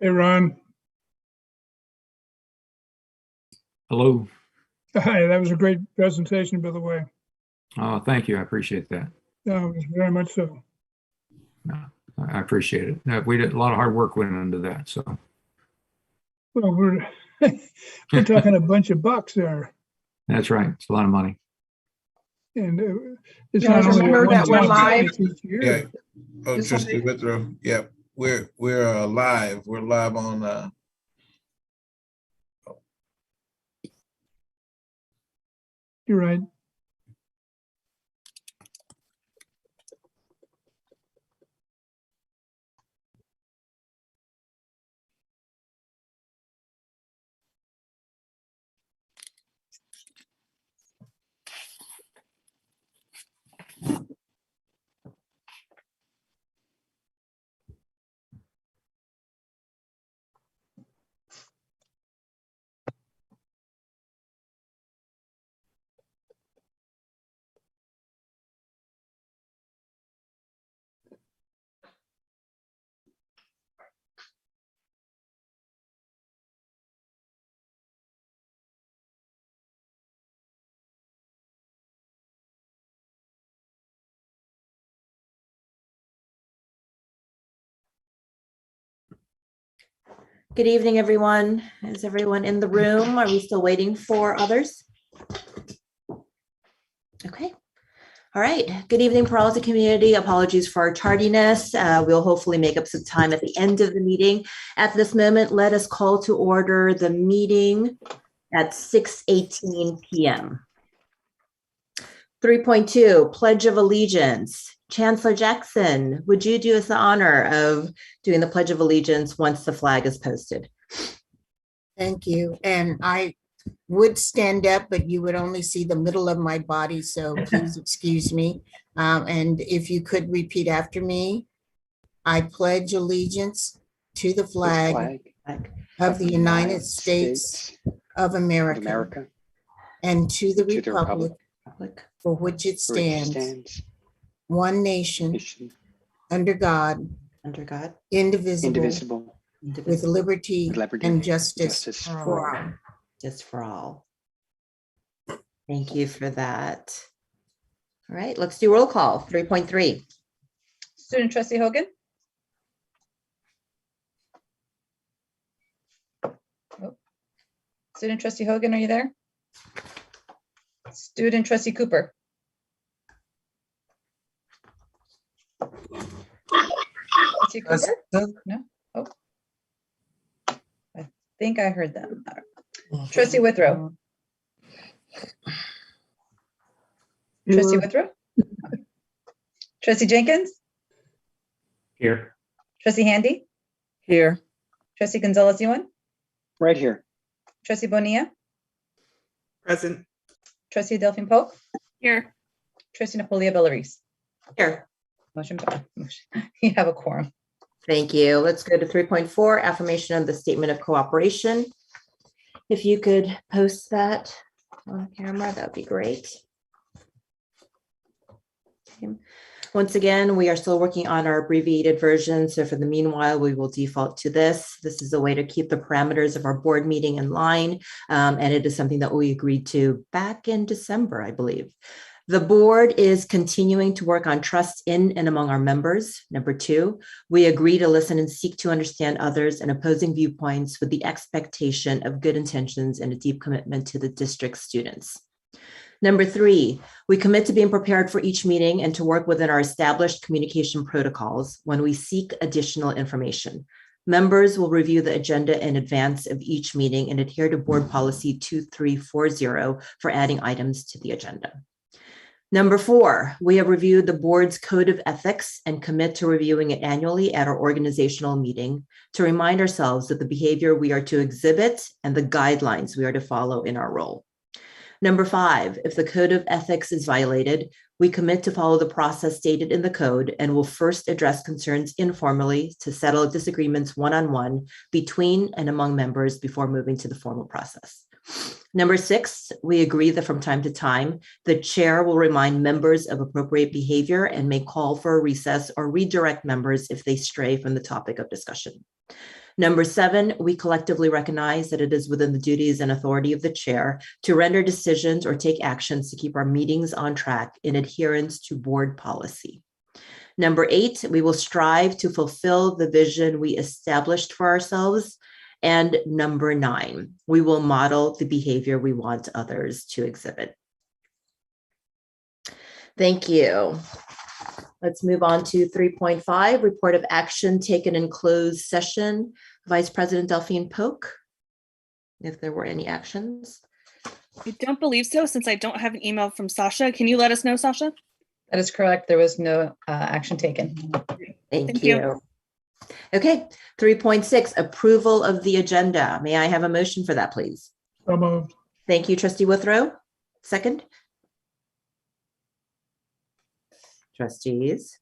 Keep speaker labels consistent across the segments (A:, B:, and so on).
A: Hey, Ron.
B: Hello.
A: Hi, that was a great presentation, by the way.
B: Oh, thank you. I appreciate that.
A: It was very much so.
B: No, I appreciate it. We did a lot of hard work went into that. So
A: Well, we're we're talking a bunch of bucks there,
B: that's right. It's a lot of money.
A: and it's
C: Yeah,
A: not only
C: remember
A: one
C: that we're
A: time,
C: live.
A: it's each year.
D: Yeah. Oh, Trustee Withrow. Yeah, we're live. We're live on.
A: You're right.
E: Good evening, everyone. Is everyone in the room? Are we still waiting for others? Okay. All right. Good evening, Peralta community. Apologies for our tardiness. We'll hopefully make up some time at the end of the meeting. At this moment, let us call to order the meeting at 6:18 p.m. 3.2, Pledge of Allegiance. Chancellor Jackson, would you do us the honor of doing the Pledge of Allegiance once the flag is posted?
C: Thank you. And I would stand up, but you would only see the middle of my body, so please excuse me. And if you could repeat after me, I pledge allegiance to the flag of the United States of America and to the republic for which it stands, one nation, under God, indivisible, with liberty and justice for all.
E: Just for all. Thank you for that. All right, let's do roll call. 3.3.
F: Student Trustee Hogan. Oh. Student Trustee Hogan, are you there? Student Trustee Cooper. Trustee Cooper? No? Oh. I think I heard them. Trustee Withrow. Trustee Withrow? Trustee Jenkins?
G: Here.
F: Trustee Handy?
H: Here.
F: Trustee Gonzalez-Ewan?
G: Right here.
F: Trustee Bonilla?
H: Present.
F: Trustee Delphine Polk?
H: Here.
F: Trustee Napolia Bellaris?
E: Here.
F: Motion passed. You have a quorum.
E: Thank you. Let's go to 3.4, affirmation of the statement of cooperation. If you could post that on camera, that would be great. Okay. Once again, we are still working on our abbreviated version. So for the meanwhile, we will default to this. This is a way to keep the parameters of our board meeting in line. And it is something that we agreed to back in December, I believe. The board is continuing to work on trust in and among our members. Number 2, we agree to listen and seek to understand others and opposing viewpoints with the expectation of good intentions and a deep commitment to the district students. Number 3, we commit to being prepared for each meeting and to work within our established communication protocols when we seek additional information. Members will review the agenda in advance of each meeting and adhere to board policy 2340 for adding items to the agenda. Number 4, we have reviewed the board's code of ethics and commit to reviewing it annually at our organizational meeting to remind ourselves of the behavior we are to exhibit and the guidelines we are to follow in our role. Number 5, if the code of ethics is violated, we commit to follow the process stated in the code and will first address concerns informally to settle disagreements one-on-one between and among members before moving to the formal process. Number 6, we agree that from time to time, the chair will remind members of appropriate behavior and may call for a recess or redirect members if they stray from the topic of discussion. Number 7, we collectively recognize that it is within the duties and authority of the chair to render decisions or take actions to keep our meetings on track in adherence to board policy. Number 8, we will strive to fulfill the vision we established for ourselves. And number 9, we will model the behavior we want others to exhibit. Thank you. Let's move on to 3.5, report of action taken in closed session. Vice President Delphine Polk, if there were any actions.
H: I don't believe so, since I don't have an email from Sasha. Can you let us know, Sasha?
F: That is correct. There was no action taken.
E: Thank
H: Thank you.
E: you. Okay, 3.6, approval of the agenda. May I have a motion for that, please?
A: So moved.
E: Thank you, Trustee Withrow. Second? Trustees.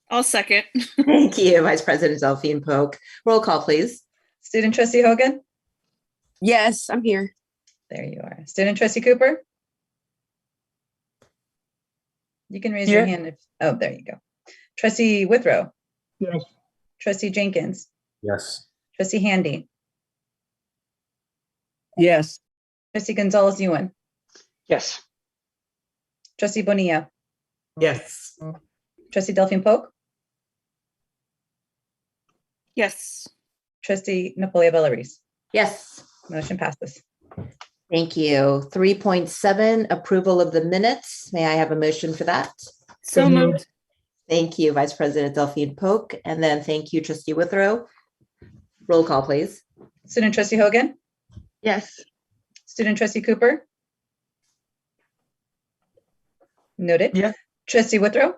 H: I'll second.
E: Thank you, Vice President Delphine Polk. Roll call, please.
F: Student trustee Hogan?
H: Yes, I'm here.
F: There you are. Student trustee Cooper? You can raise your hand if, oh, there you go. Trustee Withrow?
A: Yes.
F: Trustee Jenkins?
G: Yes.
F: Trustee Handy?
H: Yes.
F: Trustee Gonzalez Ewan?
G: Yes.
F: Trustee Bonilla?
H: Yes.
F: Trustee Delphine Polk?
H: Yes.
F: Trustee Napolia Bellarice?
E: Yes.
F: Motion passes.
E: Thank you. 3.7, approval of the minutes. May I have a motion for that?
H: So moved.
E: Thank you, Vice President Delphine Polk. And then thank you, Trustee Withrow. Roll call, please.
F: Student trustee Hogan?
H: Yes.
F: Student trustee Cooper? Noted.
H: Yeah.
F: Trustee Withrow?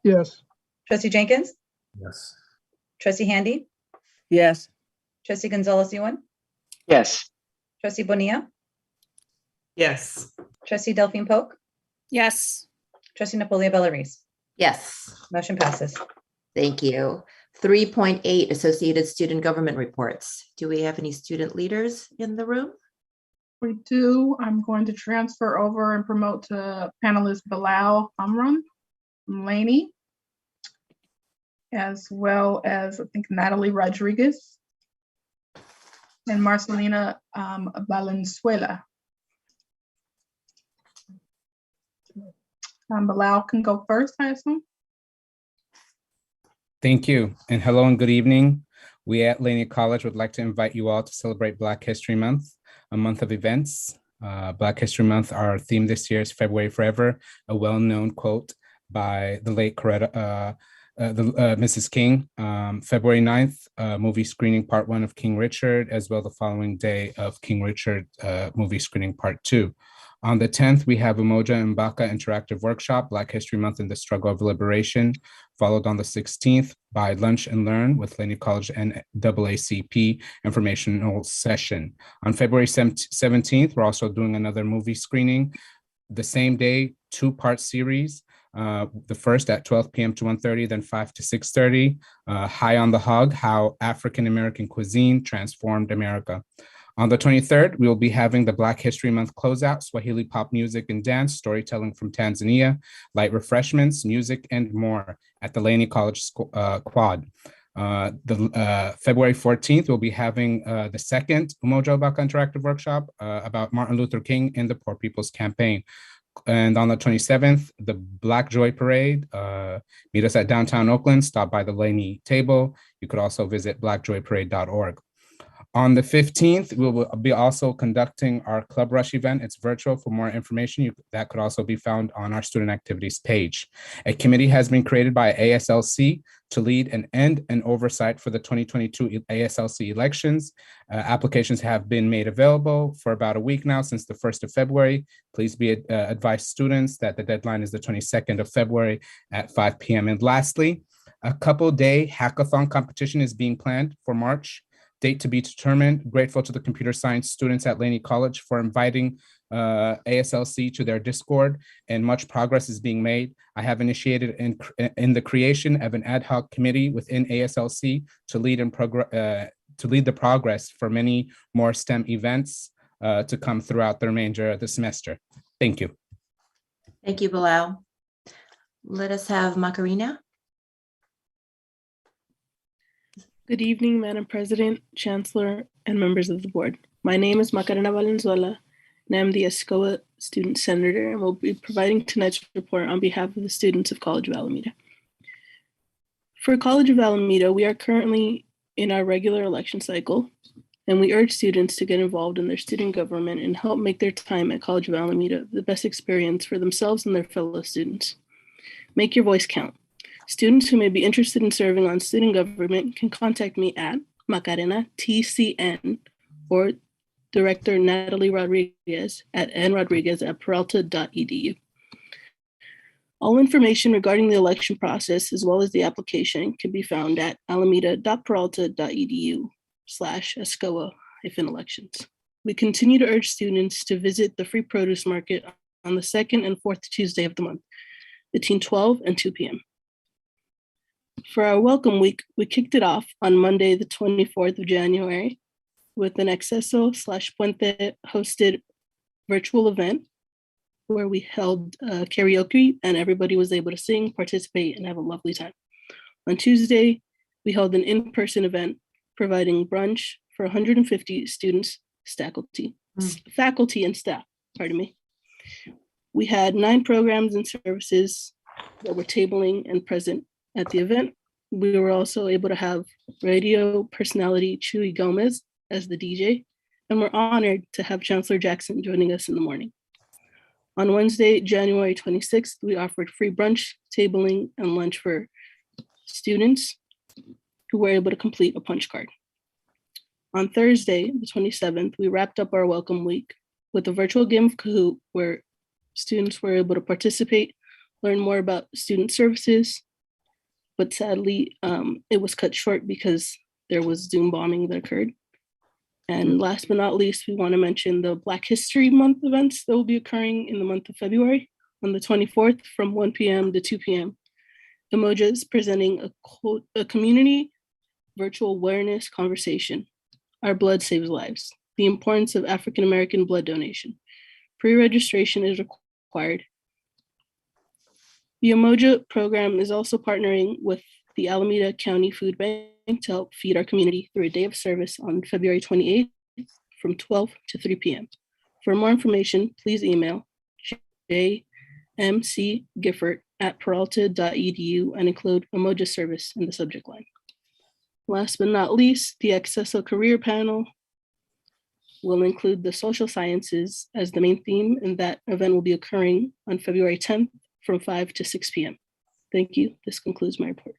A: Yes.
F: Trustee Jenkins?
G: Yes.
F: Trustee Handy?
H: Yes.
F: Trustee Gonzalez Ewan?
G: Yes.
F: Trustee Bonilla?
H: Yes.
F: Trustee Delphine Polk?
H: Yes.
F: Trustee Napolia Bellarice?
E: Yes.
F: Motion passes.
E: Thank you. 3.8, Associated Student Government Reports. Do we have any student leaders in the room?
I: We do. I'm going to transfer over and promote to panelist Bilal Amran from Laney, as well as I think Natalie Rodriguez and Marcelina Valenzuela. Bilal can go first, I assume.
J: Thank you, and hello and good evening. We at Laney College would like to invite you all to celebrate Black History Month, a month of events. Black History Month, our theme this year is February Forever, a well-known quote by the late Mrs. King. February 9th, movie screening part 1 of King Richard, as well the following day of King Richard movie screening part 2. On the 10th, we have Umoja Mbaka Interactive Workshop, Black History Month and the Struggle of Liberation, followed on the 16th by Lunch and Learn with Laney College and NAACP informational session. On February 17th, we're also doing another movie screening. The same day, 2-part series. The first at 12 p.m. to 1:30, then 5 to 6:30. High on the Hog, How African-American Cuisine Transformed America. On the 23rd, we will be having the Black History Month closeout, Swahili pop music and dance, storytelling from Tanzania, light refreshments, music, and more at the Laney College Quad. February 14th, we'll be having the second Umoja Mbaka Interactive Workshop about Martin Luther King and the Poor People's Campaign. And on the 27th, the Black Joy Parade. Meet us at downtown Oakland, stop by the Laney table. You could also visit blackjoyparade.org. On the 15th, we will be also conducting our Club Rush event. It's virtual. For more information, that could also be found on our student activities page. A committee has been created by ASLC to lead and end an oversight for the 2022 ASLC elections. Applications have been made available for about a week now, since the 1st of February. Please be advised, students, that the deadline is the 22nd of February at 5 p.m. And lastly, a couple-day hackathon competition is being planned for March. Date to be determined. Grateful to the computer science students at Laney College for inviting ASLC to their Discord, and much progress is being made. I have initiated in the creation of an ad hoc committee within ASLC to lead the progress for many more STEM events to come throughout the remainder of the semester. Thank you.
E: Thank you, Bilal. Let us have Macarena.
K: Good evening, Madam President, Chancellor, and members of the board. My name is Macarena Valenzuela, and I'm the ESCOA Student Senator, and will be providing tonight's report on behalf of the students of College of Alameda. For College of Alameda, we are currently in our regular election cycle, and we urge students to get involved in their student government and help make their time at College of Alameda the best experience for themselves and their fellow students. Make your voice count. Students who may be interested in serving on student government can contact me at Macarena TCN or Director Natalie Rodriguez at nrodriguez@peralta.edu. All information regarding the election process as well as the application can be found at alameda.peralta.edu/ESCOA-elections. We continue to urge students to visit the free produce market on the second and fourth Tuesday of the month between 12 and 2 p.m. For our welcome week, we kicked it off on Monday, the 24th of January, with an Acceso/Puente hosted virtual event where we held karaoke and everybody was able to sing, participate, and have a lovely time. On Tuesday, we held an in-person event providing brunch for 150 students, faculty and staff, pardon me. We had 9 programs and services that were tabling and present at the event. We were also able to have radio personality Chuy Gomez as the DJ, and we're honored to have Chancellor Jackson joining us in the morning. On Wednesday, January 26th, we offered free brunch, tabling, and lunch for students who were able to complete a punch card. On Thursday, the 27th, we wrapped up our welcome week with a virtual game of Kahoot where students were able to participate, learn more about student services, but sadly, it was cut short because there was Zoom bombing that occurred. And last but not least, we want to mention the Black History Month events that will be occurring in the month of February on the 24th from 1 p.m. to 2 p.m. Emoja is presenting a community virtual awareness conversation, Our Blood Saves Lives, the importance of African-American blood donation. Pre-registration is required. The Emoja program is also partnering with the Alameda County Food Bank to help feed our community through a day of service on February 28th from 12 to 3 p.m. For more information, please email jmcgifford@peralta.edu and include Emoja service in the subject line. Last but not least, the Acceso Career Panel will include the social sciences as the main theme, and that event will be occurring on February 10th from 5 to 6 p.m. Thank you. This concludes my report.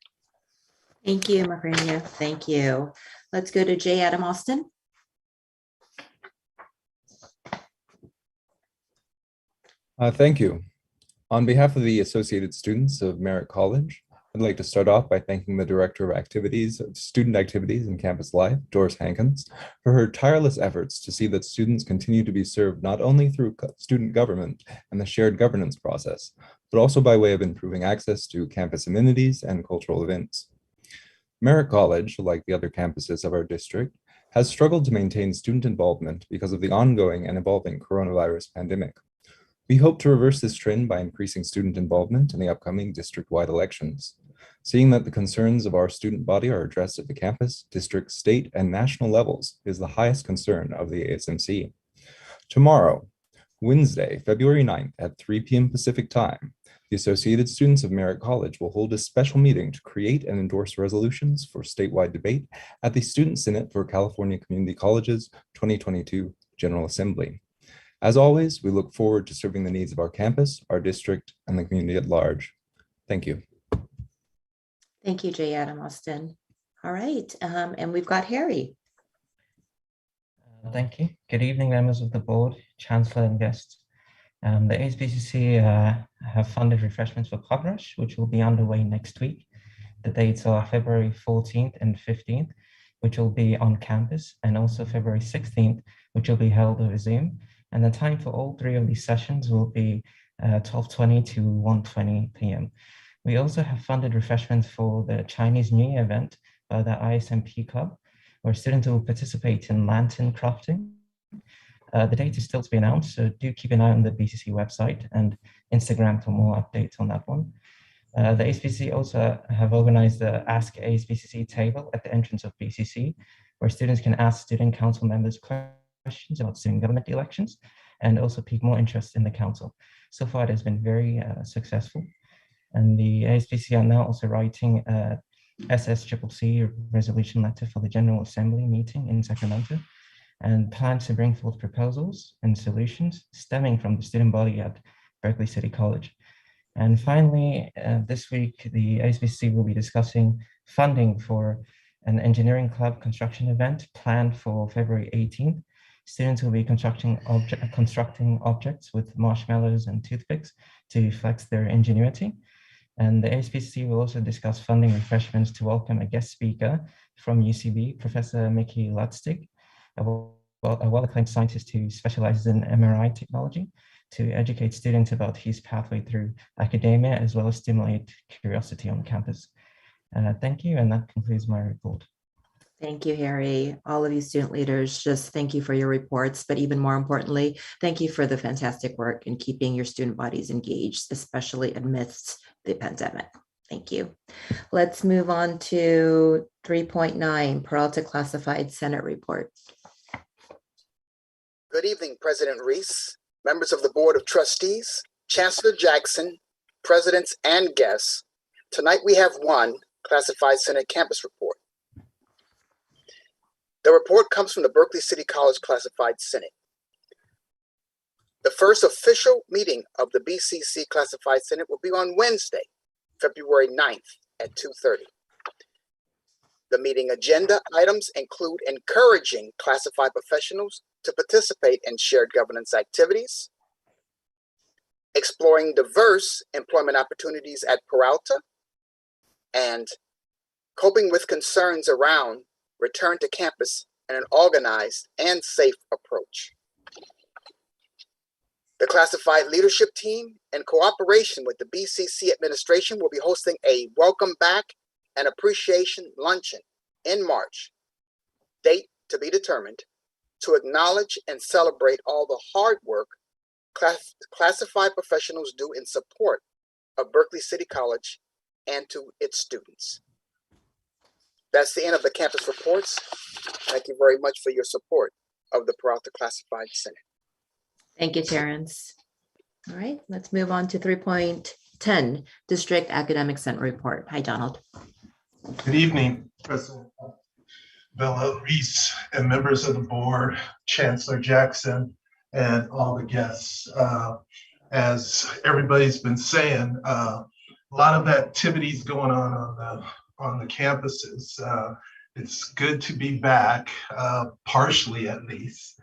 E: Thank you, Macarena. Thank you. Let's go to J. Adam Austin.
L: Thank you. On behalf of the Associated Students of Merritt College, I'd like to start off by thanking the Director of Student Activities and Campus Life, Doris Hankins, for her tireless efforts to see that students continue to be served not only through student government and the shared governance process, but also by way of improving access to campus amenities and cultural events. Merritt College, like the other campuses of our district, has struggled to maintain student involvement because of the ongoing and evolving coronavirus pandemic. We hope to reverse this trend by increasing student involvement in the upcoming district-wide elections. Seeing that the concerns of our student body are addressed at the campus, district, state, and national levels is the highest concern of the ASMC. Tomorrow, Wednesday, February 9th at 3 p.m. Pacific time, the Associated Students of Merritt College will hold a special meeting to create and endorse resolutions for statewide debate at the Student Senate for California Community Colleges 2022 General Assembly. As always, we look forward to serving the needs of our campus, our district, and the community at large. Thank you.
E: Thank you, J. Adam Austin. All right, and we've got Harry.
M: Thank you. Good evening, members of the board, Chancellor, and guests. The ASBCC have funded refreshments for Club Rush, which will be underway next week. The dates are February 14th and 15th, which will be on campus, and also February 16th, which will be held over Zoom. And the time for all 3 of these sessions will be 12:20 to 1:20 p.m. We also have funded refreshments for the Chinese New Year event by the ISMP Club, where students will participate in lantern crafting. The date is still to be announced, so do keep an eye on the BCC website and Instagram for more updates on that one. The HBCC also have organized the Ask HBCC table at the entrance of BCC, where students can ask student council members questions about student government elections and also pique more interest in the council. So far, it has been very successful. And the HBCC are now also writing a SSCCC resolution letter for the General Assembly meeting in Sacramento, and plans to bring forth proposals and solutions stemming from the student body at Berkeley City College. And finally, this week, the HBCC will be discussing funding for an engineering club construction event planned for February 18th. Students will be constructing objects with marshmallows and toothpicks to flex their ingenuity. And the HBCC will also discuss funding refreshments to welcome a guest speaker from UCB, Professor Mickey Lutztig, a well-acclaimed scientist who specializes in MRI technology, to educate students about his pathway through academia, as well as stimulate curiosity on campus. Thank you, and that concludes my report.
E: Thank you, Harry. All of you student leaders, just thank you for your reports, but even more importantly, thank you for the fantastic work in keeping your student bodies engaged, especially amidst the pandemic. Thank you. Let's move on to 3.9, Peralta Classified Senate Report.
N: Good evening, President Reese, members of the Board of Trustees, Chancellor Jackson, presidents, and guests. Tonight we have one Classified Senate Campus Report. The report comes from the Berkeley City College Classified Senate. The first official meeting of the BCC Classified Senate will be on Wednesday, February 9th at 2:30. The meeting agenda items include encouraging classified professionals to participate in shared governance activities, exploring diverse employment opportunities at Peralta, and coping with concerns around return to campus in an organized and safe approach. The classified leadership team, in cooperation with the BCC administration, will be hosting a welcome back and appreciation luncheon in March, date to be determined, to acknowledge and celebrate all the hard work classified professionals do in support of Berkeley City College and to its students. That's the end of the campus reports. Thank you very much for your support of the Peralta Classified Senate.
E: Thank you, Terrence. All right, let's move on to 3.10, District Academic Senate Report. Hi, Donald.
O: Good evening, President Bella Reese and members of the board, Chancellor Jackson, and all the guests. As everybody's been saying, a lot of activities going on the campuses. It's good to be back, partially at least,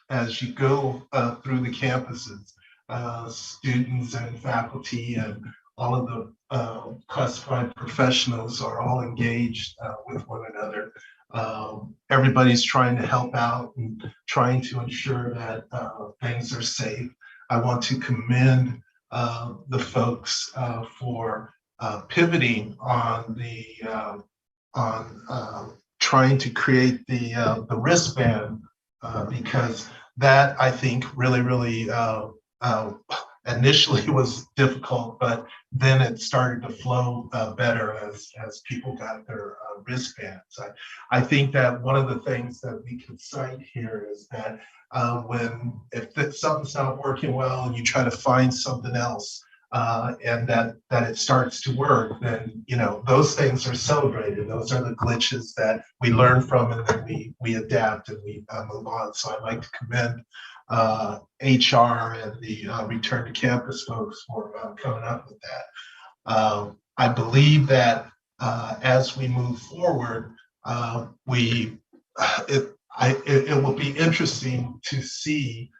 O: as you go through the campuses. Students and faculty and all of the classified professionals are all engaged with one another. Everybody's trying to help out and trying to ensure that things are safe. I want to commend the folks for pivoting on trying to create the wristband because that I think really initially was difficult, but then it started to flow better as people got their wristbands. I think that one of the things that we can cite here is that if something's not working well and you try to find something else and that it starts to work, then those things are celebrated. Those are the glitches that we learn from and then we adapt and we move on. So I'd like to commend HR and the Return to Campus folks for coming up with that. I believe that as we move forward, it will be interesting to see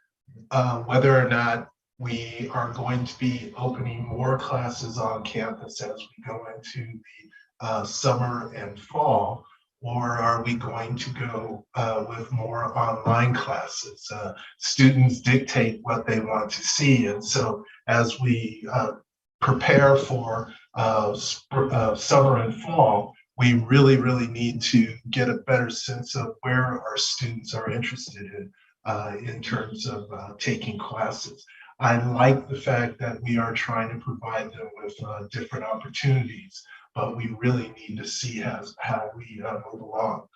O: whether or not we are going to be opening more classes on campus as we go into the summer and fall, or are we going to go with more online classes? Students dictate what they want to see, and so as we prepare for summer and fall, we really need to get a better sense of where our students are interested in terms of taking classes. I like the fact that we are trying to provide them with different opportunities, but we really need to see how we move along.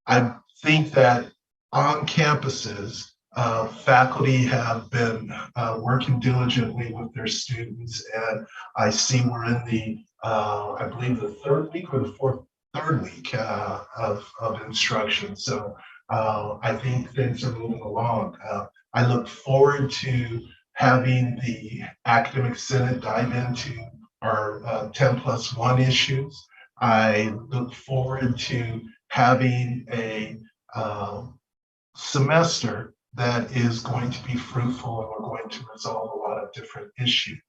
O: I think that on campuses, faculty have been working diligently with their students, and I see we're in the, I believe the third week or the third week of instruction. So I think things are moving along. I look forward to having the academic senate dive into our 10+1 issues. I look forward to having a semester that is going to be fruitful, and we're going to resolve a lot of different issues.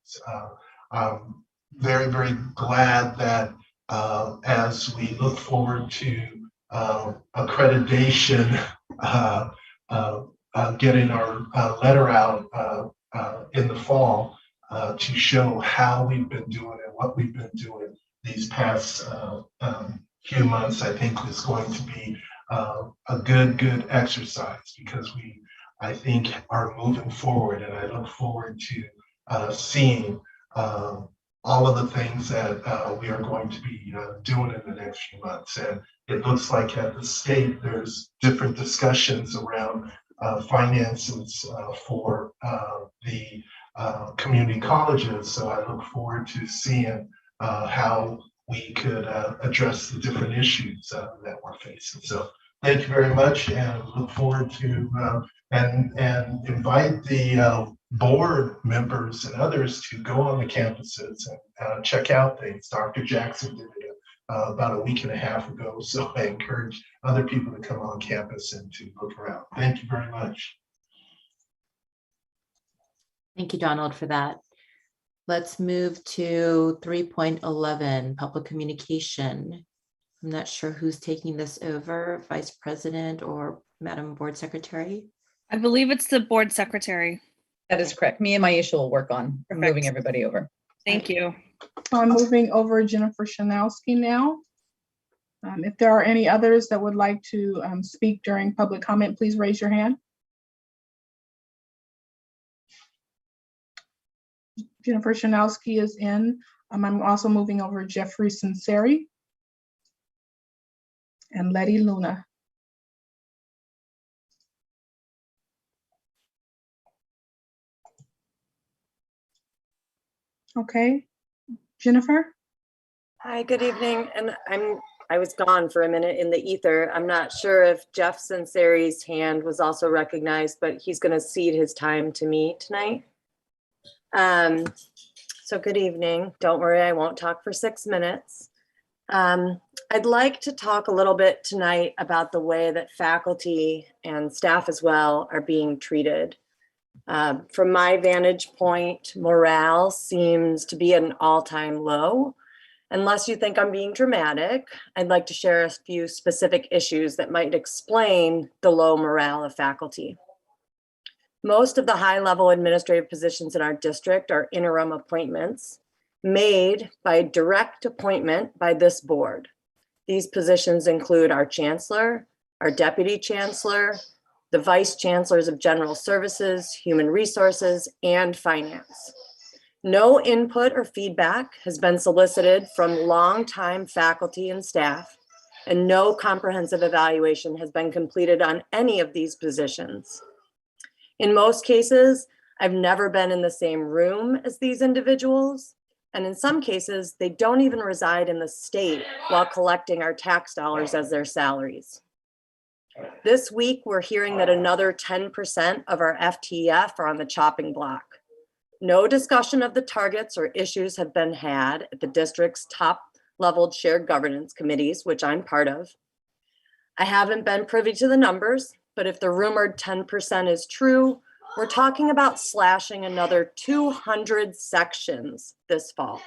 O: I'm very, very glad that as we look forward to accreditation, getting our letter out in the fall to show how we've been doing and what we've been doing these past few months, I think is going to be a good exercise, because we, I think, are moving forward, and I look forward to seeing all of the things that we are going to be doing in the next few months. And it looks like at the state, there's different discussions around finances for the community colleges. So I look forward to seeing how we could address the different issues that we're facing. So thank you very much, and look forward to and invite the board members and others to go on the campuses and check out things. Dr. Jackson did it about a week and a half ago, so I encourage other people to come on campus and to look around. Thank you very much.
E: Thank you, Donald, for that. Let's move to 3.11, public communication. I'm not sure who's taking this over, Vice President or Madam Board Secretary.
H: I believe it's the board secretary.
F: That is correct. Me and Maisha will work on
H: Perfect.
F: moving everybody over.
H: Thank you.
I: I'm moving over Jennifer Shanowski now. If there are any others that would like to speak during public comment, please raise your hand. Jennifer Shanowski is in. I'm also moving over Jeffrey Sinceri and Letty Luna. Okay, Jennifer?
P: Hi, good evening. And I was gone for a minute in the ether. I'm not sure if Jeff Sinceri's hand was also recognized, but he's going to cede his time to me tonight. So good evening. Don't worry, I won't talk for 6 minutes. I'd like to talk a little bit tonight about the way that faculty and staff as well are being treated. From my vantage point, morale seems to be at an all-time low. Unless you think I'm being dramatic, I'd like to share a few specific issues that might explain the low morale of faculty. Most of the high-level administrative positions in our district are interim appointments made by direct appointment by this board. These positions include our chancellor, our deputy chancellor, the vice chancellors of general services, human resources, and finance. No input or feedback has been solicited from longtime faculty and staff, and no comprehensive evaluation has been completed on any of these positions. In most cases, I've never been in the same room as these individuals, and in some cases, they don't even reside in the state while collecting our tax dollars as their salaries. This week, we're hearing that another 10% of our FTEF are on the chopping block. No discussion of the targets or issues have been had at the district's top-leveled shared governance committees, which I'm part of. I haven't been privy to the numbers, but if the rumored 10% is true, we're talking about slashing another 200 sections this fall.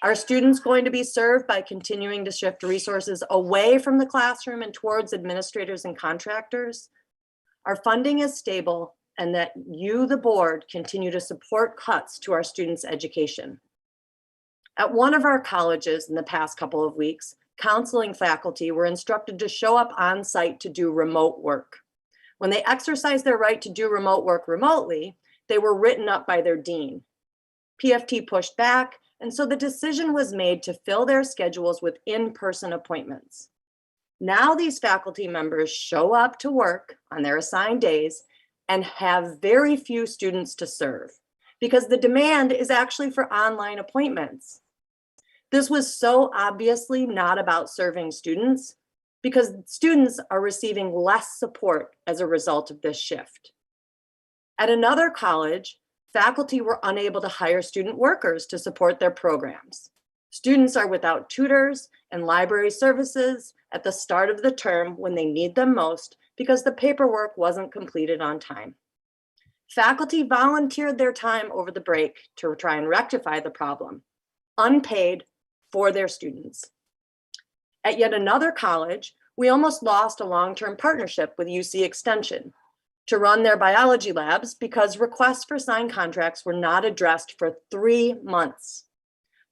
P: Are students going to be served by continuing to shift resources away from the classroom and towards administrators and contractors? Our funding is stable, and that you, the board, continue to support cuts to our students' education. At one of our colleges in the past couple of weeks, counseling faculty were instructed to show up on site to do remote work. When they exercised their right to do remote work remotely, they were written up by their dean. PFT pushed back, and so the decision was made to fill their schedules with in-person appointments. Now these faculty members show up to work on their assigned days and have very few students to serve because the demand is actually for online appointments. This was so obviously not about serving students because students are receiving less support as a result of this shift. At another college, faculty were unable to hire student workers to support their programs. Students are without tutors and library services at the start of the term when they need them most because the paperwork wasn't completed on time. Faculty volunteered their time over the break to try and rectify the problem, unpaid for their students. At yet another college, we almost lost a long-term partnership with UC Extension to run their biology labs because requests for signed contracts were not addressed for 3 months.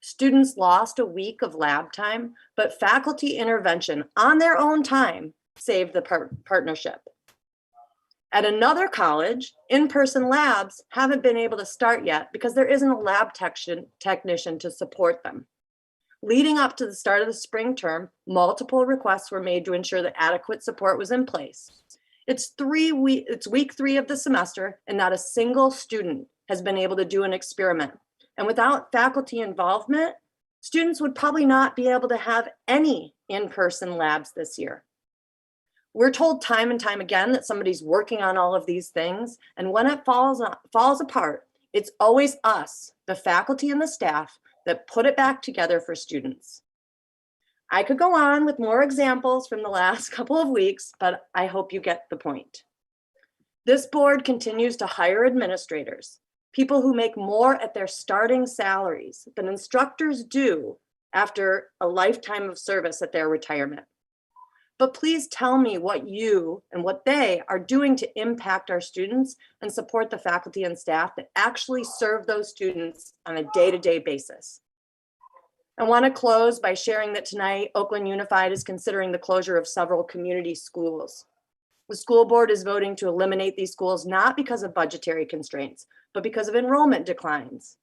P: Students lost a week of lab time, but faculty intervention on their own time saved the partnership. At another college, in-person labs haven't been able to start yet because there isn't a lab technician to support them. Leading up to the start of the spring term, multiple requests were made to ensure that adequate support was in place. It's week 3 of the semester, and not a single student has been able to do an experiment. And without faculty involvement, students would probably not be able to have any in-person labs this year. We're told time and time again that somebody's working on all of these things, and when it falls apart, it's always us, the faculty and the staff, that put it back together for students. I could go on with more examples from the last couple of weeks, but I hope you get the point. This board continues to hire administrators, people who make more at their starting salaries than instructors do after a lifetime of service at their retirement. But please tell me what you and what they are doing to impact our students and support the faculty and staff that actually serve those students on a day-to-day basis. I want to close by sharing that tonight, Oakland Unified is considering the closure of several community schools. The school board is voting to eliminate these schools not because of budgetary constraints, but because of enrollment declines.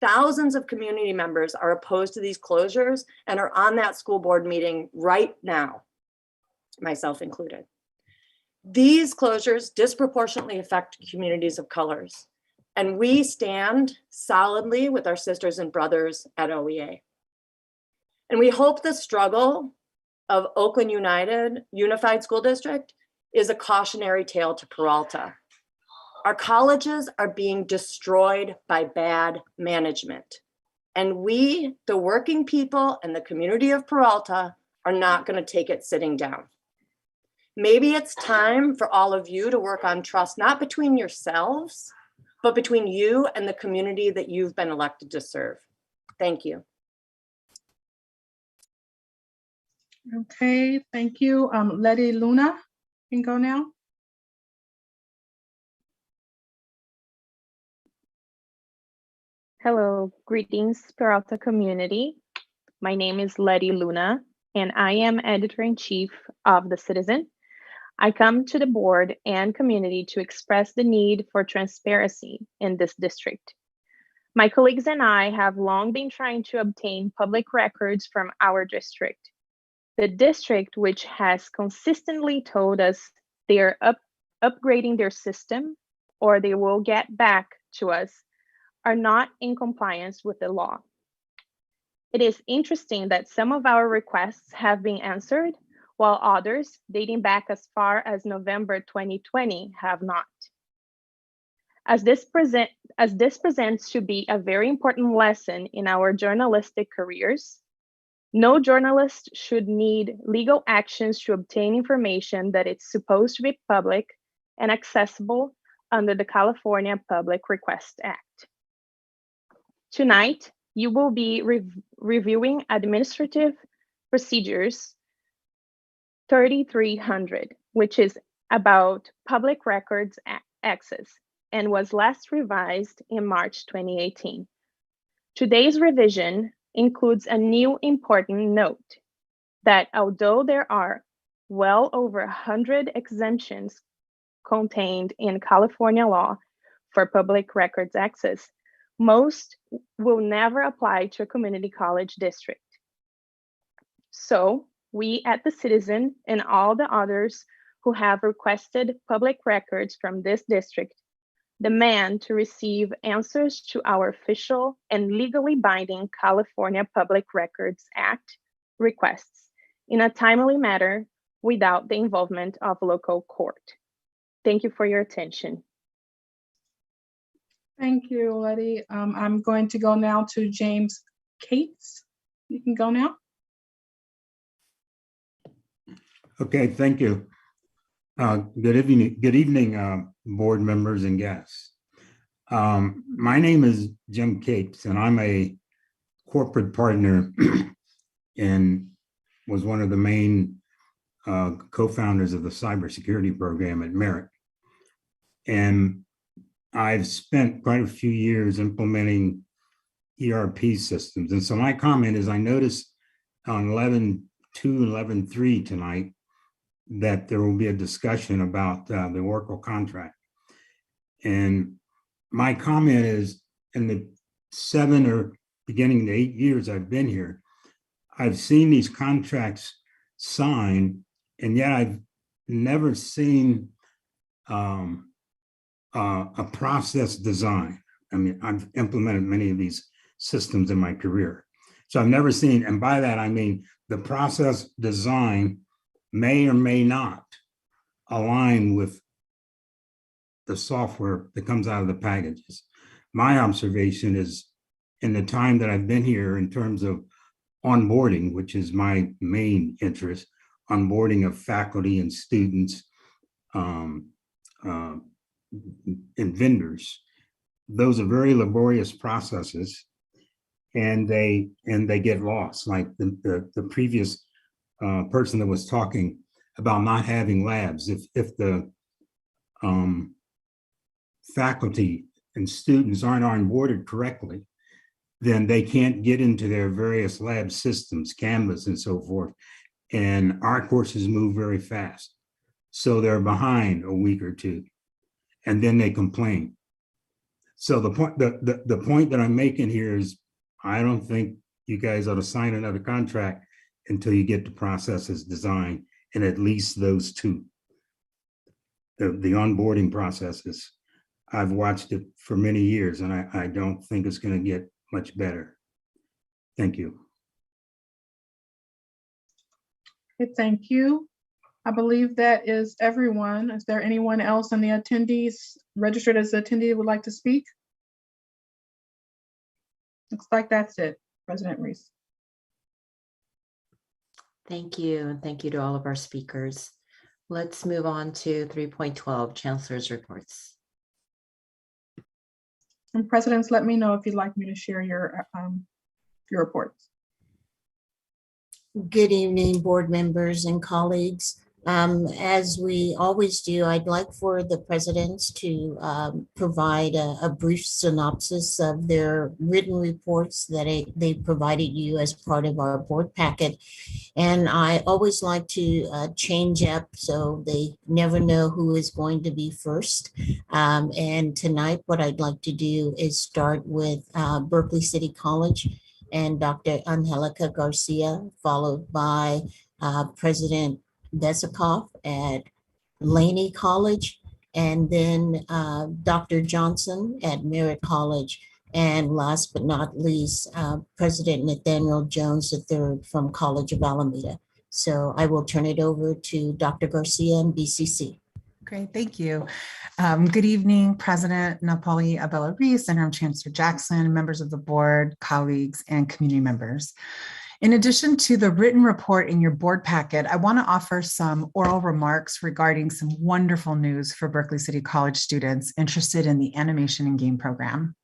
P: Thousands of community members are opposed to these closures and are on that school board meeting right now, myself included. These closures disproportionately affect communities of colors, and we stand solidly with our sisters and brothers at OEA. And we hope the struggle of Oakland Unified School District is a cautionary tale to Peralta. Our colleges are being destroyed by bad management. And we, the working people and the community of Peralta, are not going to take it sitting down. Maybe it's time for all of you to work on trust, not between yourselves, but between you and the community that you've been elected to serve. Thank you.
I: Okay, thank you. Lady Luna, you can go now.
Q: Hello, greetings, Peralta community. My name is Letty Luna, and I am editor-in-chief of The Citizen. I come to the board and community to express the need for transparency in this district. My colleagues and I have long been trying to obtain public records from our district. The district, which has consistently told us they are upgrading their system or they will get back to us, are not in compliance with the law. It is interesting that some of our requests have been answered, while others, dating back as far as November 2020, have not. As this presents to be a very important lesson in our journalistic careers, no journalist should need legal actions to obtain information that it's supposed to be public and accessible under the California Public Request Act. Tonight, you will be reviewing Administrative Procedures 3300, which is about public records access and was last revised in March 2018. Today's revision includes a new important note that although there are well over 100 exemptions contained in California law for public records access, most will never apply to a community college district. So we at the Citizen and all the others who have requested public records from this district demand to receive answers to our official and legally binding California Public Records Act requests in a timely manner without the involvement of local court. Thank you for your attention.
I: Thank you, Letty. I'm going to go now to James Cates. You can go now.
R: Okay, thank you. Good evening, board members and guests. My name is Jim Capes, and I'm a corporate partner and was one of the main co-founders of the cybersecurity program at Merritt. And I've spent quite a few years implementing ERP systems. And so my comment is I noticed on 11.2, 11.3 tonight that there will be a discussion about the Oracle contract. And my comment is in the 7 or beginning to 8 years I've been here, I've seen these contracts signed, and yet I've never seen a process design. I mean, I've implemented many of these systems in my career. So I've never seen, and by that I mean the process design may or may not align with the software that comes out of the packages. My observation is in the time that I've been here in terms of onboarding, which is my main interest, onboarding of faculty and students and vendors. Those are very laborious processes, and they get lost. Like the previous person that was talking about not having labs. If the faculty and students aren't onboarded correctly, then they can't get into their various lab systems, Canvas and so forth. And our courses move very fast. So they're behind a week or two, and then they complain. So the point that I'm making here is I don't think you guys ought to sign another contract until you get the processes designed, and at least those two. The onboarding processes, I've watched it for many years, and I don't think it's going to get much better. Thank you.
I: Okay, thank you. I believe that is everyone. Is there anyone else on the attendees registered as an attendee who would like to speak? Looks like that's it, President Reese.
E: Thank you, and thank you to all of our speakers. Let's move on to 3.12, Chancellor's reports.
I: And presidents, let me know if you'd like me to share your reports.
C: Good evening, board members and colleagues. As we always do, I'd like for the presidents to provide a brief synopsis of their written reports that they provided you as part of our board packet. And I always like to change up so they never know who is going to be first. And tonight, what I'd like to do is start with Berkeley City College and Dr. Angelica Garcia, followed by President Besakoff at Laney College, and then Dr. Johnson at Merritt College, and last but not least, President Nathaniel Jones III from College of Alameda. So I will turn it over to Dr. Garcia and BCC.
S: Great, thank you. Good evening, President Napoli Abella Reese, Interim Chancellor Jackson, members of the board, colleagues, and community members. In addition to the written report in your board packet, I want to offer some oral remarks regarding some wonderful news for Berkeley City College students interested in the animation and game program.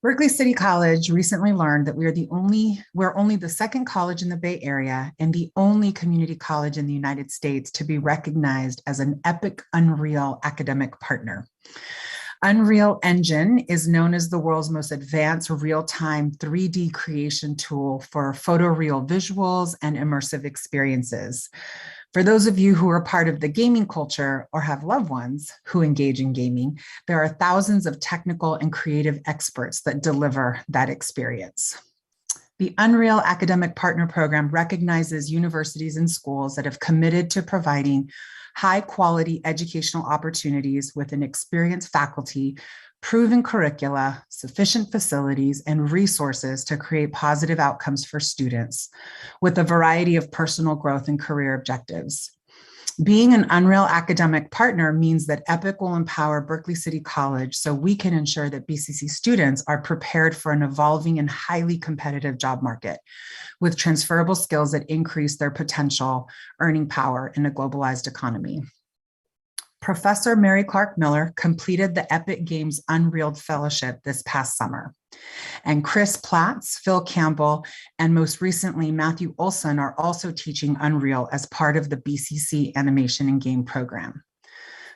S: Berkeley City College recently learned that we're only the second college in the Bay Area and the only community college in the United States to be recognized as an EPIC Unreal academic partner. Unreal Engine is known as the world's most advanced real-time 3D creation tool for photoreal visuals and immersive experiences. For those of you who are part of the gaming culture or have loved ones who engage in gaming, there are thousands of technical and creative experts that deliver that experience. The Unreal Academic Partner Program recognizes universities and schools that have committed to providing high-quality educational opportunities with an experienced faculty, proven curricula, sufficient facilities, and resources to create positive outcomes for students with a variety of personal growth and career objectives. Being an Unreal Academic Partner means that EPIC will empower Berkeley City College so we can ensure that BCC students are prepared for an evolving and highly competitive job market with transferable skills that increase their potential earning power in a globalized economy. Professor Mary Clark Miller completed the Epic Games Unreal Fellowship this past summer. And Chris Platts, Phil Campbell, and most recently Matthew Olson are also teaching Unreal as part of the BCC Animation and Game program.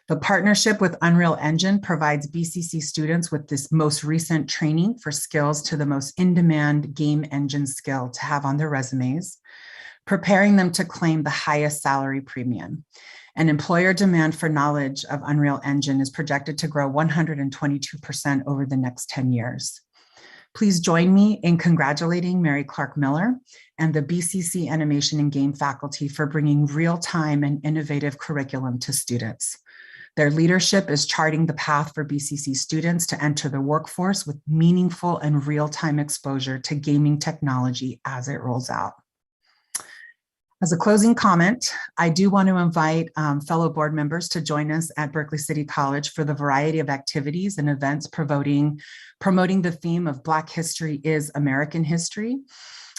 S: The partnership with Unreal Engine provides BCC students with this most recent training for skills to the most in-demand game engine skill to have on their resumes, preparing them to claim the highest salary premium. And employer demand for knowledge of Unreal Engine is projected to grow 122% over the next 10 years. Please join me in congratulating Mary Clark Miller and the BCC Animation and Game faculty for bringing real-time and innovative curriculum to students. Their leadership is charting the path for BCC students to enter the workforce with meaningful and real-time exposure to gaming technology as it rolls out. As a closing comment, I do want to invite fellow board members to join us at Berkeley City College for the variety of activities and events promoting the theme of Black History is American History.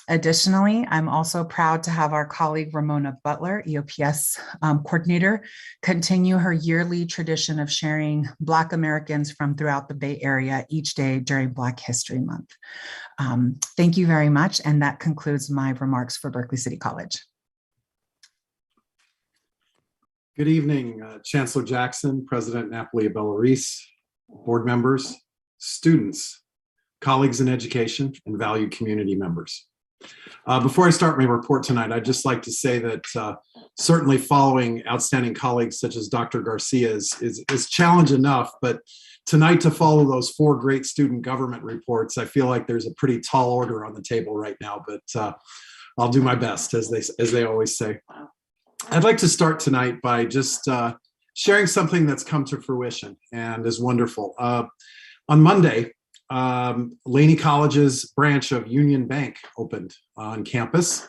S: Additionally, I'm also proud to have our colleague Ramona Butler, EOPS coordinator, continue her yearly tradition of sharing Black Americans from throughout the Bay Area each day during Black History Month. Thank you very much, and that concludes my remarks for Berkeley City College.
T: Good evening, Chancellor Jackson, President Napoli Bella-Reese, board members, students, colleagues in education, and valued community members. Before I start my report tonight, I'd just like to say that certainly following outstanding colleagues such as Dr. Garcia is challenge enough, but tonight to follow those 4 great student government reports, I feel like there's a pretty tall order on the table right now, but I'll do my best, as they always say. I'd like to start tonight by just sharing something that's come to fruition and is wonderful. On Monday, Laney College's branch of Union Bank opened on campus.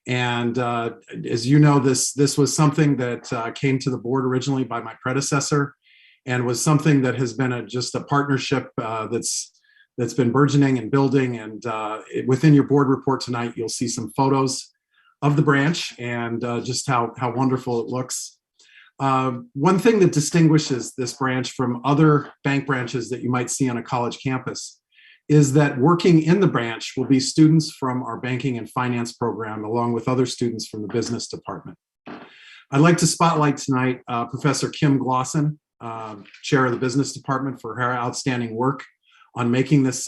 T: And as you know, this was something that came to the board originally by my predecessor and was something that has been just a partnership that's been burgeoning and building. And within your board report tonight, you'll see some photos of the branch and just how wonderful it looks. One thing that distinguishes this branch from other bank branches that you might see on a college campus is that working in the branch will be students from our banking and finance program, along with other students from the business department. I'd like to spotlight tonight Professor Kim Glosson, chair of the business department, for her outstanding work on making this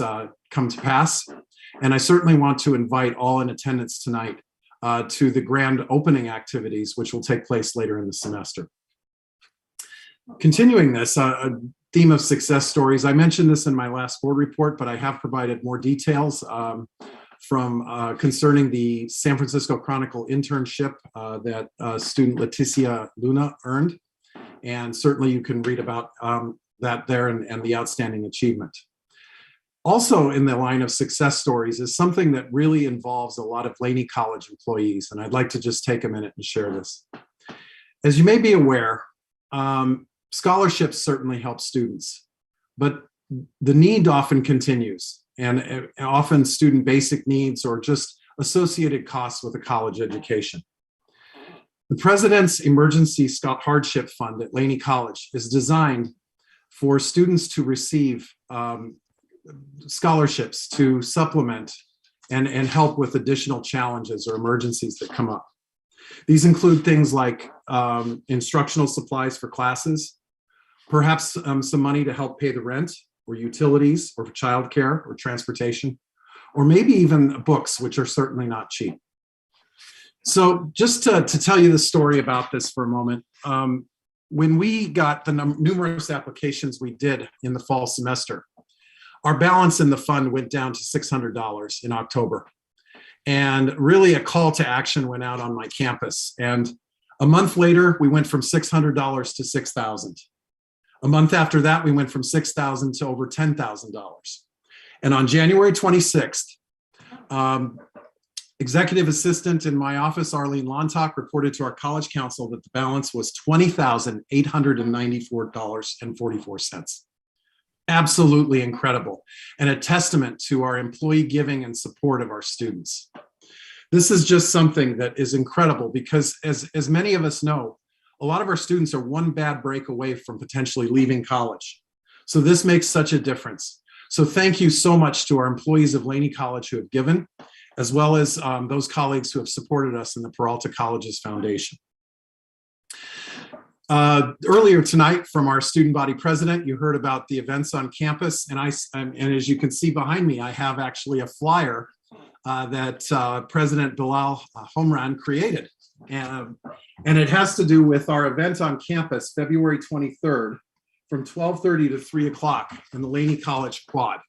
T: come to pass. And I certainly want to invite all in attendance tonight to the grand opening activities, which will take place later in the semester. Continuing this, a theme of success stories. I mentioned this in my last board report, but I have provided more details from concerning the San Francisco Chronicle internship that student Leticia Luna earned. And certainly you can read about that there and the outstanding achievement. Also in the line of success stories is something that really involves a lot of Laney College employees, and I'd like to just take a minute and share this. As you may be aware, scholarships certainly help students, but the need often continues, and often student basic needs or just associated costs with a college education. The President's Emergency Hardship Fund at Laney College is designed for students to receive scholarships to supplement and help with additional challenges or emergencies that come up. These include things like instructional supplies for classes, perhaps some money to help pay the rent or utilities or for childcare or transportation, or maybe even books, which are certainly not cheap. So just to tell you the story about this for a moment, when we got the numerous applications we did in the fall semester, our balance in the fund went down to $600 in October. And really a call to action went out on my campus. And a month later, we went from $600 to $6,000. A month after that, we went from $6,000 to over $10,000. And on January 26th, Executive Assistant in my office, Arlene Lontock, reported to our College Council that the balance was $20,894.44. Absolutely incredible, and a testament to our employee giving and support of our students. This is just something that is incredible because as many of us know, a lot of our students are one bad break away from potentially leaving college. So this makes such a difference. So thank you so much to our employees of Laney College who have given, as well as those colleagues who have supported us in the Peralta Colleges Foundation. Earlier tonight from our student body president, you heard about the events on campus. And as you can see behind me, I have actually a flyer that President Bilal Homran created. And it has to do with our event on campus, February 23rd, from 12:30 to 3 o'clock in the Laney College Quad.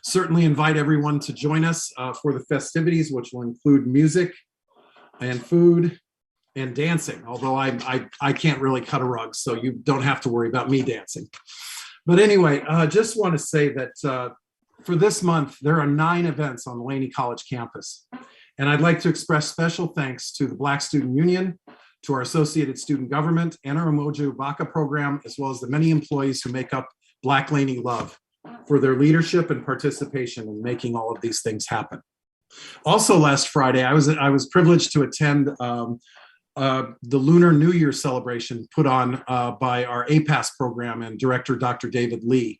T: Certainly invite everyone to join us for the festivities, which will include music and food and dancing, although I can't really cut a rug, so you don't have to worry about me dancing. But anyway, I just want to say that for this month, there are 9 events on the Laney College campus. And I'd like to express special thanks to the Black Student Union, to our Associated Student Government, and our Umoja Ubaka program, as well as the many employees who make up Black Laney Love for their leadership and participation in making all of these things happen. Also last Friday, I was privileged to attend the Lunar New Year celebration put on by our APAS program and director, Dr. David Lee.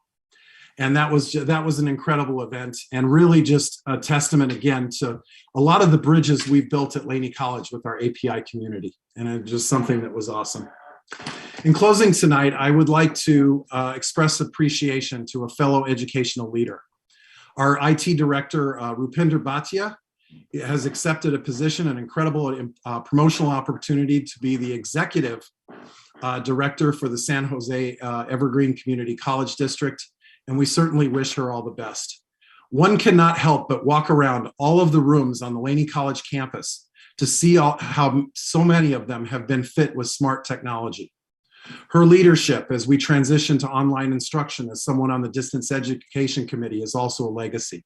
T: And that was an incredible event and really just a testament again to a lot of the bridges we've built at Laney College with our API community. And it just something that was awesome. In closing tonight, I would like to express appreciation to a fellow educational leader. Our IT director, Rupinder Bhatia, has accepted a position, an incredible promotional opportunity to be the executive director for the San Jose Evergreen Community College District. And we certainly wish her all the best. One cannot help but walk around all of the rooms on the Laney College campus to see how so many of them have been fit with smart technology. Her leadership as we transition to online instruction as someone on the Distance Education Committee is also a legacy.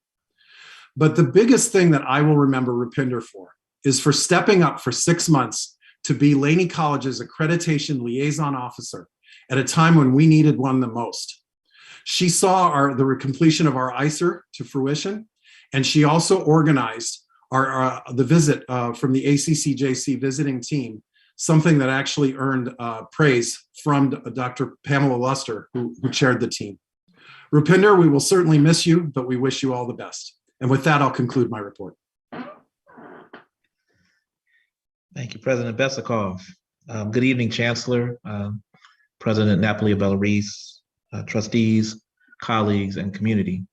T: But the biggest thing that I will remember Rupinder for is for stepping up for 6 months to be Laney College's accreditation liaison officer at a time when we needed one the most. She saw the completion of our ICER to fruition, and she also organized the visit from the ACCJC visiting team, something that actually earned praise from Dr. Pamela Luster, who chaired the team. Rupinder, we will certainly miss you, but we wish you all the best. And with that, I'll conclude my report.
U: Thank you, President Besikov. Good evening, Chancellor, President Napoli Bellarice, trustees, colleagues, and community.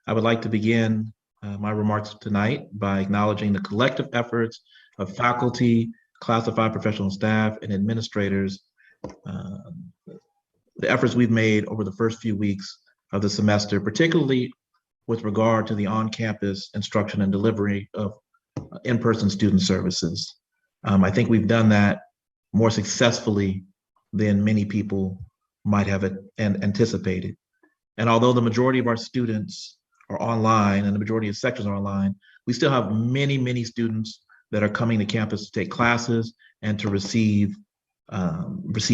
U: I would like to begin my remarks tonight by acknowledging the collective efforts of faculty, classified professional staff, and administrators, the efforts we've made over the first few weeks of the semester, particularly with regard to the on-campus instruction and delivery of in-person student services. I think we've done that more successfully than many people might have anticipated. And although the majority of our students are online and the majority of sections are online, we still have many, many students that are coming to campus to take classes and to receive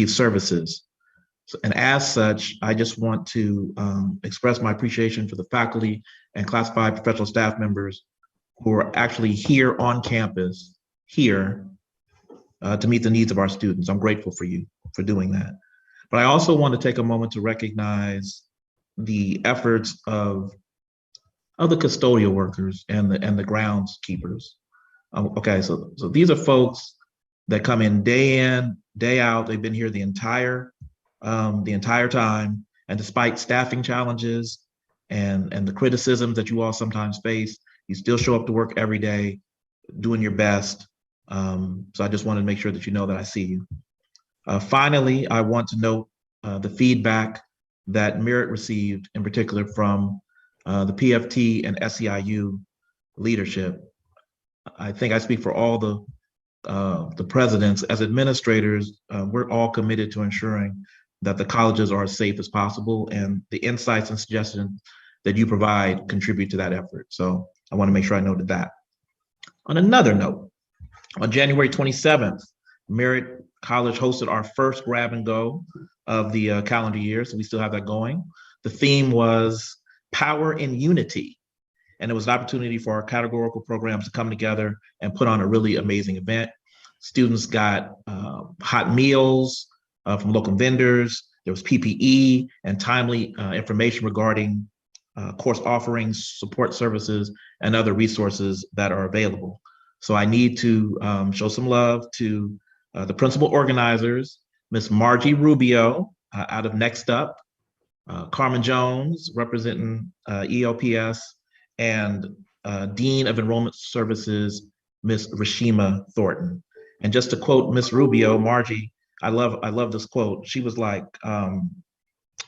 U: services. And as such, I just want to express my appreciation for the faculty and classified professional staff members who are actually here on campus, here to meet the needs of our students. I'm grateful for you for doing that. But I also want to take a moment to recognize the efforts of the custodial workers and the groundskeepers. Okay, so these are folks that come in, day out. They've been here the entire time, and despite staffing challenges and the criticisms that you all sometimes face, you still show up to work every day, doing your best So I just wanted to make sure that you know that I see you. Finally, I want to note the feedback that Merritt received, in particular from the PFT and SEIU leadership. I think I speak for all the presidents. As administrators, we're all committed to ensuring that the colleges are as safe as possible, and the insights and suggestions that you provide contribute to that effort. So I want to make sure I noted that. On another note, on January 27th, Merritt College hosted our first grab and go of the calendar year, so we still have that going. The theme was Power in Unity, and it was an opportunity for our categorical programs to come together and put on a really amazing event. Students got hot meals from local vendors. There was PPE and timely information regarding course offerings, support services, and other resources that are available. So I need to show some love to the principal organizers, Ms. Margie Rubio out of Next Up, Carmen Jones representing ELPS, and Dean of Enrollment Services, Ms. Rashima Thornton. And just to quote Ms. Rubio, Margie, I love this quote. She was like, when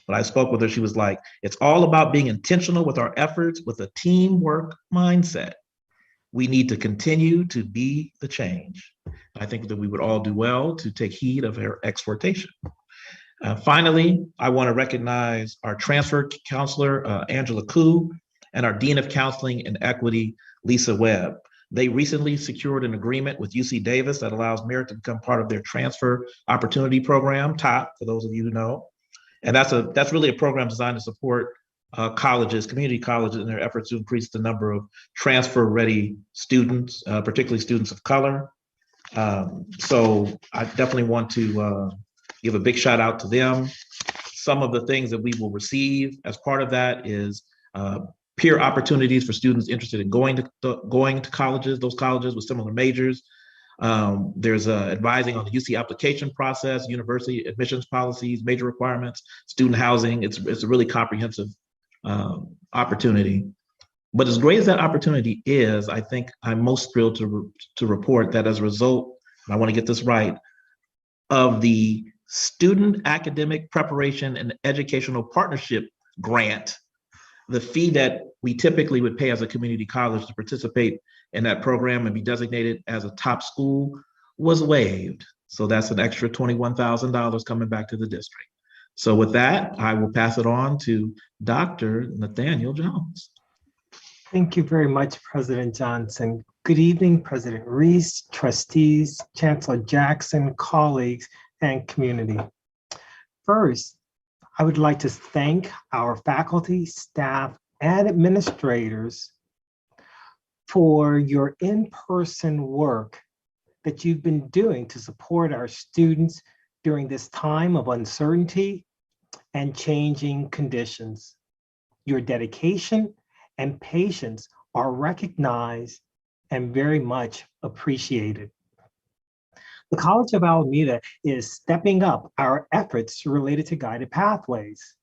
U: I spoke with her, she was like, it's all about being intentional with our efforts with a teamwork mindset. We need to continue to be the change. I think that we would all do well to take heed of her exhortation. Finally, I want to recognize our transfer counselor, Angela Koo, and our Dean of Counseling and Equity, Lisa Webb. They recently secured an agreement with UC Davis that allows Merritt to become part of their transfer opportunity program, TOP, for those of you who know. And that's really a program designed to support colleges, community colleges, in their efforts to increase the number of transfer-ready students, particularly students of color. So I definitely want to give a big shout out to them. Some of the things that we will receive as part of that is peer opportunities for students interested in going to colleges, those colleges with similar majors. There's advising on the UC application process, university admissions policies, major requirements, student housing. It's a really comprehensive opportunity. But as great as that opportunity is, I think I'm most thrilled to report that as a result, and I want to get this right, of the Student Academic Preparation and Educational Partnership Grant, the fee that we typically would pay as a community college to participate in that program and be designated as a top school was waived. So that's an extra $21,000 coming back to the district. So with that, I will pass it on to Dr. Nathaniel Jones.
B: Thank you very much, President Johnson. Good evening, President Reese, trustees, Chancellor Jackson, colleagues, and community. First, I would like to thank our faculty, staff, and administrators for your in-person work that you've been doing to support our students during this time of uncertainty and changing conditions. Your dedication and patience are recognized and very much appreciated. The College of Alameda is stepping up our efforts related to guided pathways.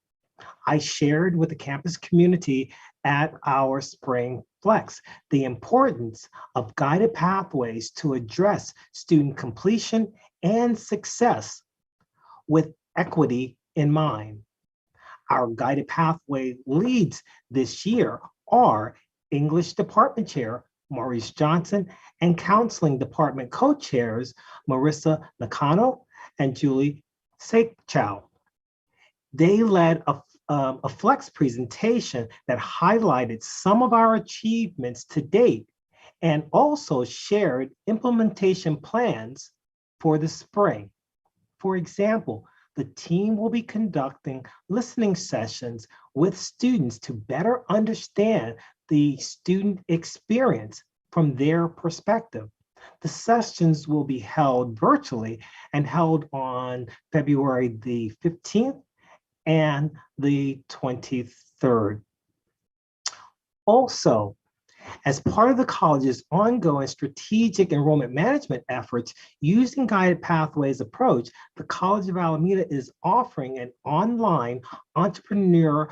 B: I shared with the campus community at our Spring Flex the importance of guided pathways to address student completion and success with equity in mind. Our guided pathway leads this year are English Department Chair Maurice Johnson and Counseling Department co-chairs Marissa Nakano and Julie Seichow. They led a flex presentation that highlighted some of our achievements to date and also shared implementation plans for the spring. For example, the team will be conducting listening sessions with students to better understand the student experience from their perspective. The sessions will be held virtually and held on February the 15th and the 23rd. Also, As part of the college's ongoing strategic enrollment management efforts using guided pathways approach, the College of Alameda is offering an online entrepreneur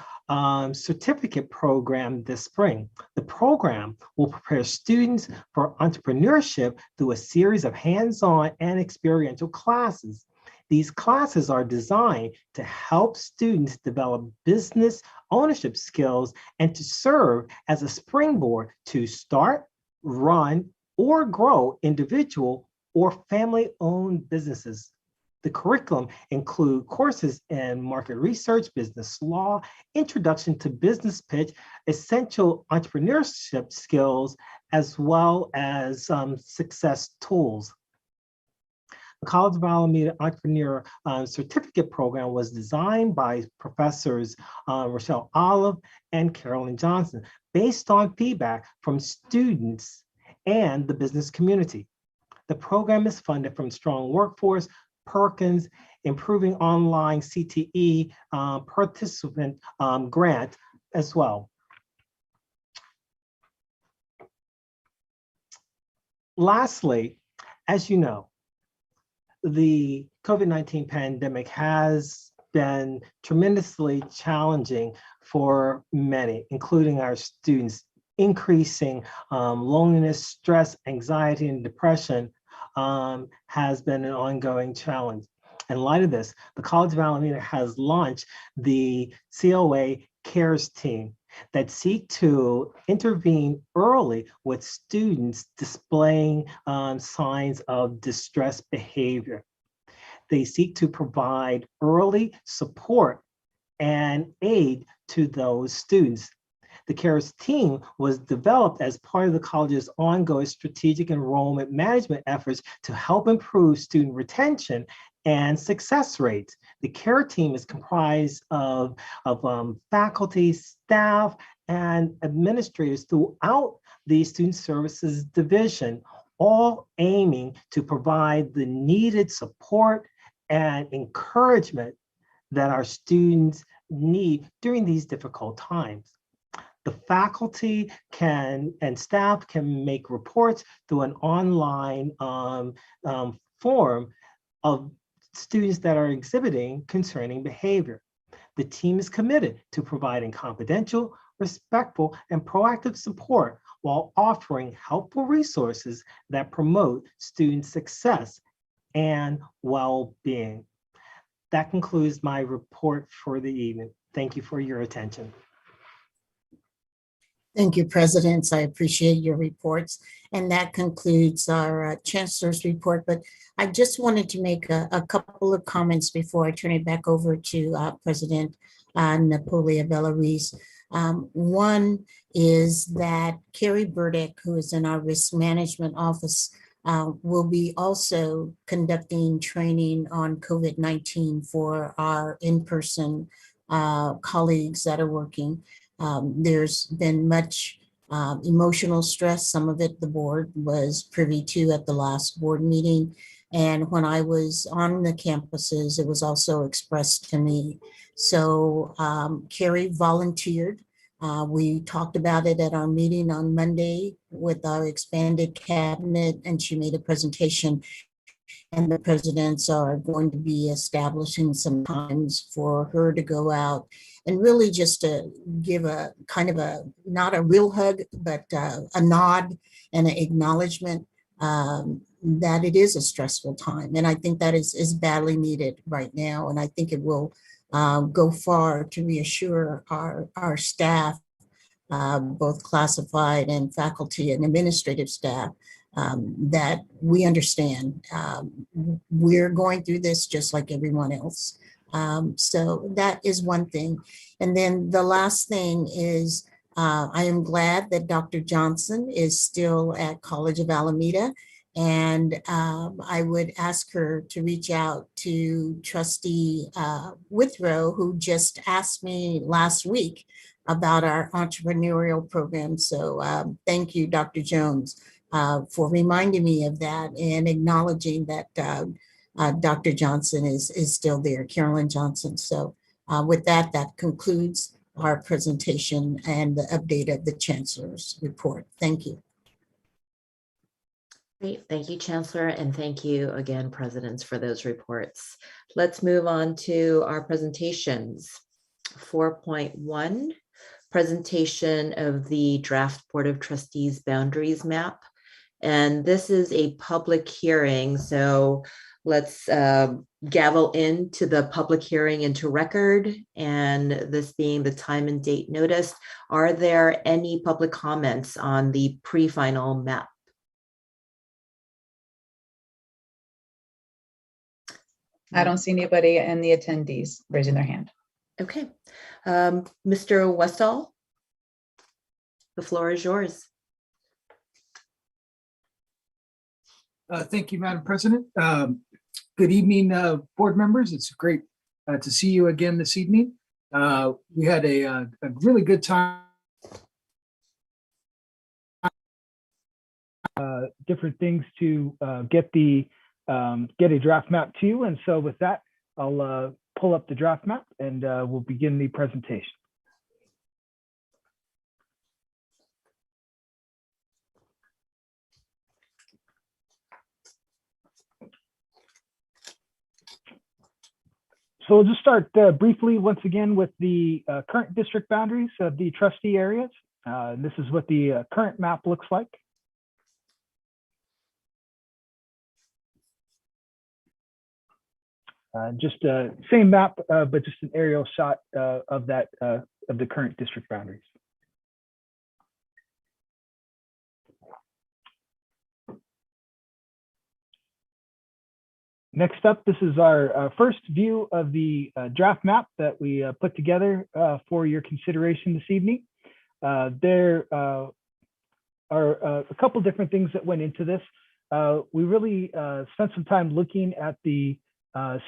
B: certificate program this spring. The program will prepare students for entrepreneurship through a series of hands-on and experiential classes. These classes are designed to help students develop business ownership skills and to serve as a springboard to start, run, or grow individual or family-owned businesses. The curriculum include courses in market research, business law, introduction to business pitch, essential entrepreneurship skills, as well as success tools. The College of Alameda Entrepreneur Certificate Program was designed by Professors Rochelle Olive and Carolyn Johnson based on feedback from students and the business community. The program is funded from Strong Workforce, Perkins, Improving Online CTE Participant Grant as well. Lastly, as you know, the COVID-19 pandemic has been tremendously challenging for many, including our students. Increasing loneliness, stress, anxiety, and depression has been an ongoing challenge. In light of this, the College of Alameda has launched the COA CARES team that seek to intervene early with students displaying signs of distress behavior. They seek to provide early support and aid to those students. The CARES team was developed as part of the college's ongoing strategic enrollment management efforts to help improve student retention and success rates. The CARE team is comprised of faculty, staff, and administrators throughout the Student Services Division, all aiming to provide the needed support and encouragement that our students need during these difficult times. The faculty and staff can make reports through an online form of students that are exhibiting concerning behavior. The team is committed to providing confidential, respectful, and proactive support while offering helpful resources that promote student success and well-being. That concludes my report for the evening. Thank you for your attention.
C: Thank you, Presidents. I appreciate your reports. And that concludes our Chancellor's report. But I just wanted to make a couple of comments before I turn it back over to President Napoli Abella-Reese. One is that Carrie Burdick, who is in our risk management office, will be also conducting training on COVID-19 for our in-person colleagues that are working. There's been much emotional stress. Some of it the board was privy to at the last board meeting. And when I was on the campuses, it was also expressed to me. So Carrie volunteered. We talked about it at our meeting on Monday with our expanded cabinet, and she made a presentation. And the presidents are going to be establishing some times for her to go out and really just to give a kind of a, not a real hug, but a nod and an acknowledgement that it is a stressful time. And I think that is badly needed right now. And I think it will go far to reassure our staff, both classified and faculty and administrative staff, that we understand we're going through this just like everyone else. So that is one thing. And then the last thing is I am glad that Dr. Johnson is still at College of Alameda. And I would ask her to reach out to Trustee Withrow, who just asked me last week about our entrepreneurial program. So thank you, Dr. Jones, for reminding me of that and acknowledging that Dr. Johnson is still there, Carolyn Johnson. So with that, that concludes our presentation and the update of the Chancellor's report. Thank you.
E: Great. Thank you, Chancellor, and thank you again, Presidents, for those reports. Let's move on to our presentations. 4.1, presentation of the draft Board of Trustees boundaries map. And this is a public hearing, so let's gavel into the public hearing into record, and this being the time and date noticed. Are there any public comments on the pre-final map?
F: I don't see anybody in the attendees raising their hand.
E: Okay. Mr. Westall, the floor is yours.
D: Thank you, Madam President. Good evening, board members. It's great to see you again this evening. We had a really good time. Different things to get a draft map to you. And so with that, I'll pull up the draft map and we'll begin the presentation. So we'll just start briefly once again with the current district boundaries of the trustee areas. This is what the current map looks like. Just same map, but just an aerial shot of that of the current district boundaries. Next up, this is our first view of the draft map that we put together for your consideration this evening. There are a couple different things that went into this. We really spent some time looking at the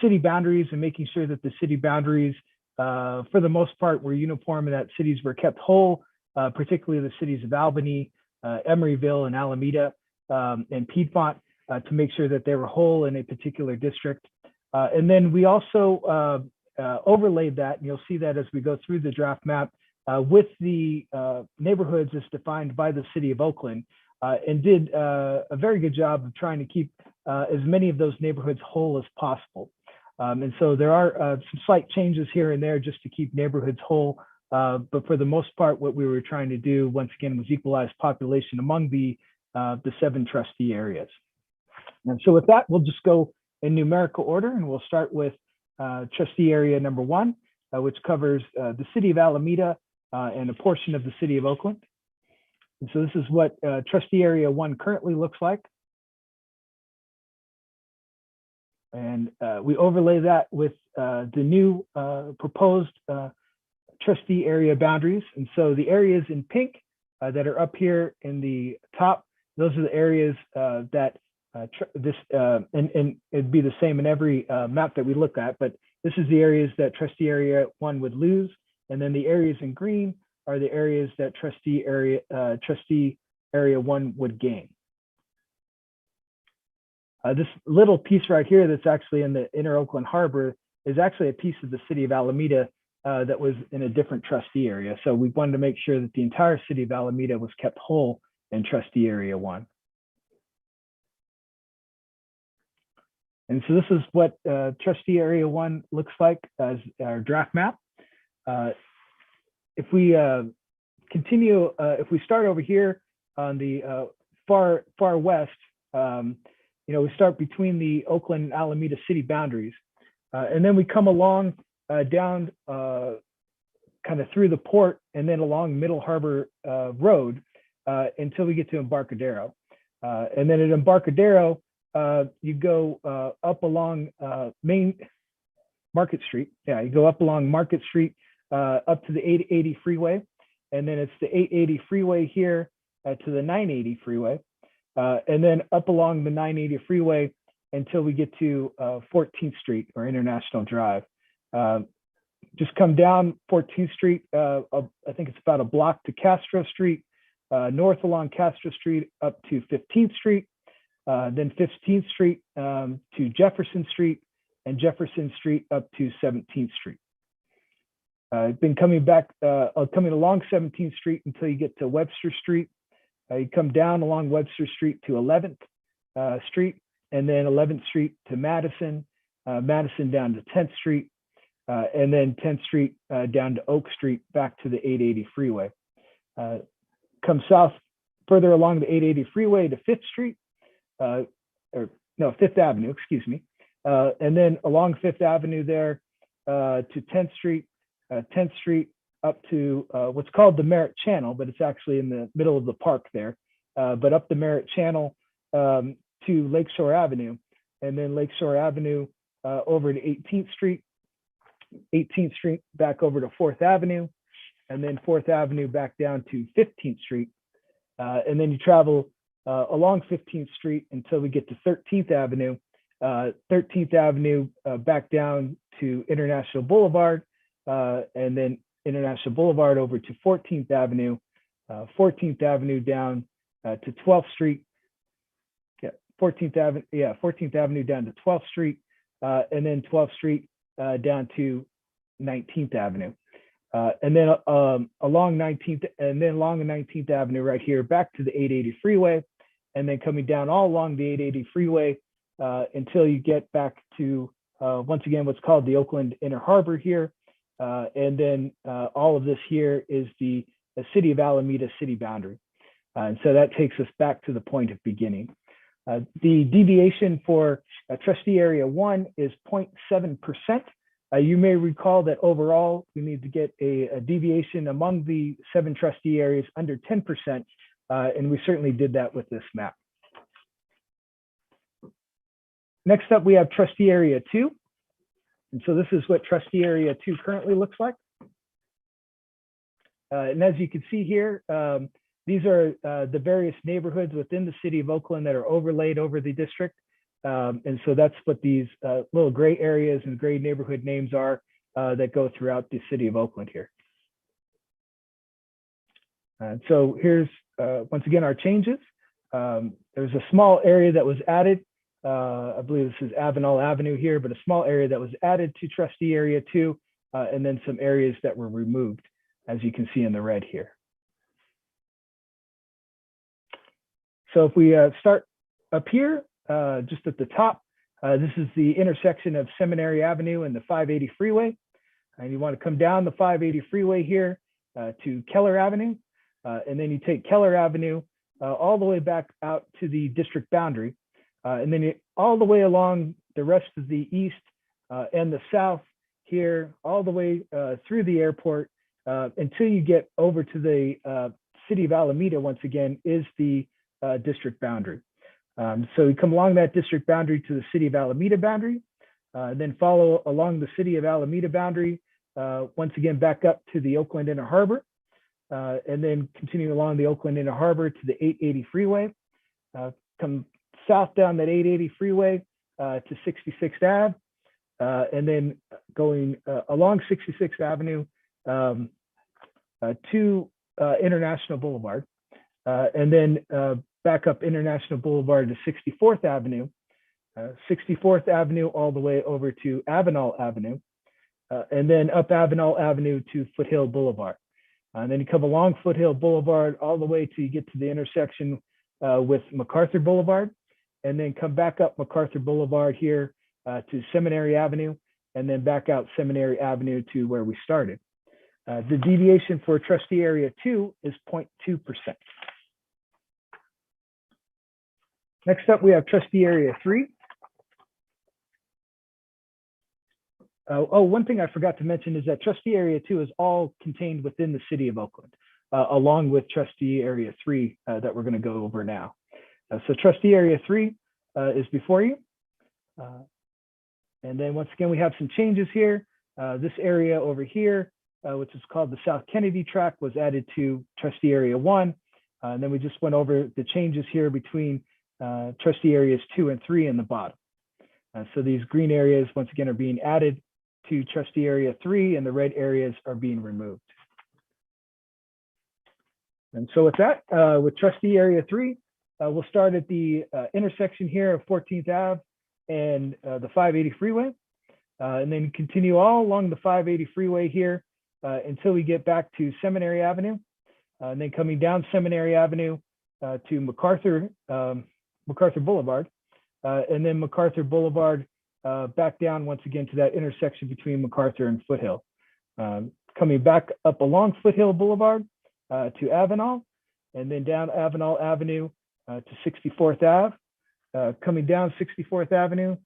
D: city boundaries and making sure that the city boundaries, for the most part, were uniform and that cities were kept whole, particularly the cities of Albany, Emeryville, and Alameda and Piedmont, to make sure that they were whole in a particular district. And then we also overlaid that, and you'll see that as we go through the draft map, with the neighborhoods as defined by the city of Oakland, and did a very good job of trying to keep as many of those neighborhoods whole as possible. And so there are some slight changes here and there just to keep neighborhoods whole. But for the most part, what we were trying to do, once again, was equalize population among the 7 trustee areas. And so with that, we'll just go in numerical order, and we'll start with trustee area number 1, which covers the city of Alameda and a portion of the city of Oakland. And so this is what trustee area 1 currently looks like. And we overlay that with the new proposed trustee area boundaries. And so the areas in pink that are up here in the top, those are the areas that and it'd be the same in every map that we look at, but this is the areas that trustee area 1 would lose. And then the areas in green are the areas that trustee area 1 would gain. This little piece right here that's actually in the inner Oakland Harbor is actually a piece of the city of Alameda that was in a different trustee area. So we wanted to make sure that the entire city of Alameda was kept whole in trustee area 1. And so this is what trustee area 1 looks like as our draft map. If we continue, if we start over here on the far west, we start between the Oakland and Alameda city boundaries, and then we come along down kind of through the port and then along Middle Harbor Road until we get to Embarcadero. And then at Embarcadero, you go up along Main Market Street. Yeah, you go up along Market Street up to the 880 freeway. And then it's the 880 freeway here to the 980 freeway. And then up along the 980 freeway until we get to 14th Street or International Drive. Just come down 14th Street. I think it's about a block to Castro Street, north along Castro Street up to 15th Street. Then 15th Street to Jefferson Street, and Jefferson Street up to 17th Street. Been coming back, coming along 17th Street until you get to Webster Street. You come down along Webster Street to 11th Street, and then 11th Street to Madison, Madison down to 10th Street, and then 10th Street down to Oak Street, back to the 880 freeway. Come south further along the 880 freeway to 5th Street, or no, 5th Avenue, excuse me. And then along 5th Avenue there to 10th Street, 10th Street up to what's called the Merritt Channel, but it's actually in the middle of the park there, but up the Merritt Channel to Lakeshore Avenue, and then Lakeshore Avenue over to 18th Street, 18th Street back over to 4th Avenue, and then 4th Avenue back down to 15th Street. And then you travel along 15th Street until we get to 13th Avenue, 13th Avenue back down to International Boulevard, and then International Boulevard over to 14th Avenue, 14th Avenue down to 12th Street. Yeah, 14th Avenue, yeah, 14th Avenue down to 12th Street, and then 12th Street down to 19th Avenue. And then along 19th, and then along the 19th Avenue right here, back to the 880 freeway, and then coming down all along the 880 freeway until you get back to, once again, what's called the Oakland Inner Harbor here. And then all of this here is the city of Alameda city boundary. And so that takes us back to the point of beginning. The deviation for trustee area 1 is 0.7%. You may recall that overall, we need to get a deviation among the 7 trustee areas under 10%, and we certainly did that with this map. Next up, we have trustee area 2. And so this is what trustee area 2 currently looks like. And as you can see here, these are the various neighborhoods within the city of Oakland that are overlaid over the district. And so that's what these little gray areas and gray neighborhood names are that go throughout the city of Oakland here. So here's, once again, our changes. There's a small area that was added. I believe this is Avenel Avenue here, but a small area that was added to trustee area 2, and then some areas that were removed, as you can see in the red here. So if we start up here, just at the top, this is the intersection of Seminary Avenue and the 580 freeway. And you want to come down the 580 freeway here to Keller Avenue. And then you take Keller Avenue all the way back out to the district boundary. And then all the way along the rest of the east and the south here, all the way through the airport until you get over to the city of Alameda, once again, is the district boundary. So you come along that district boundary to the city of Alameda boundary, then follow along the city of Alameda boundary, once again, back up to the Oakland Inner Harbor, and then continue along the Oakland Inner Harbor to the 880 freeway, come south down that 880 freeway to 66th Ave, and then going along 66th Avenue to International Boulevard, and then back up International Boulevard to 64th Avenue, 64th Avenue all the way over to Avenel Avenue, and then up Avenel Avenue to Foothill Boulevard. And then you come along Foothill Boulevard all the way till you get to the intersection with MacArthur Boulevard, and then come back up MacArthur Boulevard here to Seminary Avenue, and then back out Seminary Avenue to where we started. The deviation for trustee area 2 is 0.2%. Next up, we have trustee area 3. One thing I forgot to mention is that trustee area 2 is all contained within the city of Oakland, along with trustee area 3 that we're going to go over now. So trustee area 3 is before you. And then once again, we have some changes here. This area over here, which is called the South Kennedy tract, was added to trustee area 1. And then we just went over the changes here between trustee areas 2 and 3 in the bottom. So these green areas, once again, are being added to trustee area 3, and the red areas are being removed. And so with that, with trustee area 3, we'll start at the intersection here of 14th Ave and the 580 freeway, and then continue all along the 580 freeway here until we get back to Seminary Avenue, and then coming down Seminary Avenue to MacArthur Boulevard, and then MacArthur Boulevard back down once again to that intersection between MacArthur and Foothill. Coming back up along Foothill Boulevard to Avenal, and then down Avenal Avenue to 64th Ave, coming down 64th Avenue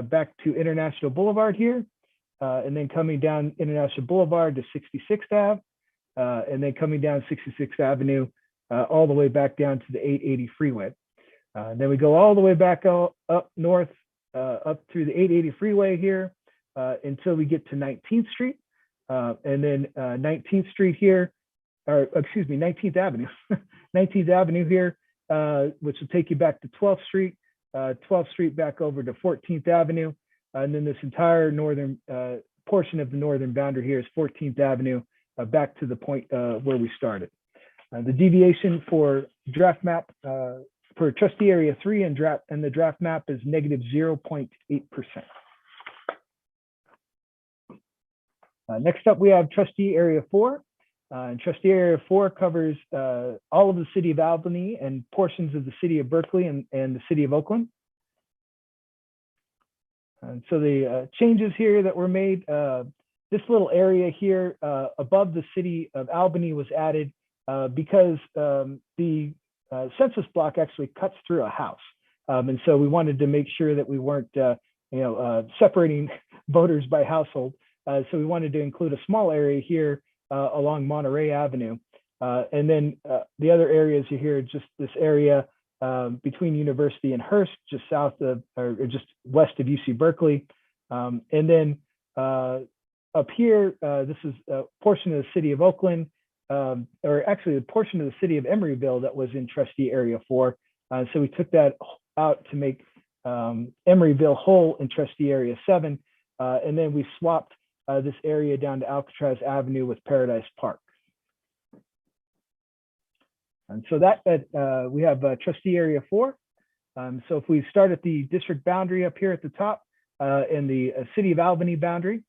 D: back to International Boulevard here, and then coming down International Boulevard to 66th Ave, and then coming down 66th Avenue all the way back down to the 880 freeway. Then we go all the way back up north, up through the 880 freeway here until we get to 19th Street, and then 19th Street here, or excuse me, 19th Avenue, 19th Avenue here, which will take you back to 12th Street, 12th Street back over to 14th Avenue, and then this entire northern portion of the northern boundary here is 14th Avenue back to the point where we started. The deviation for draft map for Trustee Area 3 and the draft map is negative 0.8%. Next up, we have Trustee Area 4. And Trustee Area 4 covers all of the city of Albany and portions of the city of Berkeley and the city of Oakland. And so the changes here that were made, this little area here above the city of Albany was added because the census block actually cuts through a house. And so we wanted to make sure that we weren't separating voters by household. So we wanted to include a small area here along Monterey Avenue. And then the other areas here, just this area between University and Hearst, just south of, or just west of UC Berkeley. And then up here, this is a portion of the city of Oakland, or actually a portion of the city of Emeryville that was in Trustee Area 4. So we took that out to make Emeryville whole in Trustee Area 7. And then we swapped this area down to Alcatraz Avenue with Paradise Park. And so that we have Trustee Area 4. So if we start at the district boundary up here at the top in the city of Albany boundary,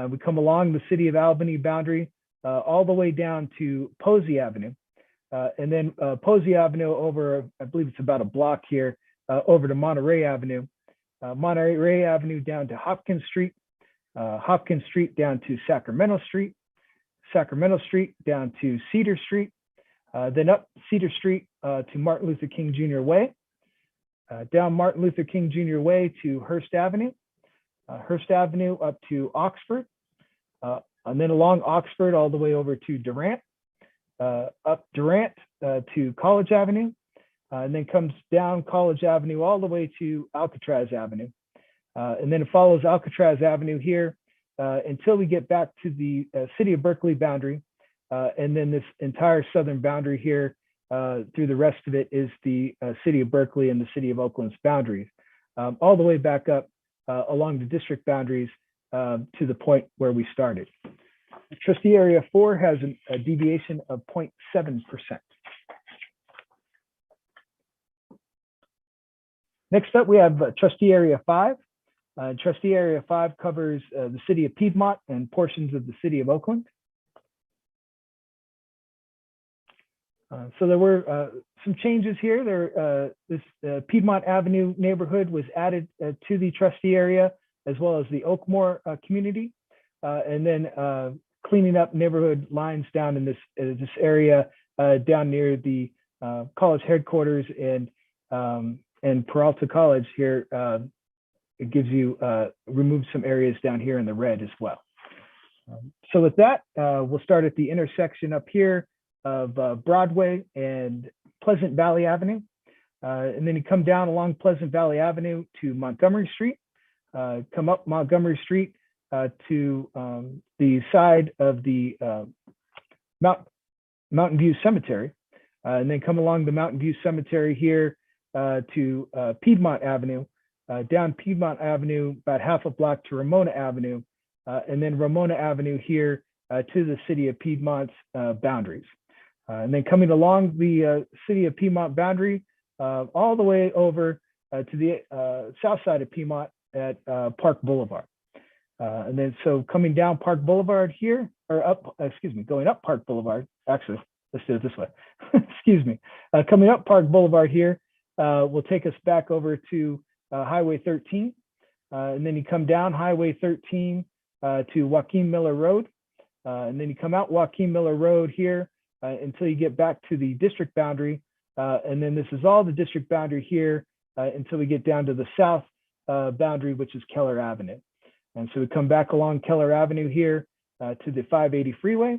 D: we come along the city of Albany boundary all the way down to Posey Avenue. And then Posey Avenue over, I believe it's about a block here, over to Monterey Avenue. Monterey Avenue down to Hopkins Street. Hopkins Street down to Sacramento Street. Sacramento Street down to Cedar Street. Then up Cedar Street to Martin Luther King Jr. Way. Down Martin Luther King Jr. Way to Hearst Avenue. Hearst Avenue up to Oxford. And then along Oxford all the way over to Durant. Up Durant to College Avenue. And then comes down College Avenue all the way to Alcatraz Avenue. And then it follows Alcatraz Avenue here until we get back to the city of Berkeley boundary. And then this entire southern boundary here through the rest of it is the city of Berkeley and the city of Oakland's boundaries, all the way back up along the district boundaries to the point where we started. Trustee Area 4 has a deviation of 0.7%. Next up, we have Trustee Area 5. Trustee Area 5 covers the city of Piedmont and portions of the city of Oakland. So there were some changes here. This Piedmont Avenue neighborhood was added to the trustee area, as well as the Oakmore community, and then cleaning up neighborhood lines down in this area down near the college headquarters and Peralta College here. It gives you remove some areas down here in the red as well. So with that, we'll start at the intersection up here of Broadway and Pleasant Valley Avenue. And then you come down along Pleasant Valley Avenue to Montgomery Street, come up Montgomery Street to the side of the Mountain View Cemetery, and then come along the Mountain View Cemetery here to Piedmont Avenue, down Piedmont Avenue about half a block to Ramona Avenue, and then Ramona Avenue here to the city of Piedmont's boundaries. And then coming along the city of Piedmont boundary, all the way over to the south side of Piedmont at Park Boulevard. And then so coming down Park Boulevard here, or up, excuse me, going up Park Boulevard. Actually, let's do it this way. Excuse me. Coming up Park Boulevard here will take us back over to Highway 13. And then you come down Highway 13 to Joaquin Miller Road. And then you come out Joaquin Miller Road here until you get back to the district boundary. And then this is all the district boundary here until we get down to the south boundary, which is Keller Avenue. And so we come back along Keller Avenue here to the 580 freeway,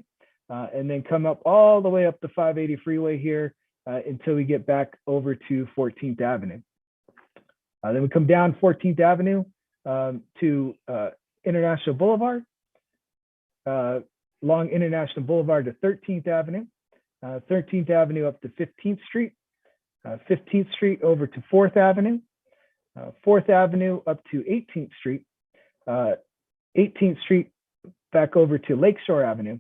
D: and then come up all the way up the 580 freeway here until we get back over to 14th Avenue. Then we come down 14th Avenue to International Boulevard, along International Boulevard to 13th Avenue, 13th Avenue up to 15th Street, 15th Street over to 4th Avenue, 4th Avenue up to 18th Street, 18th Street back over to Lakeshore Avenue,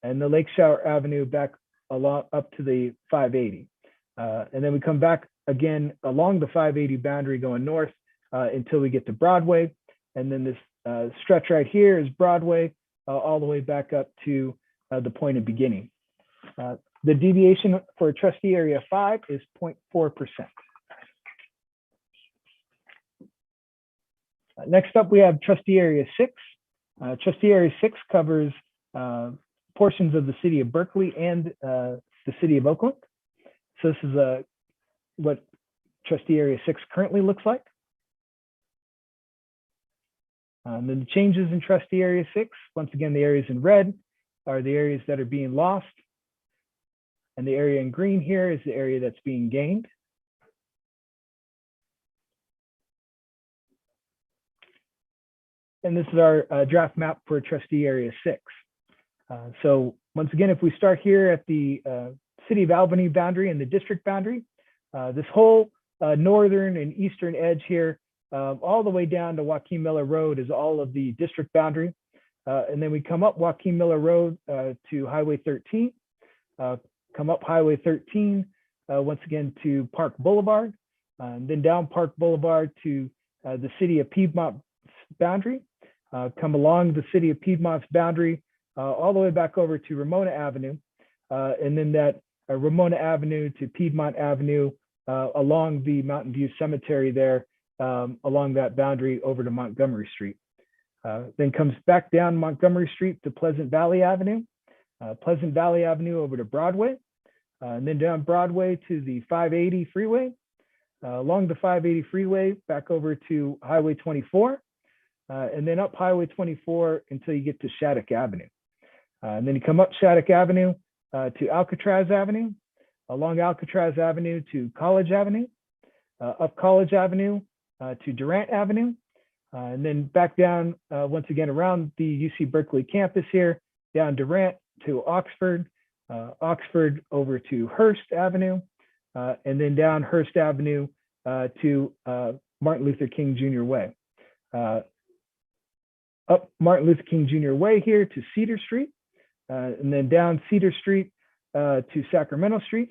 D: and the Lakeshore Avenue back along up to the 580. And then we come back again along the 580 boundary going north until we get to Broadway. And then this stretch right here is Broadway all the way back up to the point of beginning. The deviation for Trustee Area 5 is 0.4%. Next up, we have Trustee Area 6. Trustee Area 6 covers portions of the city of Berkeley and the city of Oakland. So this is what Trustee Area 6 currently looks like. Then the changes in Trustee Area 6, once again, the areas in red are the areas that are being lost. And the area in green here is the area that's being gained. And this is our draft map for Trustee Area 6. So once again, if we start here at the City of Albany boundary and the district boundary, this whole northern and eastern edge here, all the way down to Joaquin Miller Road is all of the district boundary. And then we come up Joaquin Miller Road to Highway 13, come up Highway 13, once again to Park Boulevard, and then down Park Boulevard to the City of Piedmont boundary, come along the City of Piedmont's boundary, all the way back over to Ramona Avenue, and then that Ramona Avenue to Piedmont Avenue along the Mountain View Cemetery there, along that boundary over to Montgomery Street. Then comes back down Montgomery Street to Pleasant Valley Avenue, Pleasant Valley Avenue over to Broadway, and then down Broadway to the 580 freeway, along the 580 freeway back over to Highway 24, and then up Highway 24 until you get to Shattuck Avenue. And then you come up Shattuck Avenue to Alcatraz Avenue, along Alcatraz Avenue to College Avenue, up College Avenue to Durant Avenue, and then back down once again around the UC Berkeley campus here, down Durant to Oxford, Oxford over to Hearst Avenue, and then down Hearst Avenue to Martin Luther King Jr. Way. Up Martin Luther King Jr. Way here to Cedar Street, and then down Cedar Street to Sacramento Street,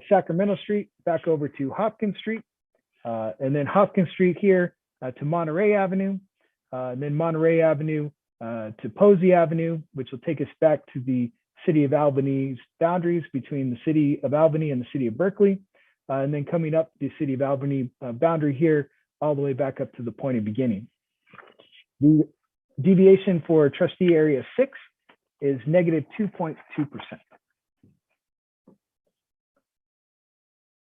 D: Sacramento Street back over to Hopkins Street, and then Hopkins Street here to Monterey Avenue, and then Monterey Avenue to Posey Avenue, which will take us back to the City of Albany's boundaries between the City of Albany and the City of Berkeley, and then coming up the City of Albany boundary here all the way back up to the point of beginning. The deviation for Trustee Area 6 is negative 2.2%.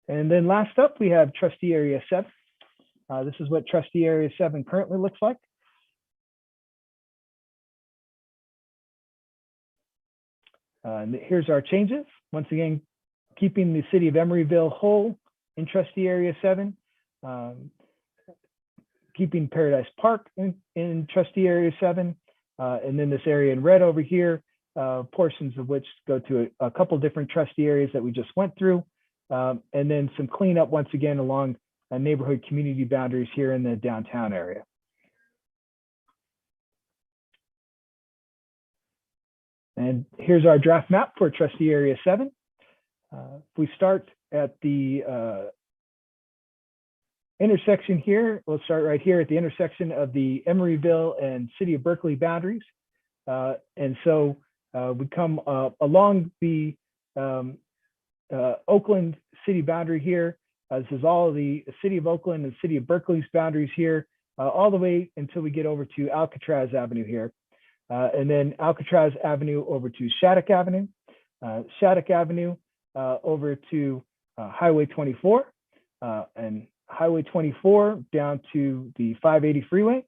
D: And then last up, we have Trustee Area 7. This is what Trustee Area 7 currently looks like. And here's our changes. Once again, keeping the City of Emeryville whole in Trustee Area 7. Keeping Paradise Park in Trustee Area 7, and then this area in red over here, portions of which go to a couple different trustee areas that we just went through, and then some cleanup once again along neighborhood community boundaries here in the downtown area. And here's our draft map for Trustee Area 7. If we start at the intersection here, we'll start right here at the intersection of the Emeryville and City of Berkeley boundaries. And so we come along the Oakland city boundary here. This is all the City of Oakland and City of Berkeley's boundaries here, all the way until we get over to Alcatraz Avenue here. And then Alcatraz Avenue over to Shattuck Avenue, Shattuck Avenue over to Highway 24, and Highway 24 down to the 580 freeway,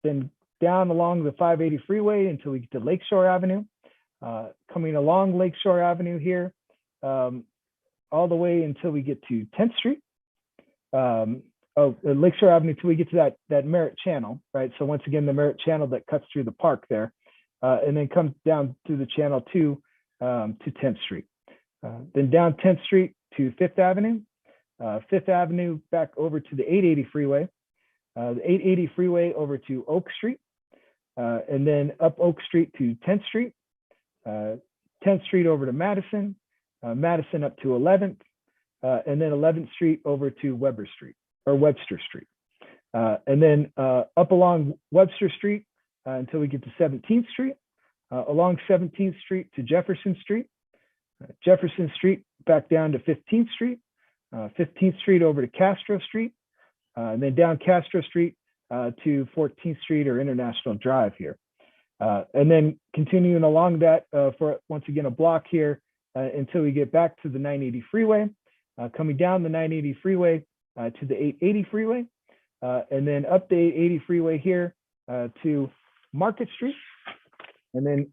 D: then down along the 580 freeway until we get to Lakeshore Avenue, coming along Lakeshore Avenue here, all the way until we get to 10th Street. Lakeshore Avenue until we get to that Merritt channel, right? So once again, the Merritt channel that cuts through the park there, and then comes down through the channel to 10th Street. Then down 10th Street to 5th Avenue, 5th Avenue back over to the 880 freeway, the 880 freeway over to Oak Street, and then up Oak Street to 10th Street, 10th Street over to Madison, Madison up to 11th, and then 11th Street over to Webster Street. And then up along Webster Street until we get to 17th Street, along 17th Street to Jefferson Street, Jefferson Street back down to 15th Street, 15th Street over to Castro Street, and then down Castro Street to 14th Street or International Drive here. And then continuing along that for once again a block here until we get back to the 980 freeway, coming down the 980 freeway to the 880 freeway, and then up the 880 freeway here to Market Street, and then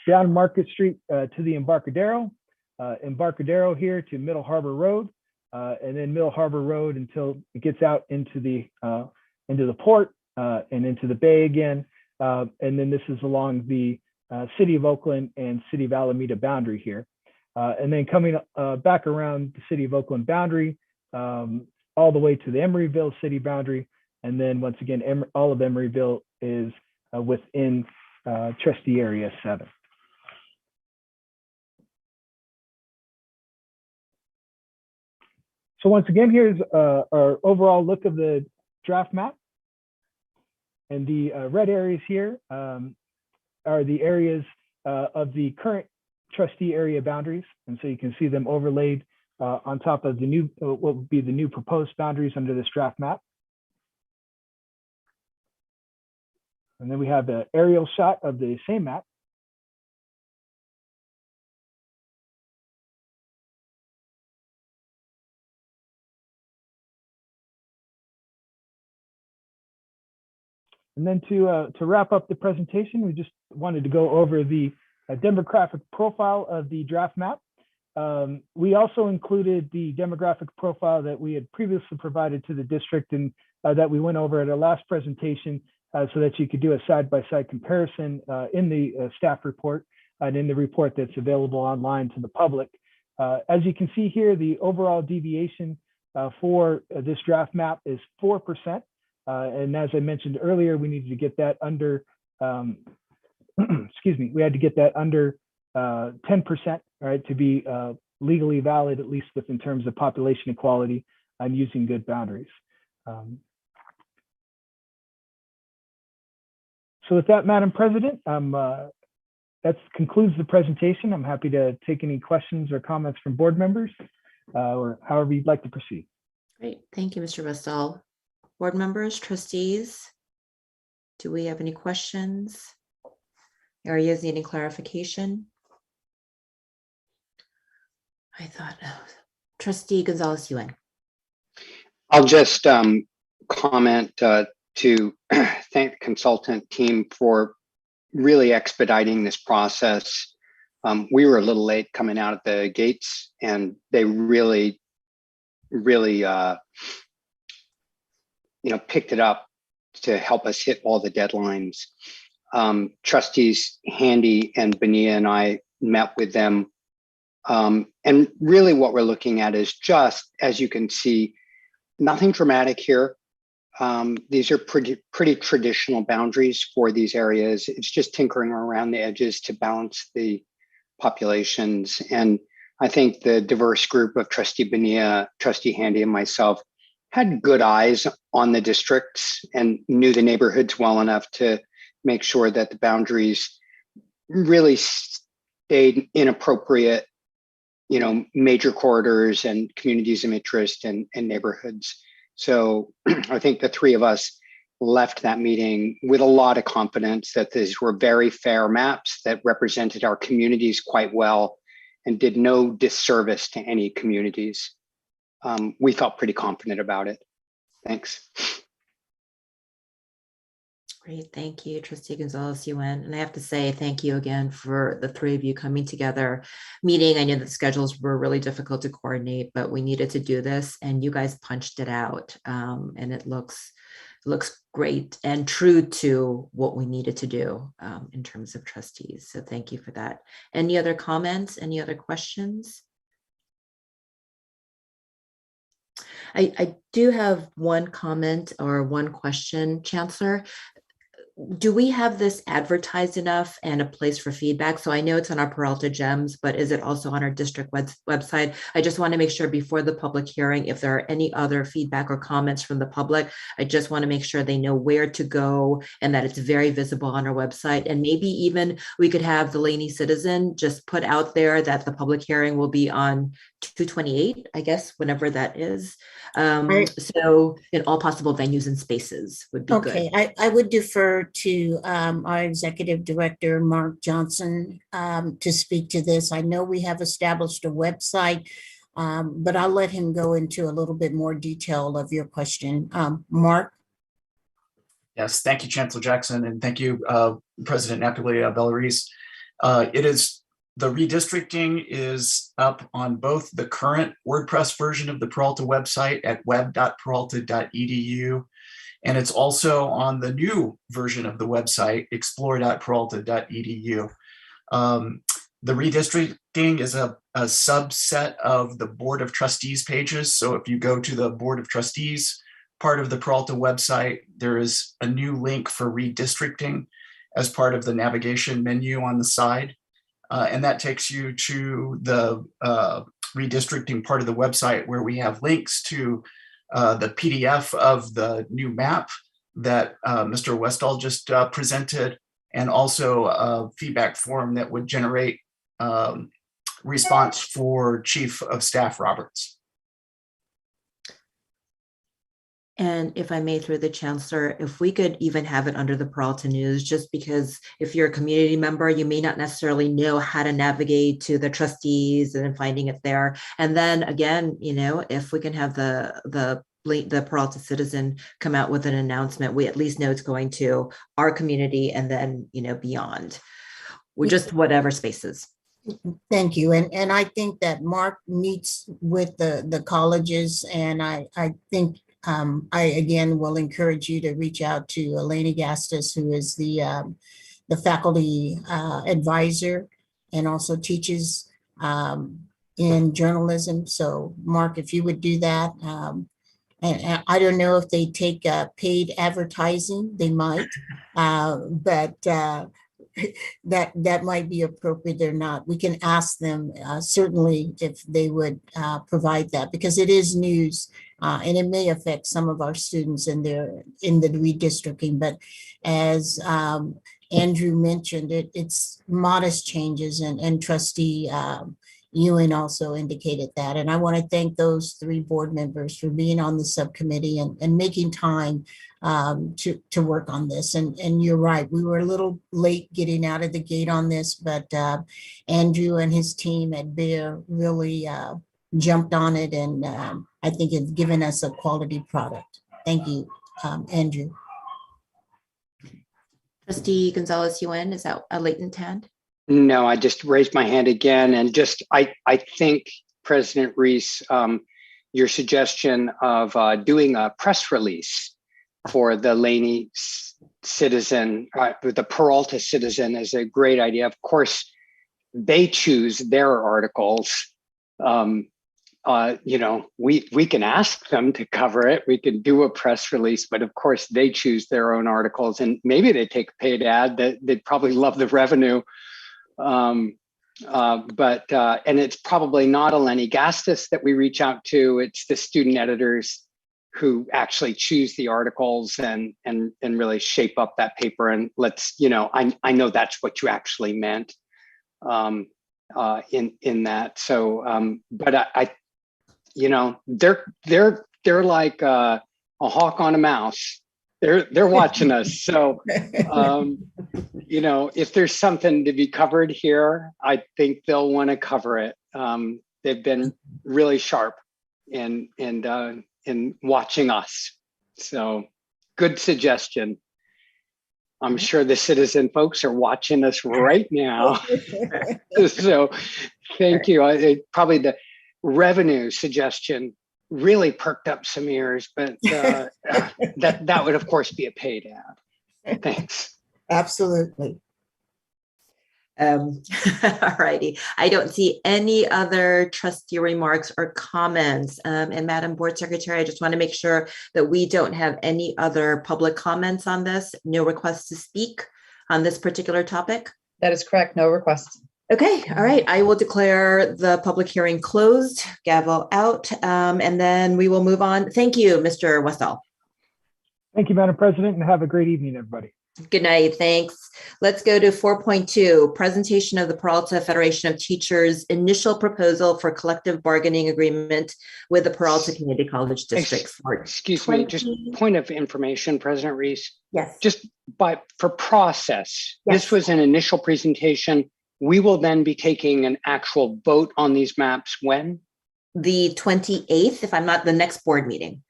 D: down Market Street to the Embarcadero, Embarcadero here to Middle Harbor Road, and then Middle Harbor Road until it gets out into the port and into the bay again. And then this is along the City of Oakland and City of Alameda boundary here. And then coming back around the City of Oakland boundary, all the way to the Emeryville city boundary. And then once again, all of Emeryville is within Trustee Area 7. So once again, here's our overall look of the draft map. And the red areas here are the areas of the current trustee area boundaries. And so you can see them overlaid on top of the new, what would be the new proposed boundaries under this draft map. And then we have the aerial shot of the same map. And then to wrap up the presentation, we just wanted to go over the demographic profile of the draft map. We also included the demographic profile that we had previously provided to the district and that we went over at our last presentation so that you could do a side-by-side comparison in the staff report and in the report that's available online to the public. As you can see here, the overall deviation for this draft map is 4%. And as I mentioned earlier, we needed to get that under, excuse me, we had to get that under 10%, right, to be legally valid, at least within terms of population equality and using good boundaries. So with that, Madam President, that concludes the presentation. I'm happy to take any questions or comments from board members or however you'd like to proceed.
E: Great, thank you, Mr. Westall. Board members, trustees, do we have any questions? Areas needing clarification? I thought, Trustee Gonzalez-Ewing.
G: I'll just comment to thank the consultant team for really expediting this process. We were a little late coming out of the gates, and they really picked it up to help us hit all the deadlines. Trustees Handy and Benia and I met with them. And really what we're looking at is just, as you can see, nothing dramatic here. These are pretty traditional boundaries for these areas. It's just tinkering around the edges to balance the populations. And I think the diverse group of Trustee Bonilla, Trustee Handy, and myself had good eyes on the districts and knew the neighborhoods well enough to make sure that the boundaries really stayed in appropriate, major corridors and communities of interest and neighborhoods. So I think the three of us left that meeting with a lot of confidence that these were very fair maps that represented our communities quite well and did no disservice to any communities. We felt pretty confident about it. Thanks.
E: Great, thank you, Trustee Gonzalez-Yuen. And I have to say thank you again for the three of you coming together, meeting. I know that schedules were really difficult to coordinate, but we needed to do this, and you guys punched it out. And it looks great and true to what we needed to do in terms of trustees. So thank you for that. Any other comments? Any other questions? I do have one comment or one question, Chancellor. Do we have this advertised enough and a place for feedback? So I know it's on our Peralta Gems, but is it also on our district website? I just want to make sure before the public hearing, if there are any other feedback or comments from the public, I just want to make sure they know where to go and that it's very visible on our website. And maybe even we could have the Laney Citizen just put out there that the public hearing will be on 2/28, I guess, whenever that is. So in all possible venues and spaces would be good.
C: Okay, I would defer to our executive director, Mark Johnson, to speak to this. I know we have established a website, but I'll let him go into a little bit more detail of your question. Mark?
A: Yes, thank you, Chancellor Jackson, and thank you, President Napoli Bellarice. The redistricting is up on both the current WordPress version of the Peralta website at web.peralta.edu, and it's also on the new version of the website, explore.peralta.edu. The redistricting is a subset of the Board of Trustees pages. So if you go to the Board of Trustees part of the Peralta website, there is a new link for redistricting as part of the navigation menu on the side. And that takes you to the redistricting part of the website where we have links to the PDF of the new map that Mr. Westall just presented, and also a feedback form that would generate response for Chief of Staff Roberts.
E: And if I may, through the Chancellor, if we could even have it under the Peralta News, just because if you're a community member, you may not necessarily know how to navigate to the trustees and finding it there. And then again, if we can have the Peralta Citizen come out with an announcement, we at least know it's going to our community and then, beyond. We're just whatever spaces.
C: Thank you. And I think that Mark meets with the colleges, and I think I again will encourage you to reach out to Laney Gastus, who is the faculty advisor and also teaches in journalism. So Mark, if you would do that. And I don't know if they take paid advertising, they might, but that might be appropriate or not. We can ask them certainly if they would provide that, because it is news and it may affect some of our students in the redistricting. But as Andrew mentioned, it's modest changes, and Trustee Ewan also indicated that. And I want to thank those three board members for being on the subcommittee and making time to work on this. And you're right, we were a little late getting out of the gate on this, but Andrew and his team at Bear really jumped on it, and I think it's given us a quality product. Thank you, Andrew.
E: Trustee Gonzalez-Yuen, is that a latent hand?
G: No, I just raised my hand again, and I think, President Reese, your suggestion of doing a press release for the Laney Citizen, the Peralta Citizen, is a great idea. Of course, they choose their articles. We can ask them to cover it. We can do a press release, but of course they choose their own articles, and maybe they take a paid ad. That they'd probably love the revenue. And it's probably not a Lenny Gastis that we reach out to. It's the student editors who actually choose the articles and really shape up that paper. And let's, I know that's what you actually meant in that. So, but I they're like a hawk on a mouse. They're watching us. So, if there's something to be covered here, I think they'll want to cover it. They've been really sharp in watching us. So, good suggestion. I'm sure the citizen folks are watching us right now. So, thank you. Probably the revenue suggestion really perked up some ears, but that would of course be a paid ad. Thanks.
C: Absolutely.
E: All righty. I don't see any other trustee remarks or comments. And Madam Board Secretary, I just want to make sure that we don't have any other public comments on this. No requests to speak on this particular topic.
F: That is correct. No requests.
E: Okay, all right. I will declare the public hearing closed, gavel out, and then we will move on. Thank you, Mr. Westall.
D: Thank you, Madam President, and have a great evening, everybody.
E: Good night. Thanks. Let's go to 4.2, presentation of the Peralta Federation of Teachers initial proposal for collective bargaining agreement with the Peralta Community College District.
G: Excuse me, just point of information, President Reese.
E: Yes.
G: Just for process,
E: Yes.
G: This was an initial presentation. We will then be taking an actual vote on these maps when?
E: The 28th, if I'm not the next board meeting.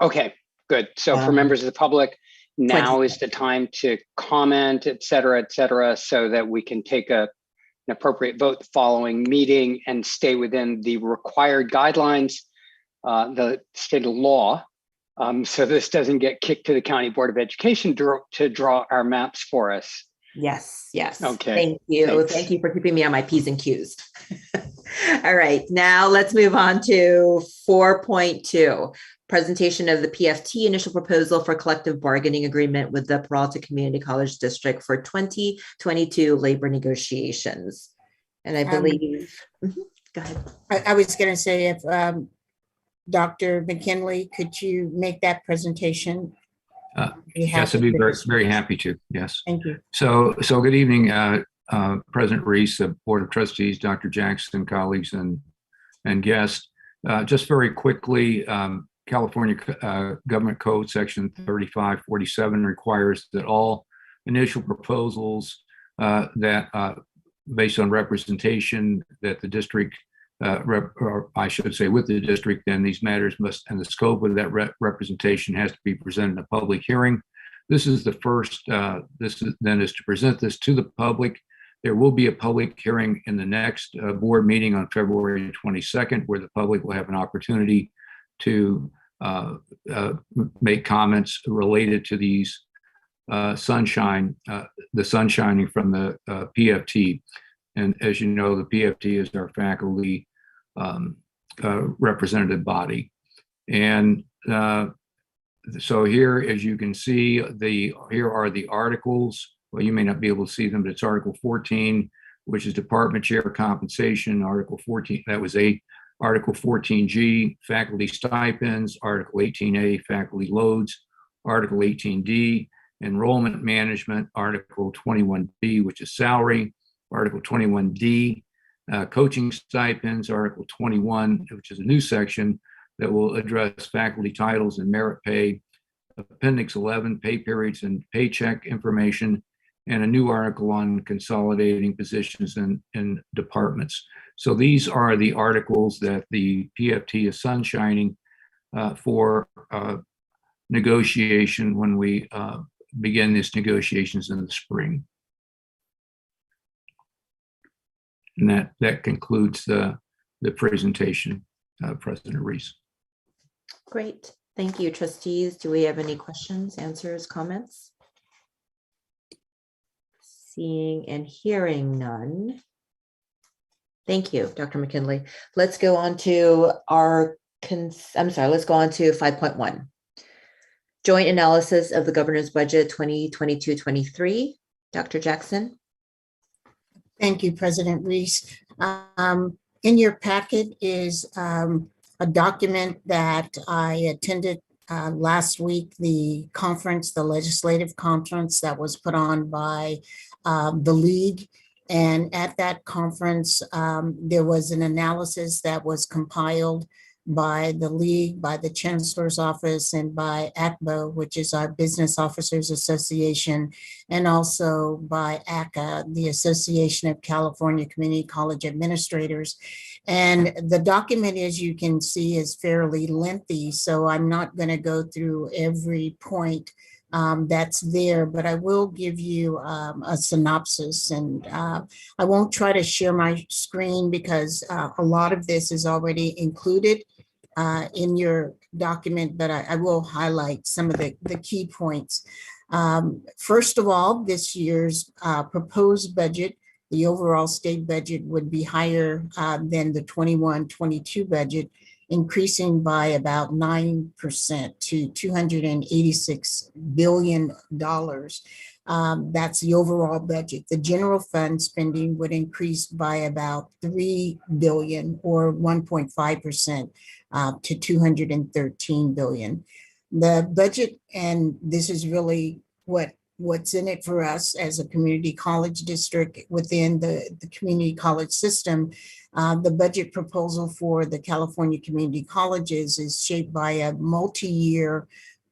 G: Okay, good. So for members of the public, now is the time to comment, et cetera, so that we can take an appropriate vote the following meeting and stay within the required guidelines, the state of law. So this doesn't get kicked to the County Board of Education to draw our maps for us.
E: Yes.
G: Okay.
E: Thank you.
G: Thanks.
E: Thank you for keeping me on my P's and Q's. All right. Now let's move on to 4.2. Presentation of the PFT initial proposal for collective bargaining agreement with the Peralta Community College District for 2022 labor negotiations. And I believe, go ahead.
C: I was going to say, if Dr. McKinley, could you make that presentation?
J: Yes, I'd be very, very happy to. Yes.
C: Thank you.
J: So good evening, President Reese, Board of Trustees, Dr. Jackson, colleagues, and guests. Just very quickly, California Government Code Section 3547 requires that all initial proposals that based on representation that the district, or I should say with the district, then these matters must, and the scope of that representation has to be presented in a public hearing. This is the first, is to present this to the public. There will be a public hearing in the next board meeting on February 22nd, where the public will have an opportunity to make comments related to these the sunshining from the PFT. And as you know, the PFT is our faculty representative body. And so here, as you can see, here are the articles. Well, you may not be able to see them, but it's Article 14, which is Department Chair Compensation. Article 14, that was Article 14G, Faculty Stipends. Article 18A, Faculty Loads. Article 18D, Enrollment Management. Article 21B, which is Salary. Article 21D, Coaching Stipends. Article 21, which is a new section that will address faculty titles and merit pay. Appendix 11, Pay Periods and Paycheck Information, and a new article on consolidating positions in departments. So these are the articles that the PFT is sunshining for negotiation when we begin these negotiations in the spring. And that concludes the presentation, President Reese.
E: Great. Thank you, trustees. Do we have any questions, answers, comments? Seeing and hearing none. Thank you, Dr. McKinley. Let's go on to let's go on to 5.1. Joint analysis of the governor's budget 2022-23. Dr. Jackson.
C: Thank you, President Reese. In your packet is a document that I attended last week, the conference, the legislative conference that was put on by the League. And at that conference, there was an analysis that was compiled by the League, by the Chancellor's Office, and by ACBO, which is our Business Officers Association, and also by ACA, the Association of California Community College Administrators. And the document, as you can see, is fairly lengthy, so I'm not going to go through every point that's there, but I will give you a synopsis, and I won't try to share my screen because a lot of this is already included in your document, but I will highlight some of the key points. First of all, this year's proposed budget, the overall state budget would be higher than the 21-22 budget, increasing by about 9% to $286 billion. That's the overall budget. The general fund spending would increase by about $3 billion or 1.5% to $213 billion. The budget, and this is really what's in it for us as a community college district within the community college system. The budget proposal for the California community colleges is shaped by a multi-year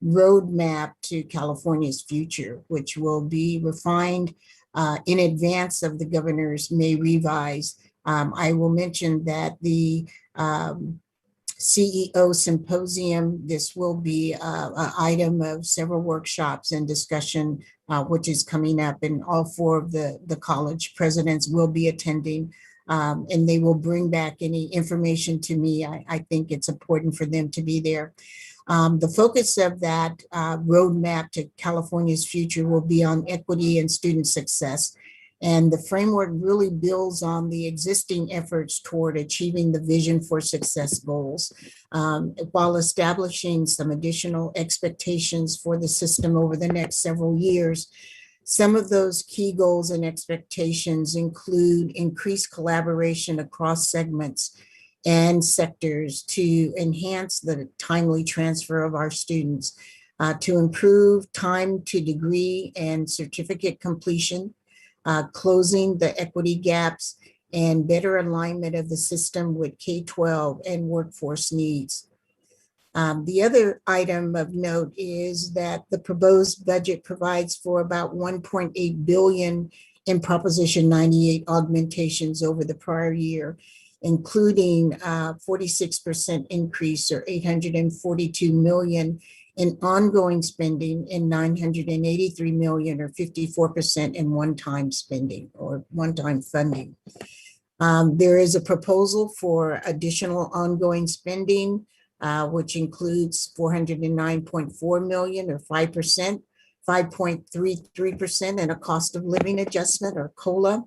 C: roadmap to California's future, which will be refined in advance of the governor's May revise. I will mention that the CEO Symposium, this will be an item of several workshops and discussion, which is coming up, and all four of the college presidents will be attending, and they will bring back any information to me. I think it's important for them to be there. The focus of that roadmap to California's future will be on equity and student success. And the framework really builds on the existing efforts toward achieving the vision for success goals, while establishing some additional expectations for the system over the next several years. Some of those key goals and expectations include increased collaboration across segments and sectors to enhance the timely transfer of our students, to improve time to degree and certificate completion, closing the equity gaps, and better alignment of the system with K-12 and workforce needs. The other item of note is that the proposed budget provides for about $1.8 billion in Proposition 98 augmentations over the prior year, including 46% increase or $842 million in ongoing spending and $983 million or 54% in one-time spending or one-time funding. There is a proposal for additional ongoing spending, which includes $409.4 million or 5%, 5.33% and a cost of living adjustment or COLA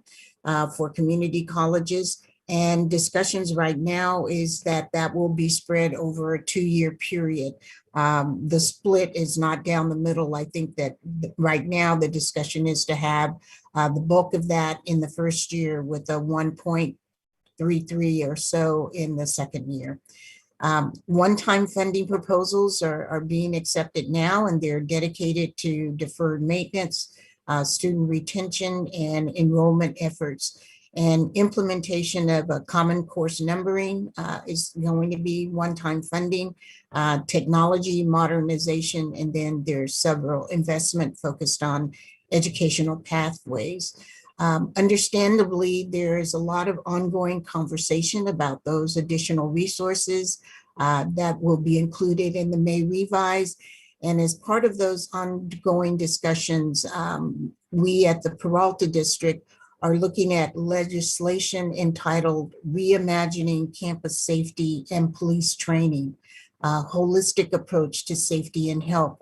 C: for community colleges. And discussions right now is that will be spread over a 2-year period. The split is not down the middle. I think that right now the discussion is to have the bulk of that in the first year with a 1.33 or so in the second year. One-time funding proposals are being accepted now, and they're dedicated to deferred maintenance, student retention, and enrollment efforts. And implementation of a common course numbering is going to be one-time funding, technology modernization, and then there's several investment focused on educational pathways. Understandably, there is a lot of ongoing conversation about those additional resources that will be included in the May revise. And as part of those ongoing discussions, we at the Peralta District are looking at legislation entitled Reimagining Campus Safety and Police Training, a holistic approach to safety and health.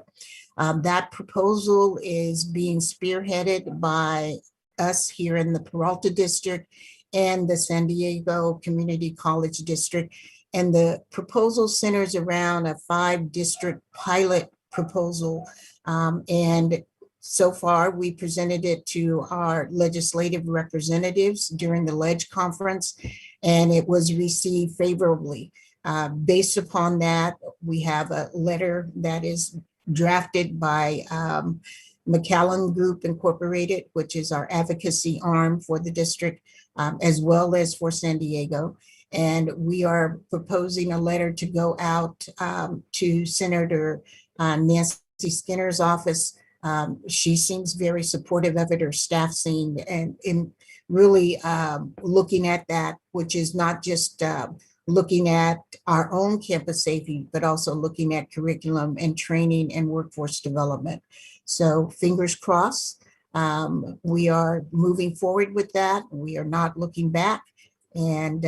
C: That proposal is being spearheaded by us here in the Peralta District and the San Diego Community College District. And the proposal centers around a 5-district pilot proposal. And So far, we presented it to our legislative representatives during the LEDGE conference, and it was received favorably. Based upon that, we have a letter that is drafted by McAllen Group Incorporated, which is our advocacy arm for the district, as well as for San Diego. And we are proposing a letter to go out to Senator Nancy Skinner's office. She seems very supportive of it, her staff seem, and in really looking at that, which is not just looking at our own campus safety, but also looking at curriculum and training and workforce development. So fingers crossed, we are moving forward with that. We are not looking back. And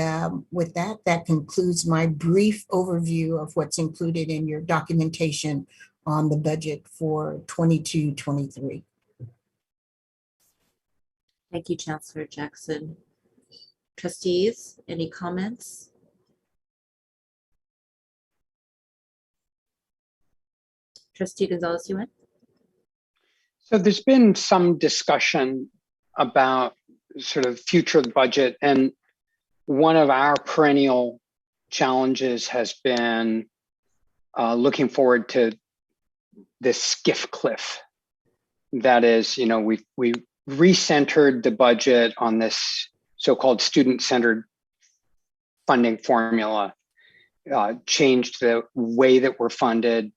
C: with that, that concludes my brief overview of what's included in your documentation on the budget for 22-23.
E: Thank you, Chancellor Jackson. Trustees, any comments? Trustee Gonzalez-Yuan.
G: So there's been some discussion about sort of future of the budget, and one of our perennial challenges has been looking forward to this skiff cliff. That is, you know, we recentered the budget on this so-called student-centered funding formula, changed the way that we're funded.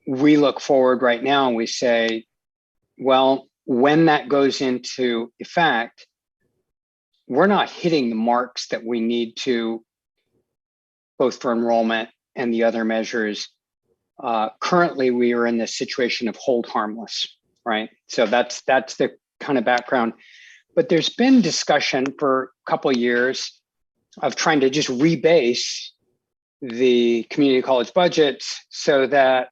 G: We look forward right now and we say, well, when that goes into effect, we're not hitting the marks that we need to, both for enrollment and the other measures. Currently, we are in this situation of hold harmless, right? So that's the kind of background. But there's been discussion for a couple of years of trying to just rebase the community college budgets so that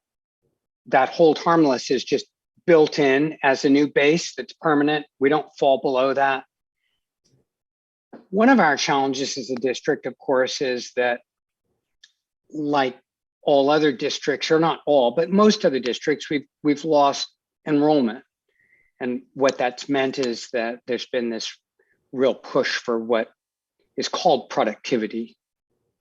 G: that hold harmless is just built in as a new base that's permanent. We don't fall below that. One of our challenges as a district, of course, is that like all other districts, or not all, but most other districts, we've lost enrollment. And what that's meant is that there's been this real push for what is called productivity.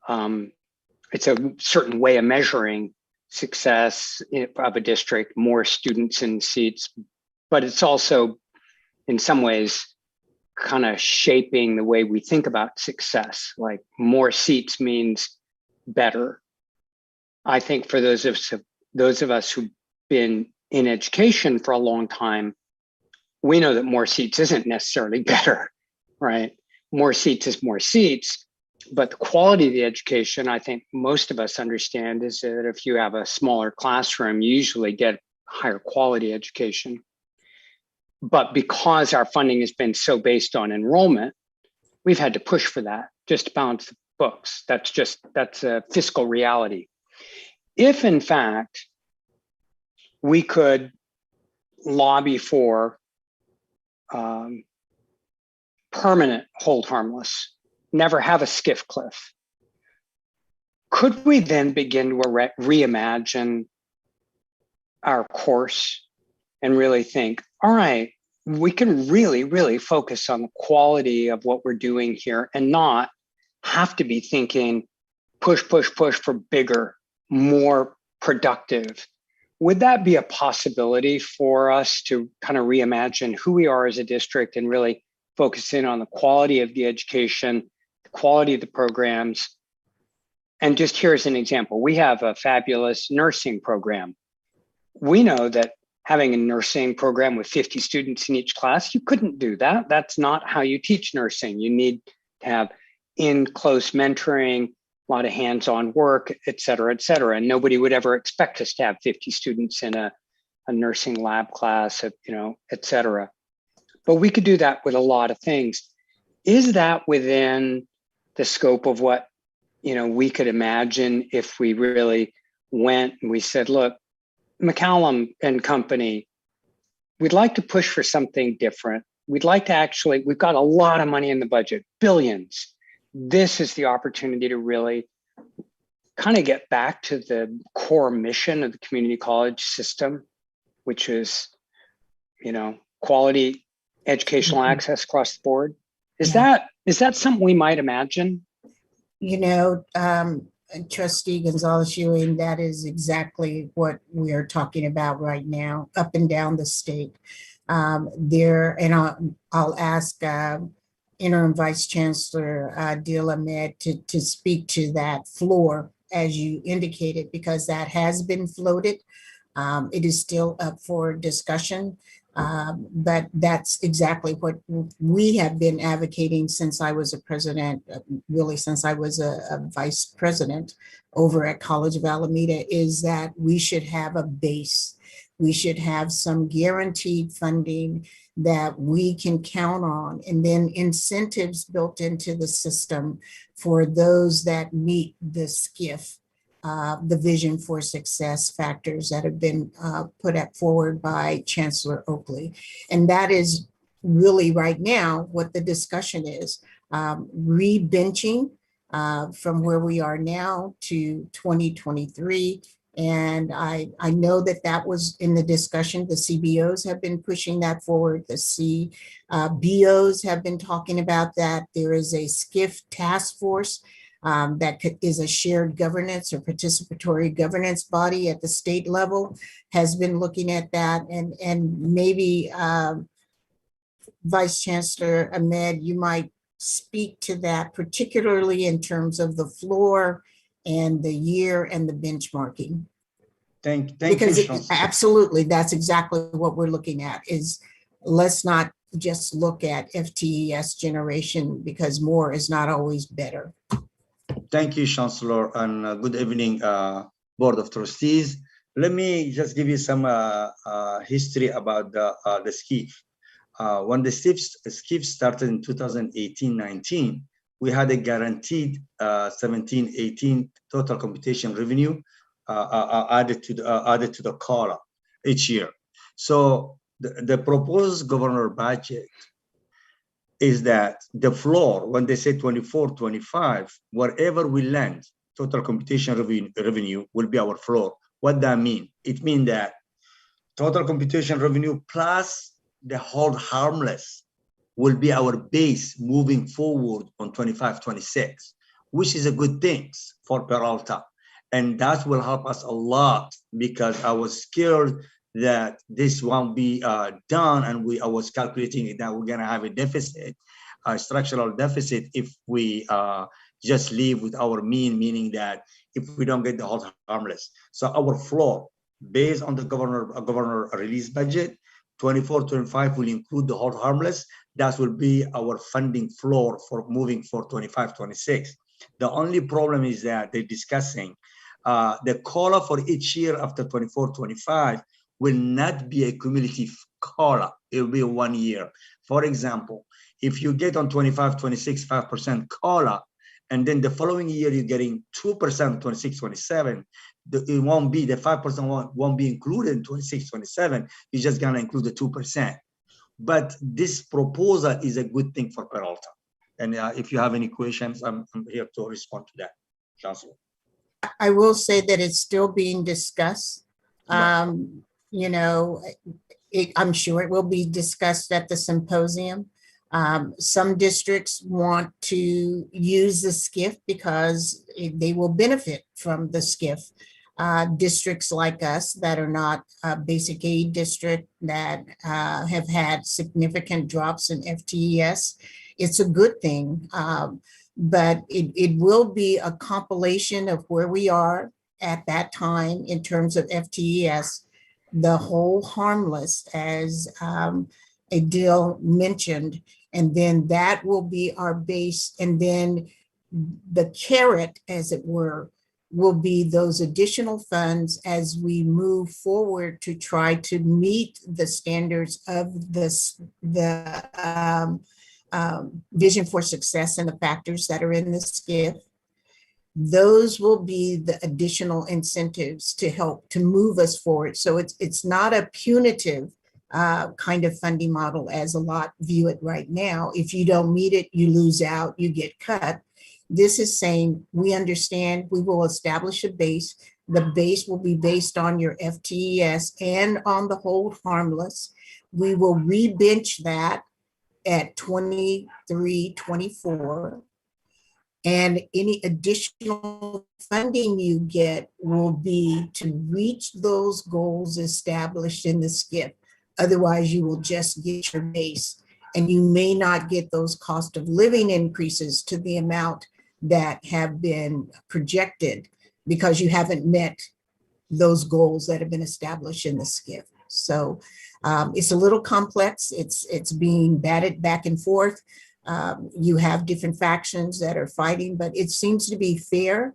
G: It's a certain way of measuring success of a district, more students in seats, but it's also in some ways kind of shaping the way we think about success. Like more seats means better. I think for those of us who've been in education for a long time, we know that more seats isn't necessarily better, right? More seats is more seats, but the quality of the education, I think most of us understand, is that if you have a smaller classroom, you usually get higher quality education. But because our funding has been so based on enrollment, we've had to push for that just to balance the books. That's a fiscal reality. If in fact we could lobby for permanent hold harmless, never have a skiff cliff, could we then begin to reimagine our course and really think, all right, we can really, really focus on the quality of what we're doing here and not have to be thinking push for bigger, more productive. Would that be a possibility for us to kind of reimagine who we are as a district and really focus in on the quality of the education, the quality of the programs? And just here's an example. We have a fabulous nursing program. We know that having a nursing program with 50 students in each class, you couldn't do that. That's not how you teach nursing. You need to have in-close mentoring, a lot of hands-on work, et cetera, and nobody would ever expect us to have 50 students in a nursing lab class, et cetera. But we could do that with a lot of things. Is that within the scope of what we could imagine if we really went and we said, look, McCallum and company, we'd like to push for something different. We'd like to we've got a lot of money in the budget, billions. This is the opportunity to really kind of get back to the core mission of the community college system, which is quality educational access across the board. Is that something we might imagine?
C: Trustee Gonzalez Ewing, that is exactly what we are talking about right now, up and down the state. I'll ask Interim Vice Chancellor Ahmed to speak to that floor, as you indicated, because that has been floated. It is still up for discussion, but that's exactly what we have been advocating since I was a president, really since I was a vice president over at College of Alameda, is that we should have a base. We should have some guaranteed funding that we can count on, and then incentives built into the system for those that meet the SCIF, the Vision for Success factors that have been put up forward by Chancellor Oakley. And that is really right now what the discussion is, re-benching from where we are now to 2023. And I know that was in the discussion. The CBOs have been pushing that forward. The CBOs have been talking about that. There is a SCIF task force that is a shared governance or participatory governance body at the state level, has been looking at that. And maybe Vice Chancellor Ahmed, you might speak to that, particularly in terms of the floor and the year and the benchmarking.
K: Thank
C: because
K: you,
C: absolutely, that's exactly what we're looking at, is let's not just look at FTES generation, because more is not always better.
K: Thank you, Chancellor, and good evening, Board of Trustees. Let me just give you some history about the SCIF. When the SCIF started in 2018-19, we had a guaranteed 17-18 total computation revenue added to the COLA each year. So the proposed governor budget is that the floor, when they say 24-25, wherever we land, total computation revenue will be our floor. What that mean? It means that total computation revenue plus the hold harmless will be our base moving forward on 25-26, which is a good thing for Peralta. And that will help us a lot, because I was scared that this won't be done. And I was calculating that we're gonna have a deficit, a structural deficit, if we just leave with our meaning that if we don't get the hold harmless. So our floor, based on the governor release budget, 24-25 will include the hold harmless. That will be our funding floor for moving for 25-26. The only problem is that they're discussing the COLA for each year after 24-25 will not be a cumulative COLA. It will be 1 year. For example, if you get on 25-26, 5% COLA, and then the following year you're getting 2% 26-27, it won't be, the 5% won't be included in 26-27. You're just gonna include the 2%. But this proposal is a good thing for Peralta. And if you have any questions, I'm here to respond to that, Chancellor.
C: I will say that it's still being discussed. You know, I'm sure it will be discussed at the symposium. Some districts want to use the SCIF because they will benefit from the SCIF. Districts like us that are not a basic aid district, that have had significant drops in FTES, it's a good thing. But it will be a compilation of where we are at that time in terms of FTES, the whole harmless, as Adil mentioned, and then that will be our base. And then the carrot, as it were, will be those additional funds as we move forward to try to meet the standards of the Vision for Success and the factors that are in the SCIF. Those will be the additional incentives to help to move us forward. So it's not a punitive kind of funding model as a lot view it right now. If you don't meet it, you lose out, you get cut. This is saying, we understand, we will establish a base. The base will be based on your FTES and on the hold harmless. We will re-bench that at 23, 24. And any additional funding you get will be to reach those goals established in the SCIF. Otherwise, you will just get your base, and you may not get those cost of living increases to the amount that have been projected because you haven't met those goals that have been established in the SCIF. So it's a little complex. It's being batted back and forth. You have different factions that are fighting, but it seems to be fair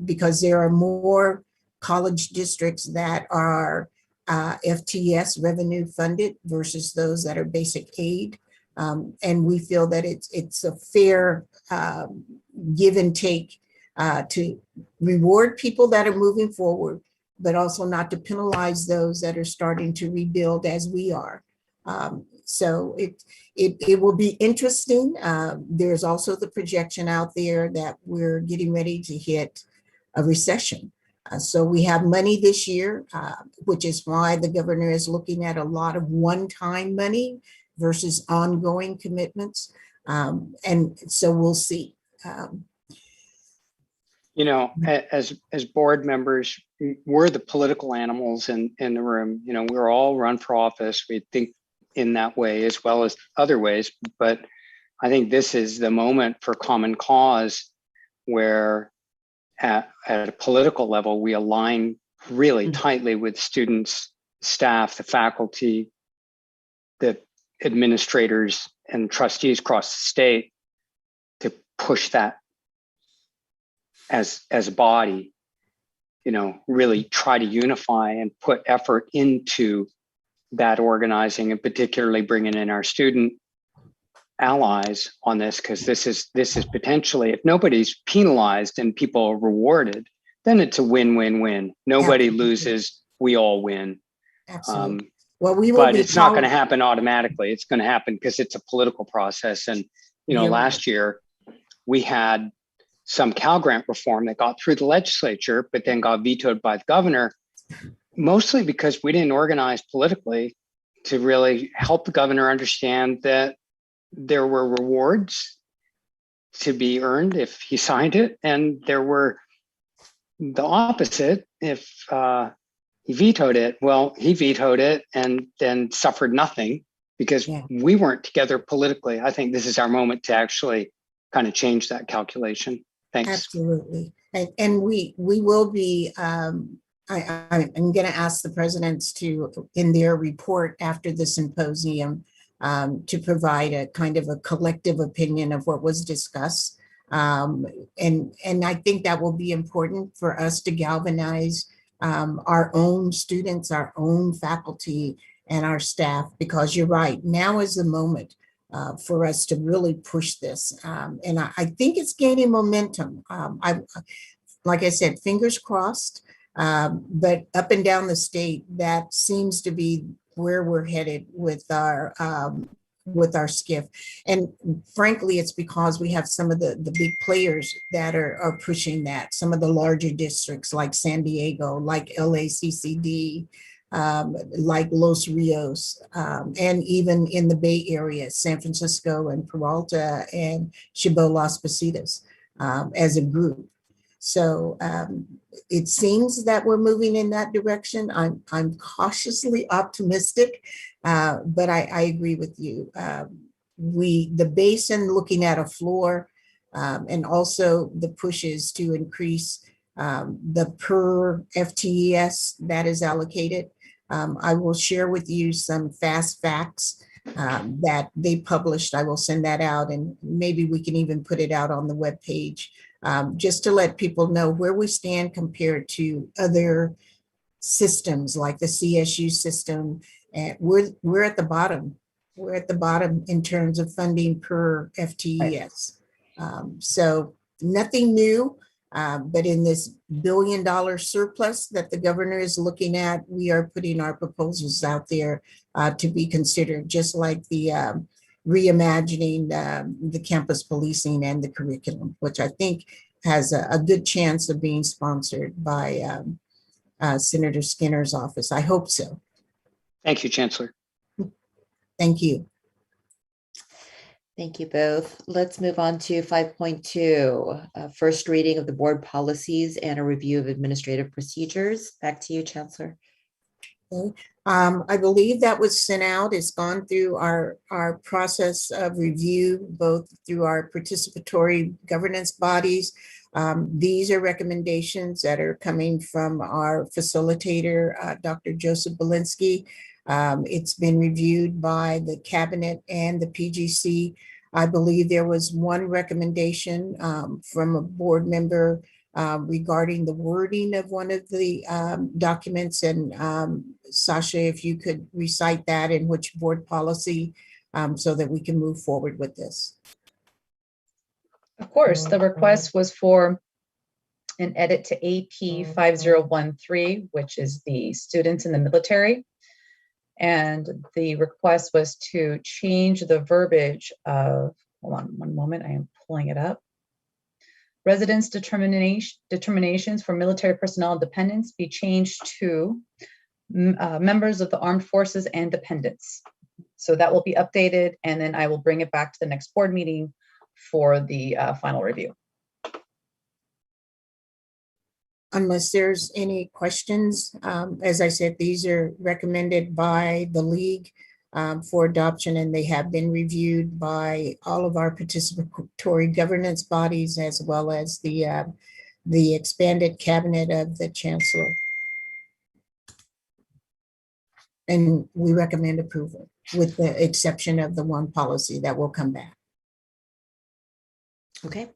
C: because there are more college districts that are FTS revenue funded versus those that are basic aid. And we feel that it's a fair give and take to reward people that are moving forward, but also not to penalize those that are starting to rebuild as we are. So it will be interesting. There's also the projection out there that we're getting ready to hit a recession. So we have money this year, which is why the governor is looking at a lot of one-time money versus ongoing commitments. And so we'll see.
G: You know, as board members, we're the political animals in the room. You know, we're all run for office. We think in that way as well as other ways. But I think this is the moment for common cause where at a political level, we align really tightly with students, staff, the faculty, the administrators and trustees across the state to push that as a body, you know, really try to unify and put effort into that organizing, and particularly bringing in our student allies on this, because this is potentially, if nobody's penalized and people are rewarded, then it's a win-win-win. Nobody
C: Absolutely.
G: Loses, we all win.
C: Absolutely. Well, we will
G: but
C: be
G: it's not going to happen automatically. It's going to happen because it's a political process. And, you know, last year we had some Cal Grant reform that got through the legislature, but then got vetoed by the governor, mostly because we didn't organize politically to really help the governor understand that there were rewards to be earned if he signed it, and there were the opposite if he vetoed it. Well, he vetoed it and then suffered nothing because we weren't together politically. I think this is our moment to actually kind of change that calculation. Thanks.
C: Absolutely. And we will be, I'm going to ask the presidents to, in their report after the symposium, to provide a kind of a collective opinion of what was discussed. And I think that will be important for us to galvanize our own students, our own faculty, and our staff, because you're right, now is the moment for us to really push this. And I think it's gaining momentum. Like I said, fingers crossed, but up and down the state, that seems to be where we're headed with our SCIF. And frankly, it's because we have some of the big players that are pushing that. Some of the larger districts like San Diego, like LACCD, like Los Rios, and even in the Bay Area, San Francisco and Peralta and Chabot Las Positas as a group. So it seems that we're moving in that direction. I'm cautiously optimistic, but I agree with you. The basin looking at a floor, and also the pushes to increase the per FTES that is allocated. I will share with you some fast facts that they published. I will send that out, and maybe we can even put it out on the webpage. Just to let people know where we stand compared to other systems like the CSU system. And we're at the bottom. We're at the bottom in terms of funding per FTES. So nothing new, but in this $1 billion surplus that the governor is looking at, we are putting our proposals out there to be considered, just like the reimagining the campus policing and the curriculum, which I think has a good chance of being sponsored by Senator Skinner's office. I hope so.
G: Thank you, Chancellor.
C: Thank you.
E: Thank you both. Let's move on to 5.2, first reading of the board policies and a review of administrative procedures. Back to you, Chancellor.
C: Okay. I believe that was sent out. It's gone through our process of review, both through our participatory governance bodies. These are recommendations that are coming from our facilitator, Dr. Joseph Belinsky. It's been reviewed by the cabinet and the PGC. I believe there was one recommendation from a board member regarding the wording of one of the documents. And Sasha, if you could recite that in which board policy so that we can move forward with this.
F: Of course, the request was for an edit to AP 5013, which is the students in the military. And the request was to change the verbiage of, hold on one moment, I am pulling it up. Residence determinations for military personnel and dependents be changed to members of the armed forces and dependents. So that will be updated, and then I will bring it back to the next board meeting for the final review.
C: Unless there's any questions, as I said, these are recommended by the league for adoption, and they have been reviewed by all of our participatory governance bodies, as well as the expanded cabinet of the chancellor. And we recommend approval with the exception of the one policy that will come back.
E: Okay.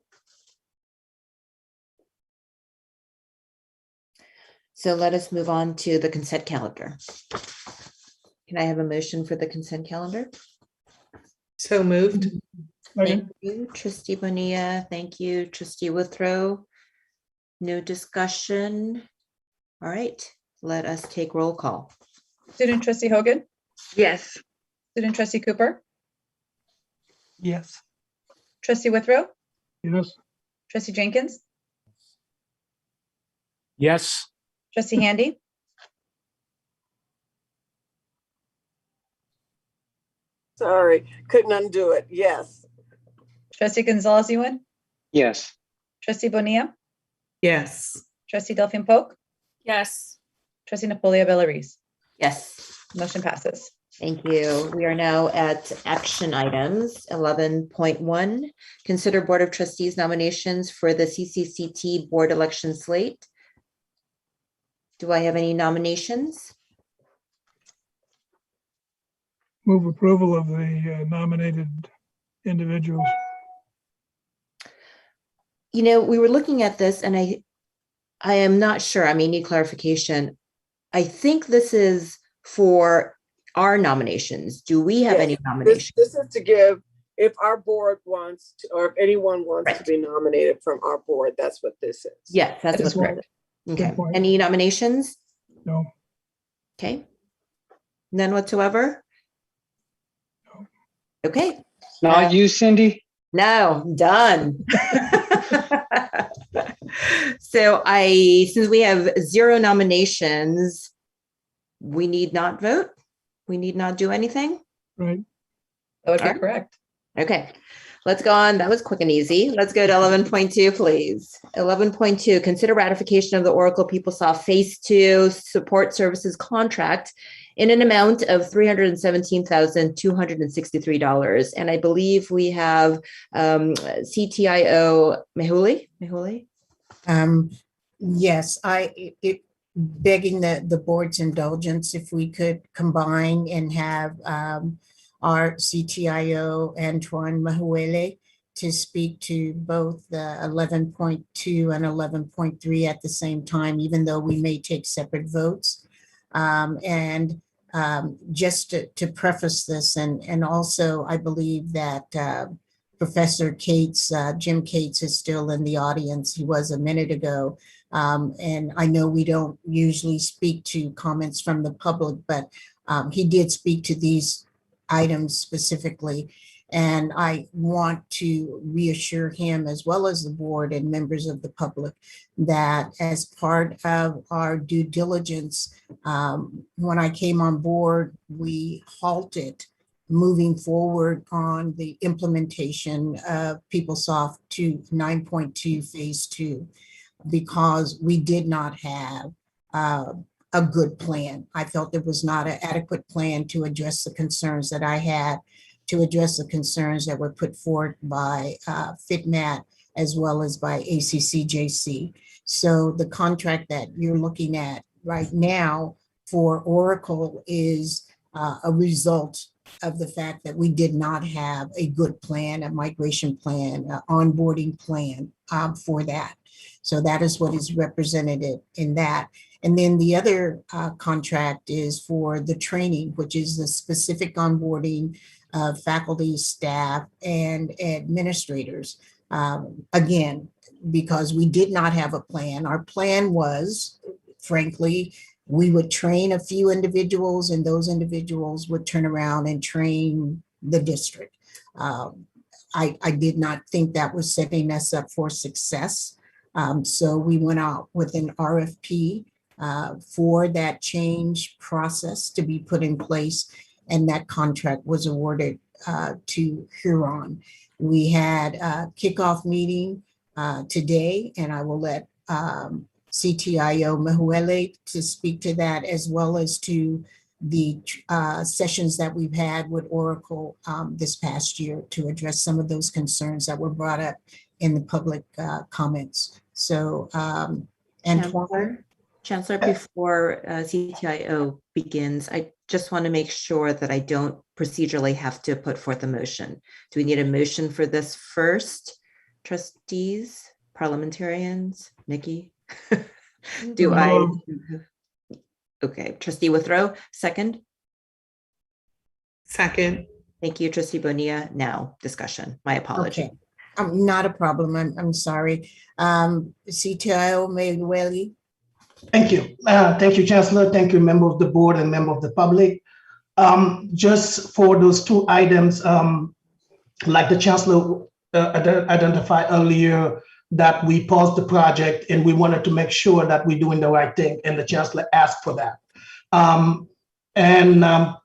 E: So let us move on to the consent calendar. Can I have a motion for the consent calendar?
L: So moved.
E: Thank you, Trustee Bonilla. Thank you, Trustee Withrow. No discussion. All right, let us take roll call.
F: Student Trustee Hogan?
L: Yes.
F: Student Trustee Cooper?
B: Yes.
F: Trustee Withrow?
B: Yes.
F: Trustee Jenkins?
J: Yes.
F: Trustee Handy?
L: Sorry, couldn't undo it. Yes.
F: Trustee Gonzalez-Ewan?
G: Yes.
F: Trustee Bonilla?
L: Yes.
F: Trustee Delphine Polk?
H: Yes.
F: Trustee Napolia Bellaris?
E: Yes.
F: Motion passes.
E: Thank you. We are now at action items. 11.1, consider Board of Trustees nominations for the CCCT board election slate. Do I have any nominations?
V: Move approval of the nominated individuals.
E: You know, we were looking at this and I am not sure. I may need clarification. I think this is for our nominations. Do we have any nominations?
L: This is to give, if our board wants to, or if anyone wants to be nominated from our board, that's what this is.
E: Yes, that's
F: That is
E: what's
F: correct.
E: Okay. Any nominations?
V: No.
E: Okay. None whatsoever?
V: No.
E: Okay.
G: Not you, Cindy?
E: No, done. So since we have 0 nominations, we need not vote. We need not do anything.
V: Right.
F: That would
E: All
F: be
E: right.
F: correct.
E: Okay, let's go on. That was quick and easy. Let's go to 11.2, please. 11.2, consider ratification of the Oracle PeopleSoft Phase 2 support services contract in an amount of $317,263. And I believe we have CTIO Mehuli.
C: Yes, begging the board's indulgence, if we could combine and have our CTIO Antoine Mahuele to speak to both the 11.2 and 11.3 at the same time, even though we may take separate votes. And just to preface this, and also I believe that Professor Cates, Jim Cates is still in the audience. He was a minute ago. And I know we don't usually speak to comments from the public, but he did speak to these items specifically. And I want to reassure him, as well as the board and members of the public, that as part of our due diligence, when I came on board, we halted moving forward on the implementation of PeopleSoft 9.2 Phase 2, because we did not have a good plan. I felt there was not an adequate plan to address the concerns that I had, to address the concerns that were put forth by FITMAT as well as by ACCJC. So the contract that you're looking at right now for Oracle is a result of the fact that we did not have a good plan, a migration plan, an onboarding plan for that. So that is what is represented in that. And then the other contract is for the training, which is the specific onboarding of faculty, staff, and administrators. Again, because we did not have a plan. Our plan was, frankly, we would train a few individuals and those individuals would turn around and train the district. I did not think that was setting us up for success. So we went out with an RFP for that change process to be put in place, and that contract was awarded to Huron. We had a kickoff meeting today, and I will let CTIO Mehuele to speak to that, as well as to the sessions that we've had with Oracle this past year to address some of those concerns that were brought up in the public comments. So, Antoine?
E: Chancellor, before CTIO begins, I just want to make sure that I don't procedurally have to put forth a motion. Do we need a motion for this first? Trustees, parliamentarians, Nikki? Do I? Okay, Trustee Withrow, second?
M: Second.
E: Thank you, Trustee Bonilla. Now, discussion. My apology.
C: Okay. Not a problem. I'm sorry. CTIO Mehuele?
N: Thank you. Thank you, Chancellor. Thank you, member of the board and member of the public. Just for those two items, like the Chancellor identified earlier, that we paused the project and we wanted to make sure that we're doing the right thing, and the Chancellor asked for that.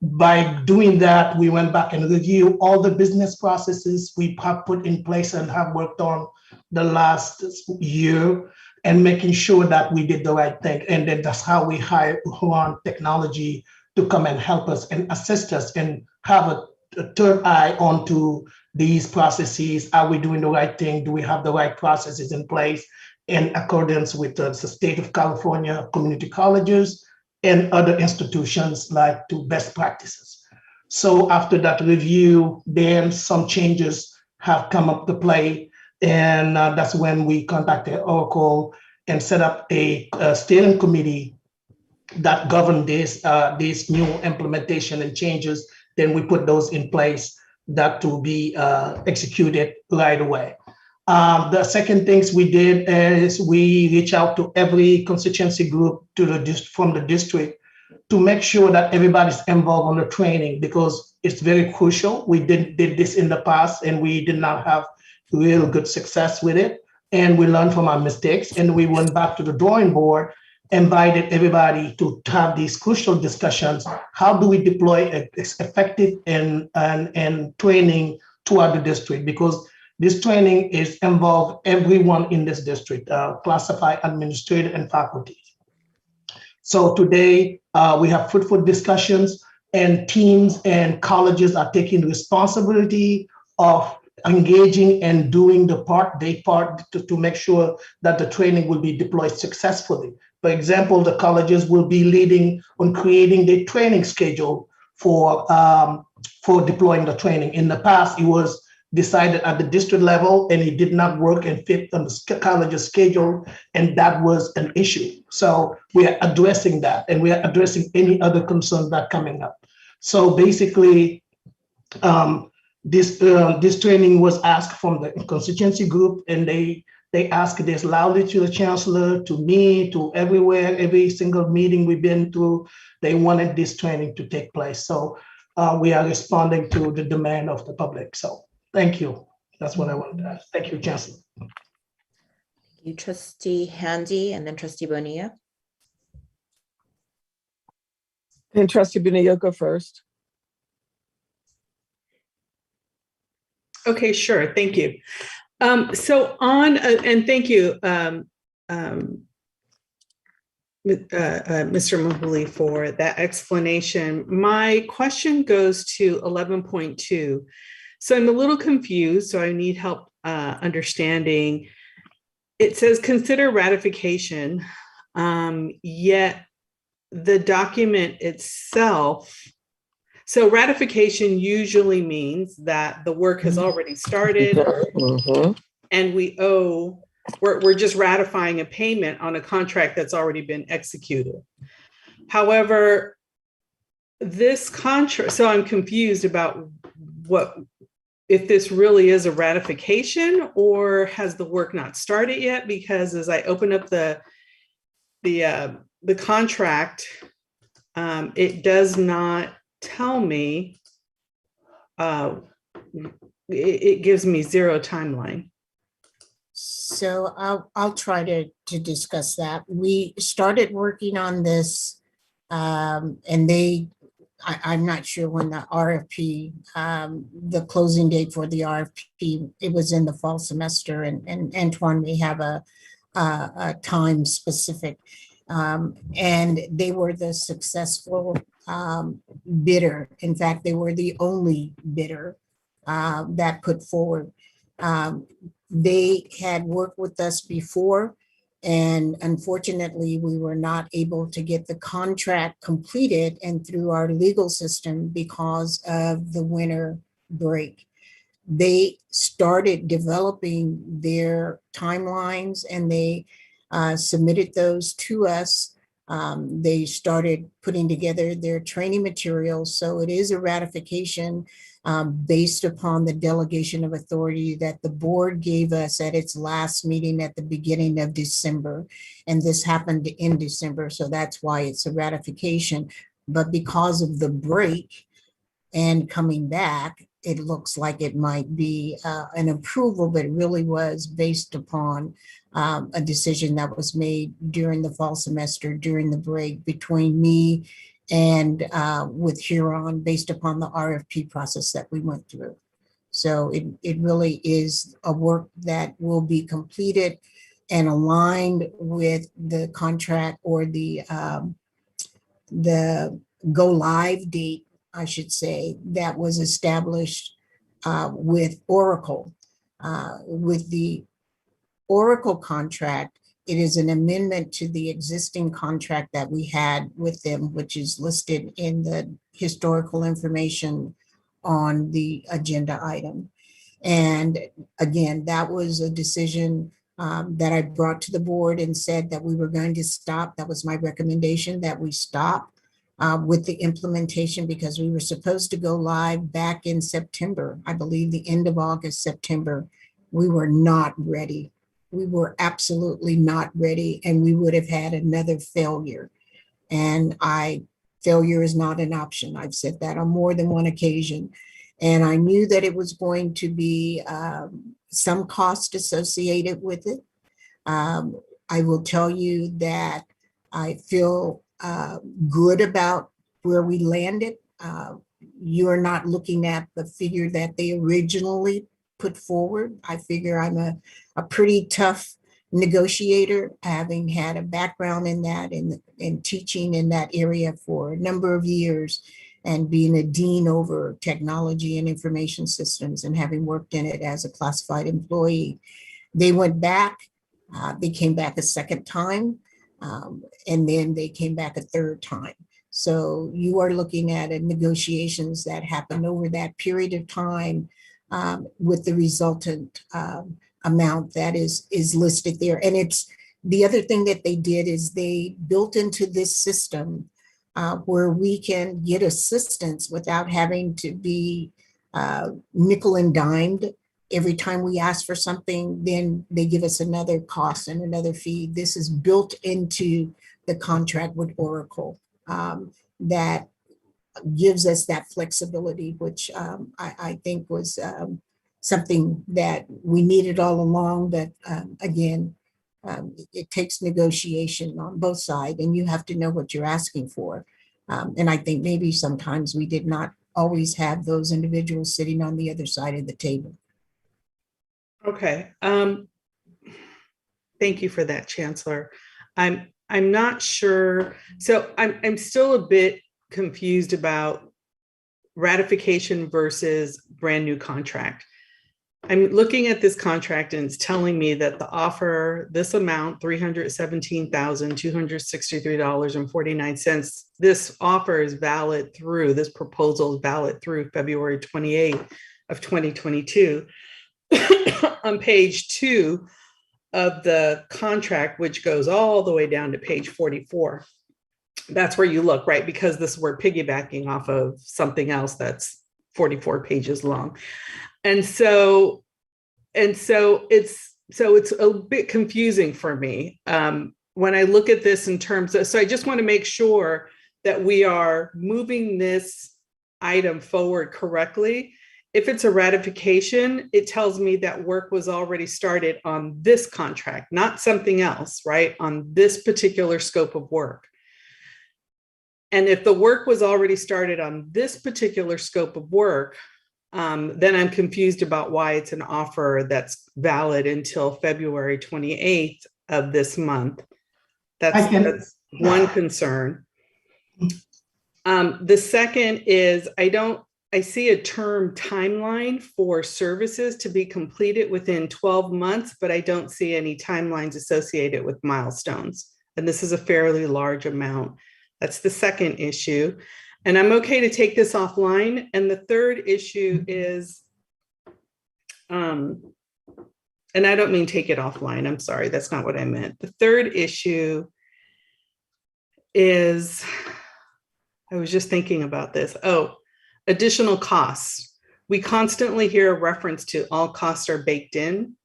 N: By doing that, we went back and reviewed all the business processes we have put in place and have worked on the last year, and making sure that we did the right thing. And then that's how we hired Huron Technology to come and help us and assist us and have a third eye onto these processes. Are we doing the right thing? Do we have the right processes in place in accordance with the state of California community colleges and other institutions, like to best practices? So after that review, then some changes have come up to play. And that's when we contacted Oracle and set up a steering committee that governed this new implementation and changes. Then we put those in place that to be executed right away. The second things we did is we reach out to every constituency group from the district to make sure that everybody's involved on the training, because it's very crucial. We did this in the past and we did not have real good success with it. And we learned from our mistakes, and we went back to the drawing board, invited everybody to have these crucial discussions. How do we deploy effective and training throughout the district? Because this training is involved everyone in this district, classified, administrator, and faculty. So today we have fruitful discussions, and teams and colleges are taking responsibility of engaging and doing their part to make sure that the training will be deployed successfully. For example, the colleges will be leading on creating the training schedule for deploying the training. In the past, it was decided at the district level, and it did not work and fit on the college's schedule, and that was an issue. So we are addressing that, and we are addressing any other concerns that are coming up. So basically, this training was asked from the constituency group, and they asked this loudly to the Chancellor, to me, to everywhere, every single meeting we've been to. They wanted this training to take place. So we are responding to the demand of the public. So thank you. That's what I wanted to ask. Thank you, Chancellor.
E: Thank you, Trustee Handy, and then Trustee Bonilla.
L: And Trustee Bonilla, go first.
M: Okay, sure. Thank you. So on, and thank you, Mr. Mahuli, for that explanation. My question goes to 11.2. So I'm a little confused, so I need help understanding. It says consider ratification, yet the document itself, so ratification usually means that the work has already started and we're just ratifying a payment on a contract that's already been executed. However, this contract, so I'm confused about if this really is a ratification or has the work not started yet? Because as I open up the contract, it does not tell me, it gives me zero timeline.
C: So I'll try to discuss that. We started working on this and I'm not sure when the RFP, the closing date for the RFP, it was in the fall semester, and Antoine may have a time specific. And they were the successful bidder. In fact, they were the only bidder that put forward. They had worked with us before, and unfortunately, we were not able to get the contract completed and through our legal system because of the winter break. They started developing their timelines and they submitted those to us. They started putting together their training materials. So it is a ratification based upon the delegation of authority that the board gave us at its last meeting at the beginning of December. And this happened in December, so that's why it's a ratification. But because of the break and coming back, it looks like it might be an approval, but it really was based upon a decision that was made during the fall semester, during the break between me and with Huron, based upon the RFP process that we went through. So it really is a work that will be completed and aligned with the contract or the go live date, I should say, that was established with Oracle. With the Oracle contract, it is an amendment to the existing contract that we had with them, which is listed in the historical information on the agenda item. And again, that was a decision that I brought to the board and said that we were going to stop. That was my recommendation, that we stop with the implementation, because we were supposed to go live back in September, I believe the end of August, September. We were not ready. We were absolutely not ready, and we would have had another failure. And failure is not an option. I've said that on more than one occasion. And I knew that it was going to be some cost associated with it. I will tell you that I feel good about where we landed. You are not looking at the figure that they originally put forward. I figure I'm a pretty tough negotiator, having had a background in that and teaching in that area for a number of years and being a dean over technology and information systems and having worked in it as a classified employee. They went back, they came back a second time, and then they came back a third time. So you are looking at negotiations that happened over that period of time with the resultant amount that is listed there. And it's the other thing that they did is they built into this system where we can get assistance without having to be nickel and dimed. Every time we ask for something, then they give us another cost and another fee. This is built into the contract with Oracle that gives us that flexibility, which I think was something that we needed all along. But again, it takes negotiation on both sides, and you have to know what you're asking for. And I think maybe sometimes we did not always have those individuals sitting on the other side of the table.
M: Okay. Thank you for that, Chancellor. I'm not sure. So I'm still a bit confused about ratification versus brand new contract. I'm looking at this contract and it's telling me that the offer, this amount, $317,263.49, this offer is valid through, this proposal is valid through February 28th of 2022. On page 2 of the contract, which goes all the way down to page 44. That's where you look, right? Because we're piggybacking off of something else that's 44 pages long. And so it's a bit confusing for me when I look at this in terms of, so I just want to make sure that we are moving this item forward correctly. If it's a ratification, it tells me that work was already started on this contract, not something else, right? On this particular scope of work. And if the work was already started on this particular scope of work, then I'm confused about why it's an offer that's valid until February 28th of this month. That's one concern. The second is I see a term timeline for services to be completed within 12 months, but I don't see any timelines associated with milestones. And this is a fairly large amount. That's the second issue. And I'm okay to take this offline. And the third issue is, and I don't mean take it offline. I'm sorry, that's not what I meant. The third issue is, I was just thinking about this. Oh, additional costs. We constantly hear a reference to all costs are baked in.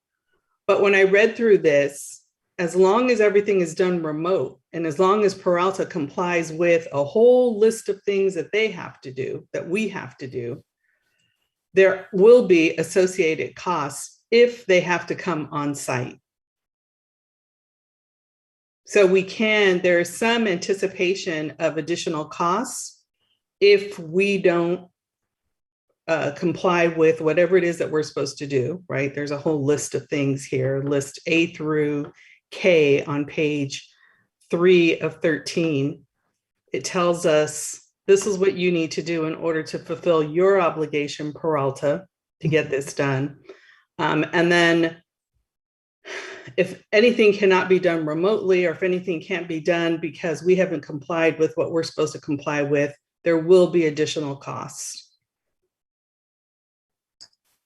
M: But when I read through this, as long as everything is done remote, and as long as Peralta complies with a whole list of things that they have to do, that we have to do, there will be associated costs if they have to come on site. So there is some anticipation of additional costs if we don't comply with whatever it is that we're supposed to do, right? There's a whole list of things here, list A through K on page 3 of 13. It tells us this is what you need to do in order to fulfill your obligation, Peralta, to get this done. And then if anything cannot be done remotely, or if anything can't be done because we haven't complied with what we're supposed to comply with, there will be additional costs.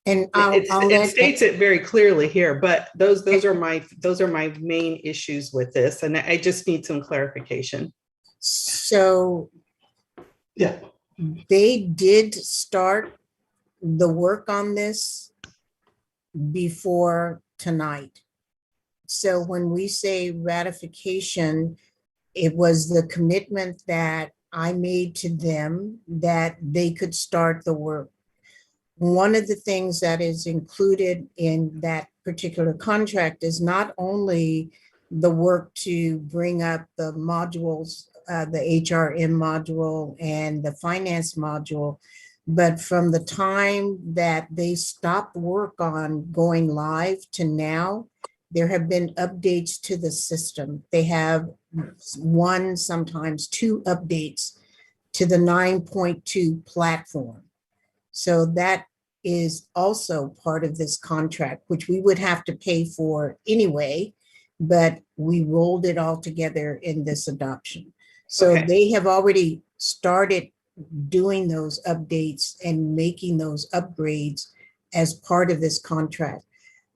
C: And
M: it states it very clearly here, but those are my main issues with this, and I just need some clarification.
C: So, yeah, they did start the work on this before tonight. So when we say ratification, it was the commitment that I made to them that they could start the work. One of the things that is included in that particular contract is not only the work to bring up the modules, the HRM module and the finance module, but from the time that they stopped work on going live to now, there have been updates to the system. They have one, sometimes two updates to the 9.2 platform. So that is also part of this contract, which we would have to pay for anyway, but we rolled it all together in this adoption. So they have already started doing those updates and making those upgrades as part of this contract.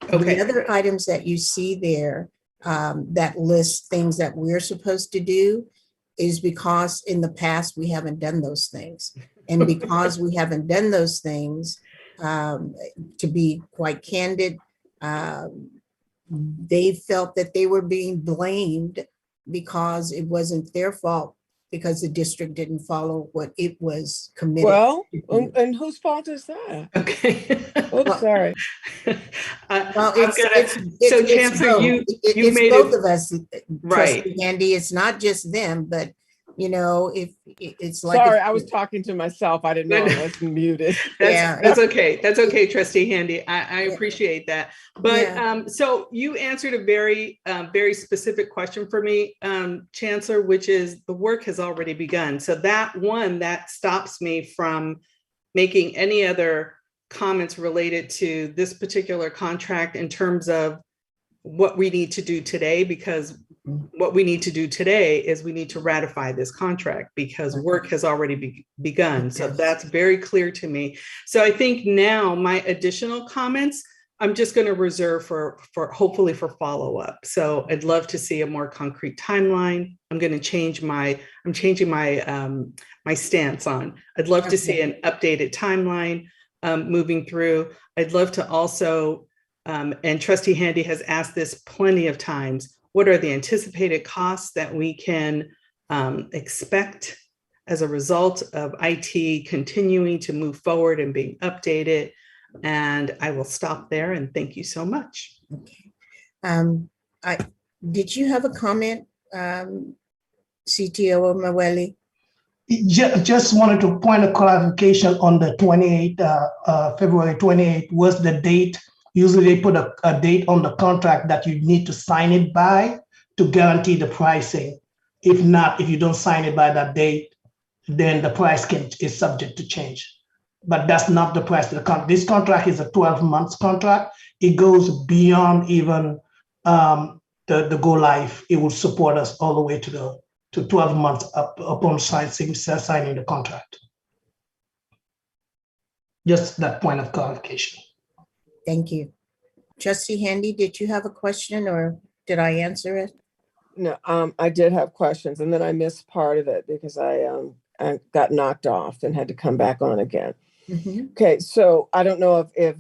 C: The other items that you see there that list things that we're supposed to do is because in the past we haven't done those things. And because we haven't done those things, to be quite candid, they felt that they were being blamed because it wasn't their fault, because the district didn't follow what it was committed.
L: Well, and whose fault is that?
M: Okay.
L: Oh, sorry.
C: Well, it's
M: Chancellor,
C: both.
M: you
C: It's
M: made
C: both of us,
M: right,
C: Trustee Andy. It's not just them, but you know, if it's like.
L: Sorry,
C: if-
L: I was talking to myself. I didn't know I was muted.
M: That's okay. That's okay, Trustee Handy. I appreciate that. But so you answered a very, very specific question for me, Chancellor, which is the work has already begun. So that stops me from making any other comments related to this particular contract in terms of what we need to do today, because what we need to do today is we need to ratify this contract because work has already begun. So that's very clear to me. So I think now my additional comments, I'm just going to reserve for hopefully for follow-up. So I'd love to see a more concrete timeline. I'm changing my stance on. I'd love to see an updated timeline moving through. I'd love to also, and Trustee Handy has asked this plenty of times, what are the anticipated costs that we can expect as a result of IT continuing to move forward and being updated? And I will stop there and thank you so much.
C: Okay. Did you have a comment, CTO Maweli?
N: Just wanted to point a clarification on the 28th, February 28th was the date. Usually they put a date on the contract that you need to sign it by to guarantee the pricing. If not, if you don't sign it by that date, then the price is subject to change. But that's not the price. This contract is a 12-month contract. It goes beyond even the go live. It will support us all the way to 12 months upon signing the contract. Just that point of clarification.
C: Thank you. Trustee Handy, did you have a question or did I answer it?
L: No, I did have questions and then I missed part of it because I got knocked off and had to come back on again.
C: Mm-hmm.
L: Okay, so I don't know if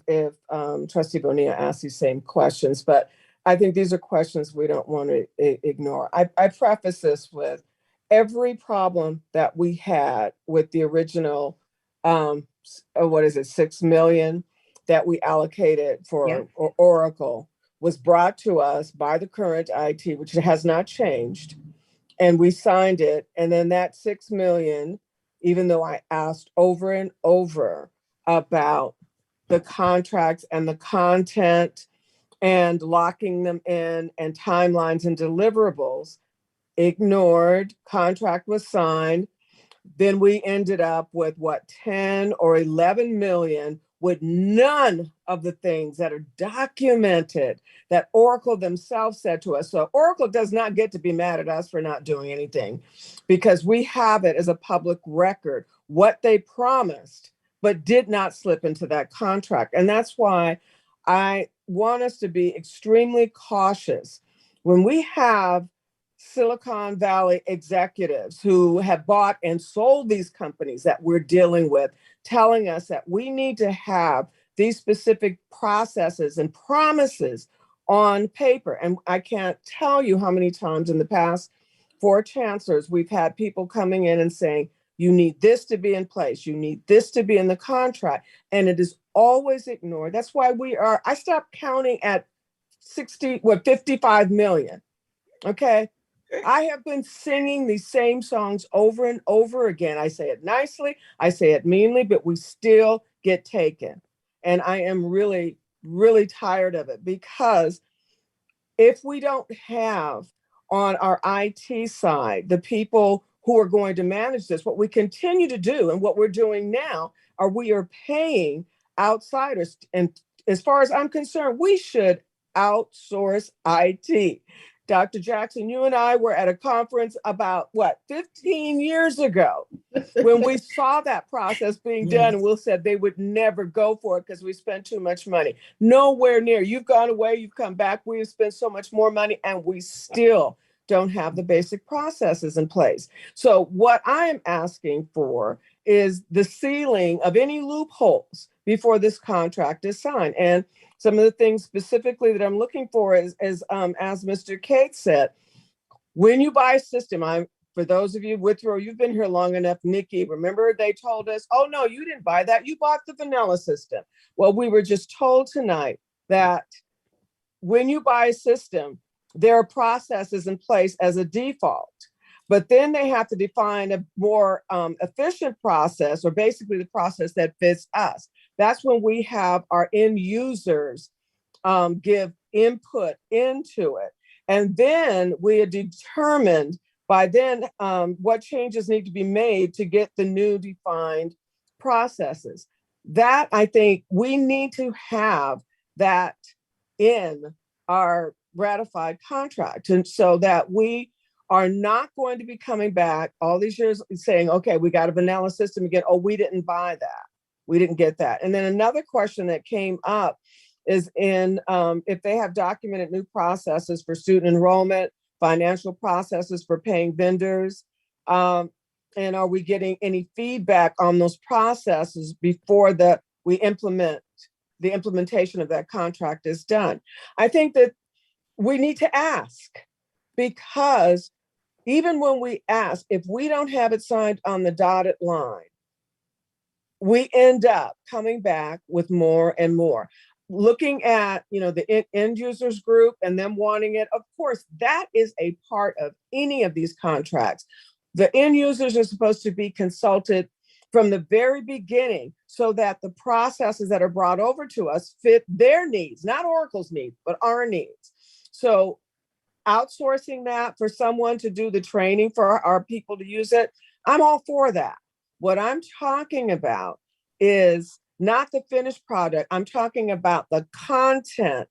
L: Trustee Bonilla asked these same questions, but I think these are questions we don't want to ignore. I preface this with every problem that we had with the original, $6 million that we allocated for Oracle was brought to us by the current IT, which has not changed, and we signed it. And then that $6 million, even though I asked over and over about the contracts and the content and locking them in and timelines and deliverables, ignored, contract was signed. Then we ended up with 10 or 11 million with none of the things that are documented that Oracle themselves said to us. So Oracle does not get to be mad at us for not doing anything because we have it as a public record, what they promised, but did not slip into that contract. And that's why I want us to be extremely cautious when we have Silicon Valley executives who have bought and sold these companies that we're dealing with, telling us that we need to have these specific processes and promises on paper. And I can't tell you how many times in the past 4 chancellors, we've had people coming in and saying, you need this to be in place. You need this to be in the contract. And it is always ignored. That's why I stopped counting at 55 million. Okay. I have been singing these same songs over and over again. I say it nicely, I say it meanly, but we still get taken. And I am really, really tired of it because if we don't have on our IT side, the people who are going to manage this, what we continue to do and what we're doing now are we are paying outsiders. And as far as I'm concerned, we should outsource IT. Dr. Jackson, you and I were at a conference about 15 years ago when we saw that process being done, and Will said they would never go for it because we spent too much money. Nowhere near. You've gone away, you've come back, we've spent so much more money, and we still don't have the basic processes in place. So what I am asking for is the sealing of any loopholes before this contract is signed. And some of the things specifically that I'm looking for is as Mr. Cates said, when you buy a system, for those of you Withrow, you've been here long enough, Nikki, remember they told us, oh no, you didn't buy that, you bought the vanilla system. Well, we were just told tonight that when you buy a system, there are processes in place as a default. But then they have to define a more efficient process, or basically the process that fits us. That's when we have our end users give input into it. And then we are determined by then what changes need to be made to get the new defined processes. That, I think we need to have that in our ratified contract, and so that we are not going to be coming back all these years saying, okay, we got a vanilla system again. Oh, we didn't buy that. We didn't get that. And then another question that came up is in if they have documented new processes for student enrollment, financial processes for paying vendors, and are we getting any feedback on those processes before the implementation of that contract is done? I think that we need to ask, because even when we ask, if we don't have it signed on the dotted line, we end up coming back with more and more. Looking at, the end users group and them wanting it, of course, that is a part of any of these contracts. The end users are supposed to be consulted from the very beginning so that the processes that are brought over to us fit their needs, not Oracle's needs, but our needs. So outsourcing that for someone to do the training for our people to use it, I'm all for that. What I'm talking about is not the finished product. I'm talking about the content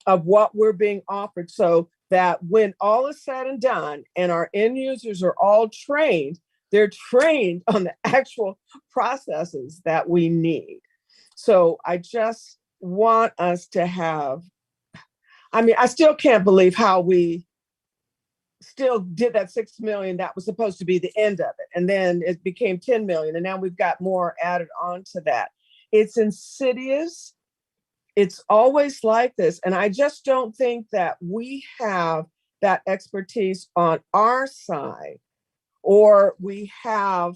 L: of what we're being offered, so that when all is said and done and our end users are all trained, they're trained on the actual processes that we need. So I just want us to have, I still can't believe how we still did that 6 million. That was supposed to be the end of it. And then it became 10 million. And now we've got more added on to that. It's insidious. It's always like this. And I just don't think that we have that expertise on our side, or we have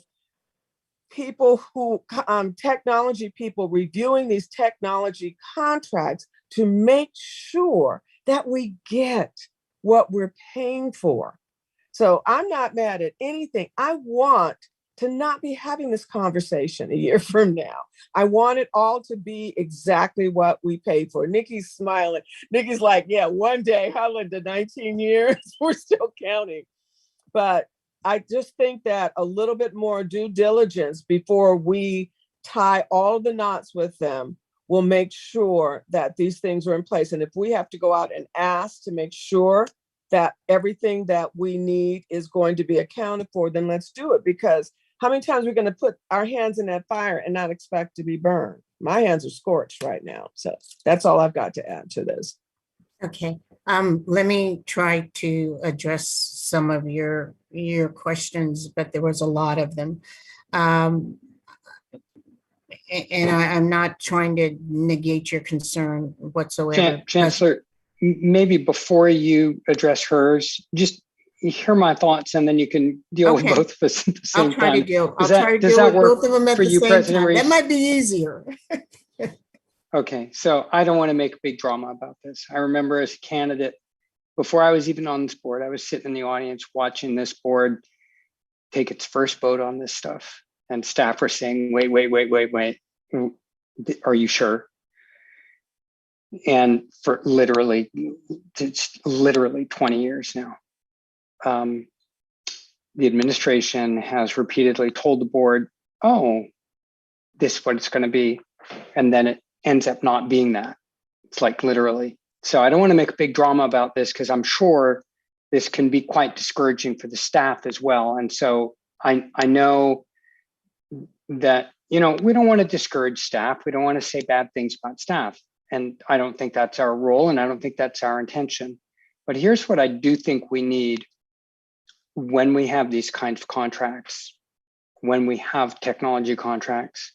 L: people who, technology people reviewing these technology contracts to make sure that we get what we're paying for. So I'm not mad at anything. I want to not be having this conversation a year from now. I want it all to be exactly what we paid for. Nikki's smiling. Nikki's like, yeah, one day, how in the 19 years, we're still counting. But I just think that a little bit more due diligence before we tie all the knots with them will make sure that these things are in place. And if we have to go out and ask to make sure that everything that we need is going to be accounted for, then let's do it. Because how many times we're going to put our hands in that fire and not expect to be burned? My hands are scorched right now. So that's all I've got to add to this.
C: Okay, let me try to address some of your questions, but there was a lot of them. And I'm not trying to negate your concern whatsoever.
G: Chancellor, maybe before you address hers, just hear my thoughts, and then you can deal with both of us at the same time.
C: I'll try to deal with both of them at the same time. That might be easier.
G: Okay, so I don't want to make a big drama about this. I remember as a candidate, before I was even on this board, I was sitting in the audience watching this board take its first vote on this stuff. And staff were saying, wait, are you sure? And for literally 20 years now, the administration has repeatedly told the board, oh, this is what it's going to be. And then it ends up not being that. It's like literally. So I don't want to make a big drama about this, because I'm sure this can be quite discouraging for the staff as well. And so I know that, we don't want to discourage staff. We don't want to say bad things about staff. And I don't think that's our role, and I don't think that's our intention. But here's what I do think we need when we have these kinds of contracts, when we have technology contracts.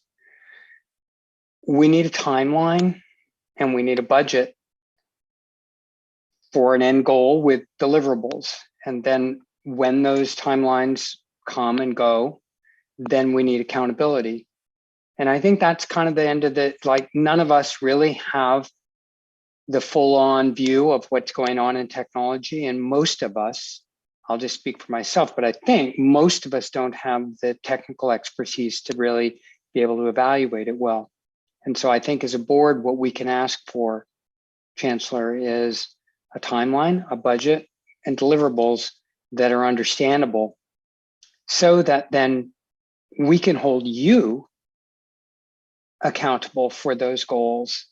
G: We need a timeline and we need a budget for an end goal with deliverables. And then when those timelines come and go, then we need accountability. And I think that's kind of the end of the, none of us really have the full on view of what's going on in technology. And most of us, I'll just speak for myself, but I think most of us don't have the technical expertise to really be able to evaluate it well. And so I think as a board, what we can ask for, Chancellor, is a timeline, a budget, and deliverables that are understandable so that then we can hold you accountable for those goals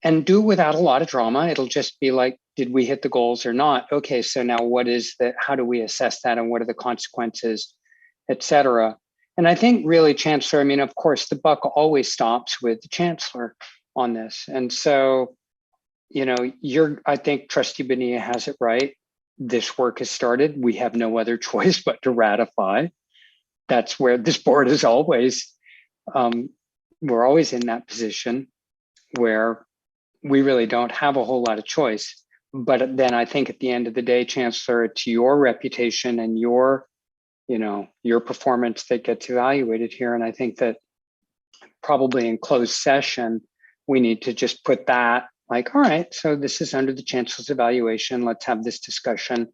G: and do without a lot of drama. It'll just be like, did we hit the goals or not? Okay, so now what is the, how do we assess that and what are the consequences, et cetera? And I think really, Chancellor, I mean, of course, the buck always stops with the Chancellor on this. And so, you know, I think Trustee Bonilla has it right. This work has started. We have no other choice but to ratify. That's where this board is always, we're always in that position where we really don't have a whole lot of choice. But then I think at the end of the day, Chancellor, it's your reputation and your, you know, your performance that gets evaluated here. And I think that probably in closed session, we need to just put that like, all right, so this is under the Chancellor's evaluation. Let's have this discussion.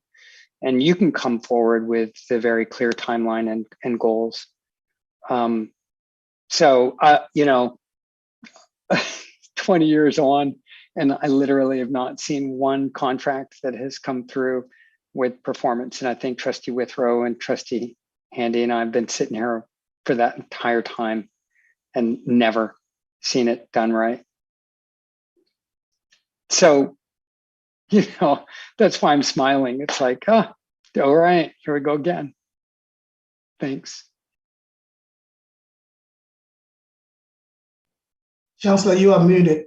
G: And you can come forward with the very clear timeline and goals. You know, 20 years on, and I literally have not seen one contract that has come through with performance. And I think Trustee Withrow and Trustee Handy and I have been sitting here for that entire time and never seen it done right. So, you know, that's why I'm smiling. It's like, oh, all right, here we go again. Thanks.
N: Chancellor, you are muted.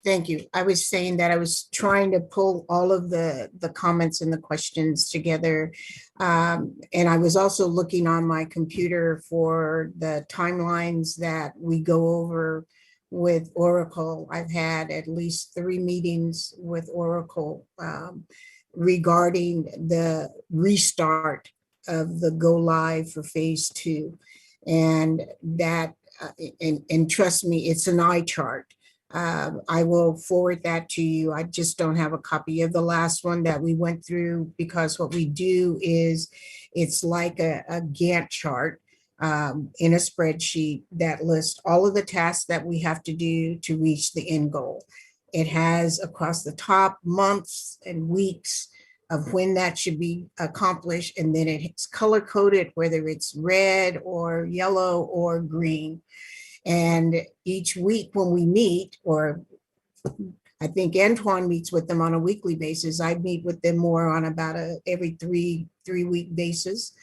C: Thank you. I was saying that I was trying to pull all of the comments and the questions together. And I was also looking on my computer for the timelines that we go over with Oracle. I've had at least 3 meetings with Oracle regarding the restart of the go live for phase 2. And that, and trust me, it's an eye chart. I will forward that to you. I just don't have a copy of the last one that we went through, because what we do is it's like a Gantt chart in a spreadsheet that lists all of the tasks that we have to do to reach the end goal. It has across the top months and weeks of when that should be accomplished, and then it's color coded, whether it's red or yellow or green. And each week when we meet, or I think Antoine meets with them on a weekly basis, I meet with them more on about every three week basis,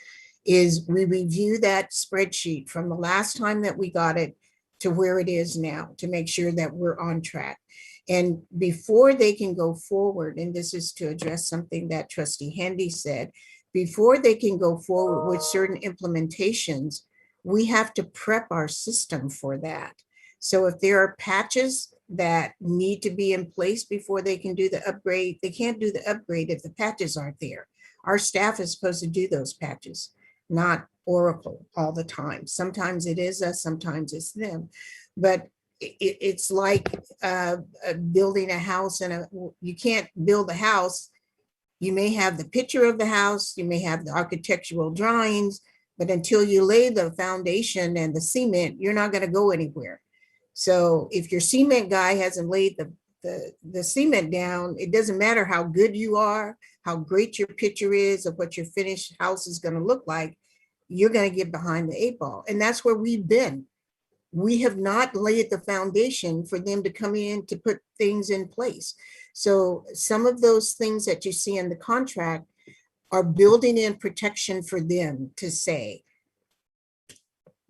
C: is we review that spreadsheet from the last time that we got it to where it is now to make sure that we're on track. And before they can go forward, and this is to address something that Trustee Handy said, before they can go forward with certain implementations, we have to prep our system for that. So if there are patches that need to be in place before they can do the upgrade, they can't do the upgrade if the patches aren't there. Our staff is supposed to do those patches, not Oracle all the time. Sometimes it is us, sometimes it's them. But it's like building a house, and you can't build a house. You may have the picture of the house, you may have the architectural drawings, but until you lay the foundation and the cement, you're not going to go anywhere. So if your cement guy hasn't laid the cement down, it doesn't matter how good you are, how great your picture is of what your finished house is going to look like, you're going to get behind the 8 ball. And that's where we've been. We have not laid the foundation for them to come in to put things in place. So some of those things that you see in the contract are building in protection for them to say,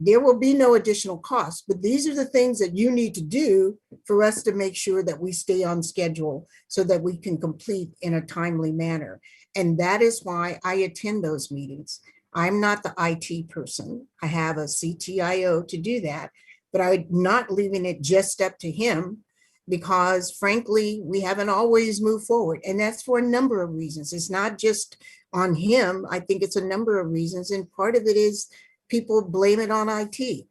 C: there will be no additional cost, but these are the things that you need to do for us to make sure that we stay on schedule so that we can complete in a timely manner. And that is why I attend those meetings. I'm not the IT person. I have a CTIO to do that, but I'm not leaving it just up to him, because frankly, we haven't always moved forward. And that's for a number of reasons. It's not just on him. I think it's a number of reasons. And part of it is people blame it on IT.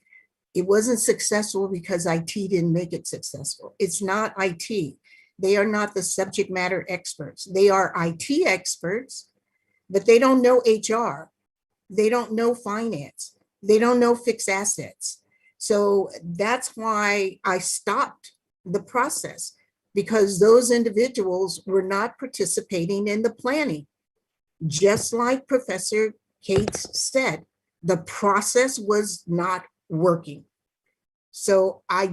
C: It wasn't successful because IT didn't make it successful. It's not IT. They are not the subject matter experts. They are IT experts, but they don't know HR. They don't know finance. They don't know fixed assets. So that's why I stopped the process, because those individuals were not participating in the planning. Just like Professor Cates said, the process was not working. So I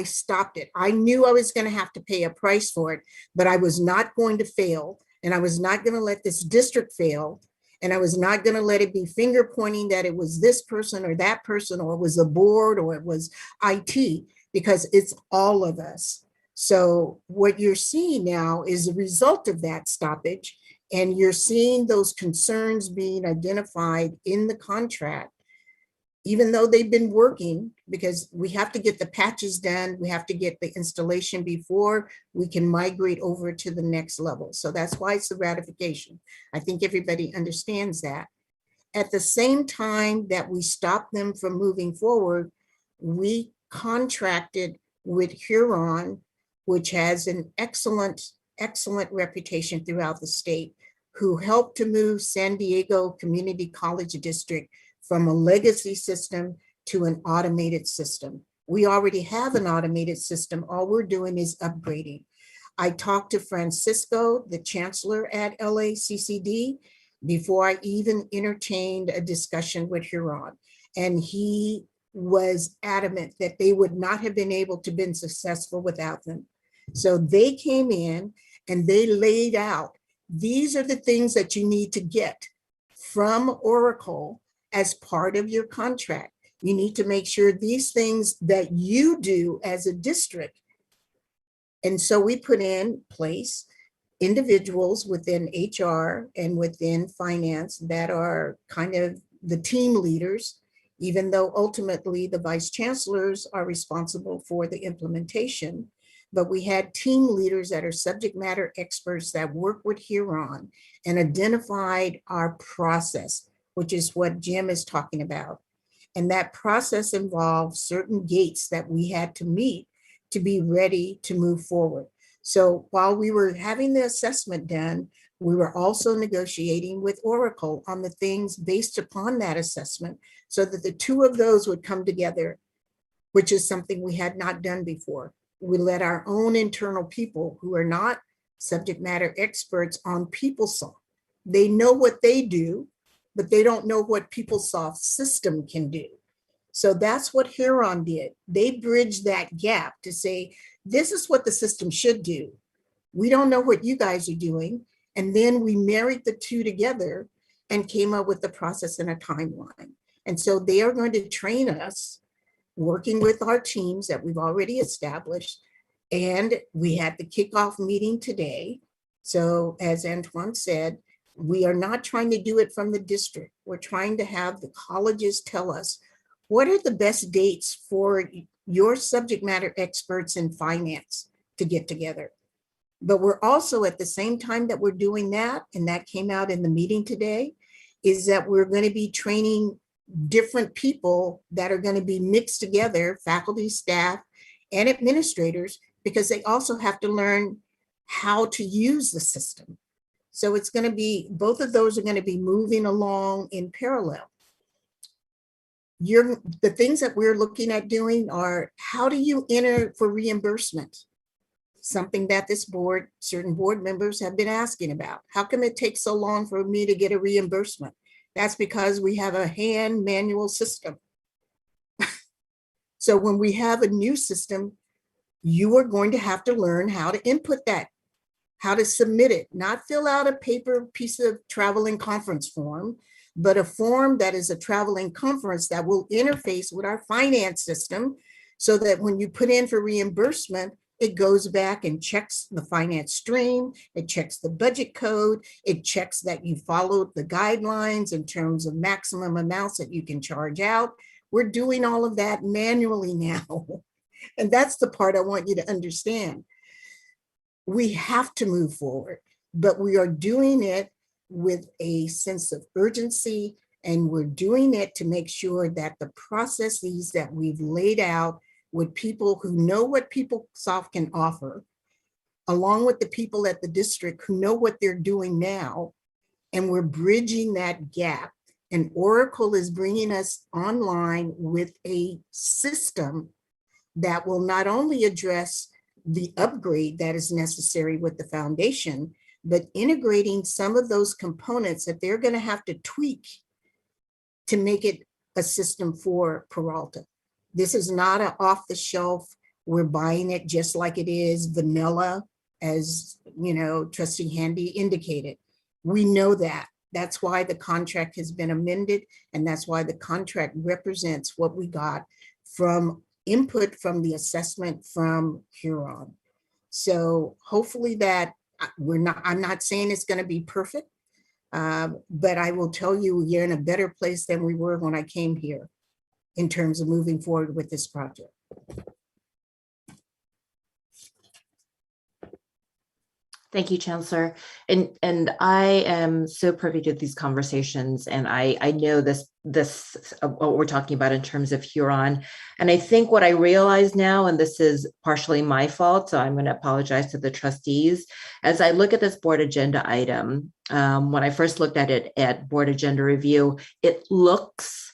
C: stopped it. I knew I was going to have to pay a price for it, but I was not going to fail. And I was not going to let this district fail. And I was not going to let it be finger pointing that it was this person or that person, or it was the board, or it was IT, because it's all of us. So what you're seeing now is the result of that stoppage. And you're seeing those concerns being identified in the contract, even though they've been working, because we have to get the patches done. We have to get the installation before we can migrate over to the next level. So that's why it's the ratification. I think everybody understands that. At the same time that we stopped them from moving forward, we contracted with Huron, which has an excellent reputation throughout the state, who helped to move San Diego Community College District from a legacy system to an automated system. We already have an automated system. All we're doing is upgrading. I talked to Francisco, the chancellor at LACCD, before I even entertained a discussion with Huron. And he was adamant that they would not have been able to be successful without them. So they came in and they laid out, these are the things that you need to get from Oracle as part of your contract. You need to make sure these things that you do as a district. And so we put in place individuals within HR and within finance that are kind of the team leaders, even though ultimately the vice chancellors are responsible for the implementation. But we had team leaders that are subject matter experts that work with Huron and identified our process, which is what Jim is talking about. And that process involved certain gates that we had to meet to be ready to move forward. So while we were having the assessment done, we were also negotiating with Oracle on the things based upon that assessment, so that the two of those would come together, which is something we had not done before. We let our own internal people who are not subject matter experts on PeopleSoft. They know what they do, but they don't know what PeopleSoft system can do. So that's what Huron did. They bridged that gap to say, this is what the system should do. We don't know what you guys are doing. And then we married the two together and came up with the process and a timeline. And so they are going to train us, working with our teams that we've already established. And we had the kickoff meeting today. So as Antoine said, we are not trying to do it from the district. We're trying to have the colleges tell us, what are the best dates for your subject matter experts in finance to get together? But we're also, at the same time that we're doing that, and that came out in the meeting today, is that we're going to be training different people that are going to be mixed together, faculty, staff, and administrators, because they also have to learn how to use the system. So it's going to be, both of those are going to be moving along in parallel. The things that we're looking at doing are, how do you enter for reimbursement? Something that this board, certain board members have been asking about. How come it takes so long for me to get a reimbursement? That's because we have a hand manual system. So when we have a new system, you are going to have to learn how to input that, how to submit it, not fill out a paper piece of traveling conference form, but a form that is a traveling conference that will interface with our finance system, so that when you put in for reimbursement, it goes back and checks the finance stream, it checks the budget code, it checks that you followed the guidelines in terms of maximum amounts that you can charge out. We're doing all of that manually now. And that's the part I want you to understand. We have to move forward, but we are doing it with a sense of urgency, and we're doing it to make sure that the processes that we've laid out with people who know what PeopleSoft can offer, along with the people at the district who know what they're doing now, and we're bridging that gap. And Oracle is bringing us online with a system that will not only address the upgrade that is necessary with the foundation, but integrating some of those components that they're going to have to tweak to make it a system for Peralta. This is not an off the shelf, we're buying it just like it is, vanilla, as you know, Trustee Handy indicated. We know that. That's why the contract has been amended, and that's why the contract represents what we got from input from the assessment from Huron. So hopefully that I'm not saying it's going to be perfect, but I will tell you, you're in a better place than we were when I came here in terms of moving forward with this project.
E: Thank you, Chancellor. And I am so privy to these conversations, and I know this what we're talking about in terms of Huron. And I think what I realize now, and this is partially my fault, so I'm going to apologize to the trustees. As I look at this board agenda item, when I first looked at it at board agenda review, it looks,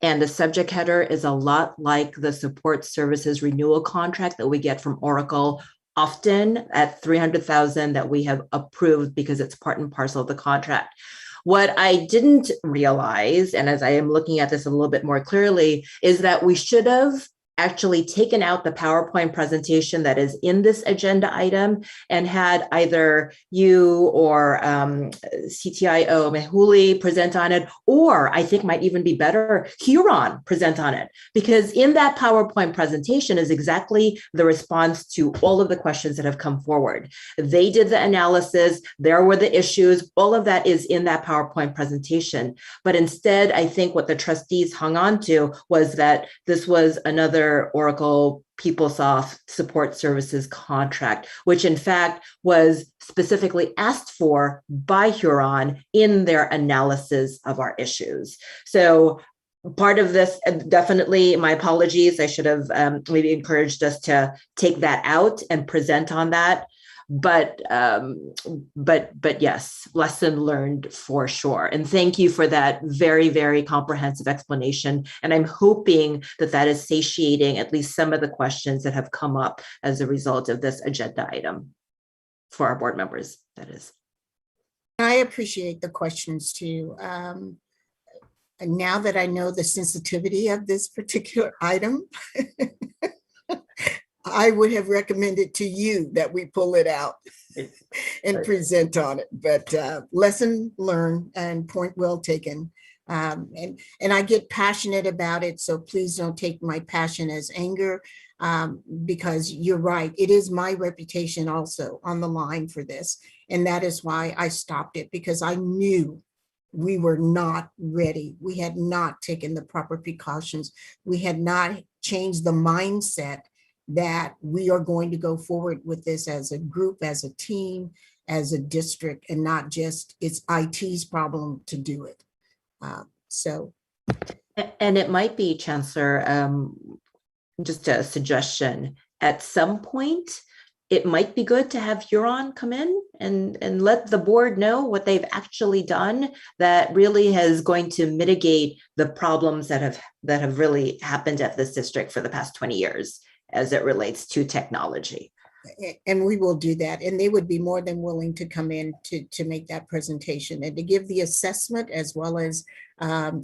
E: and the subject header is a lot like the support services renewal contract that we get from Oracle often at $300,000 that we have approved because it's part and parcel of the contract. What I didn't realize, and as I am looking at this a little bit more clearly, is that we should have actually taken out the PowerPoint presentation that is in this agenda item and had either you or CTIO Mehuli present on it, or I think might even be better, Huron present on it, because in that PowerPoint presentation is exactly the response to all of the questions that have come forward. They did the analysis, there were the issues, all of that is in that PowerPoint presentation. But instead, I think what the trustees hung on to was that this was another Oracle PeopleSoft support services contract, which in fact was specifically asked for by Huron in their analysis of our issues. So part of this, definitely my apologies, I should have maybe encouraged us to take that out and present on that. But yes, lesson learned for sure. And thank you for that very, very comprehensive explanation. And I'm hoping that that is satiating at least some of the questions that have come up as a result of this agenda item for our board members, that is.
C: I appreciate the questions too. And now that I know the sensitivity of this particular item, I would have recommended to you that we pull it out and present on it, but lesson learned and point well taken. And I get passionate about it, so please don't take my passion as anger, because you're right, it is my reputation also on the line for this. And that is why I stopped it, because I knew we were not ready. We had not taken the proper precautions. We had not changed the mindset that we are going to go forward with this as a group, as a team, as a district, and not just it's IT's problem to do it.
E: And it might be, Chancellor, just a suggestion, at some point, it might be good to have Huron come in and let the board know what they've actually done that really is going to mitigate the problems that have really happened at this district for the past 20 years. As it relates to technology.
C: And we will do that. And they would be more than willing to come in to make that presentation and to give the assessment as well as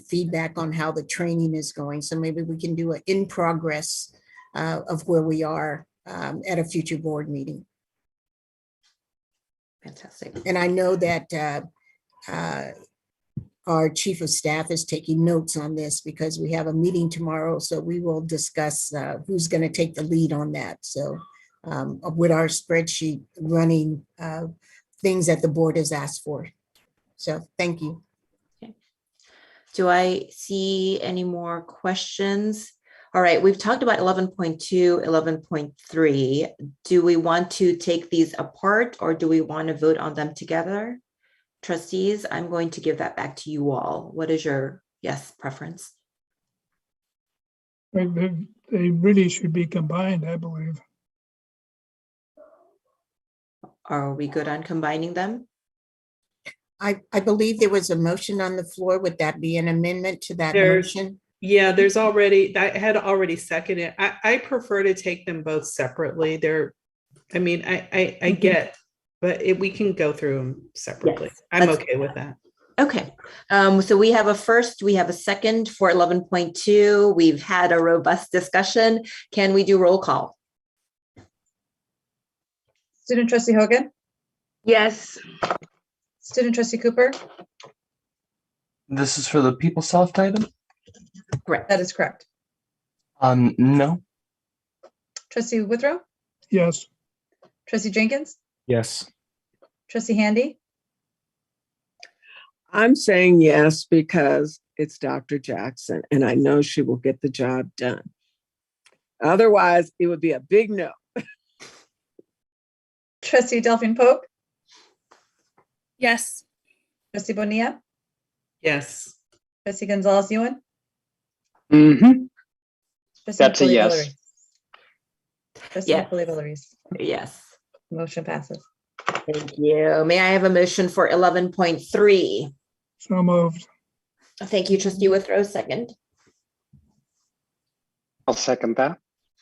C: feedback on how the training is going. So maybe we can do an in progress of where we are at a future board meeting.
E: Fantastic.
C: And I know that our chief of staff is taking notes on this because we have a meeting tomorrow. So we will discuss who's going to take the lead on that. So with our spreadsheet running things that the board has asked for. So thank you.
E: Okay. Do I see any more questions? All right, we've talked about 11.2, 11.3. Do we want to take these apart or do we want to vote on them together? Trustees, I'm going to give that back to you all. What is your preference?
V: They really should be combined, I believe.
E: Are we good on combining them?
C: I believe there was a motion on the floor. Would that be an amendment to that
M: There's,
C: motion?
M: yeah, there's already, I had already seconded. I prefer to take them both separately. They're, I mean, I get, but we can go through them separately.
E: Yes,
M: I'm
E: that's-
M: okay with that.
E: Okay, so we have a first, we have a second for 11.2. We've had a robust discussion. Can we do roll call?
F: Student trustee Hogan,
O: Yes.
F: student trustee Cooper.
P: This is for the PeopleSoft item?
E: Correct.
F: That is correct.
P: No.
F: Trustee Withrow,
V: Yes.
F: trustee Jenkins,
P: Yes.
F: trustee Handy,
L: I'm saying yes because it's Dr. Jackson and I know she will get the job done. Otherwise, it would be a big no.
F: trustee Delphine Polk,
H: Yes.
F: trustee Bonilla,
M: Yes.
F: trustee Gonzalez Ewan,
G: Mhm.
F: trustee
G: That's a
F: Napoli
G: yes.
F: Villery. Trustee
E: Yeah.
F: Napoli Villery.
E: Yes.
F: Motion passes.
E: Thank you. May I have a motion for 11.3?
V: So moved.
E: Thank you, trustee Withrow, second.
G: I'll second that.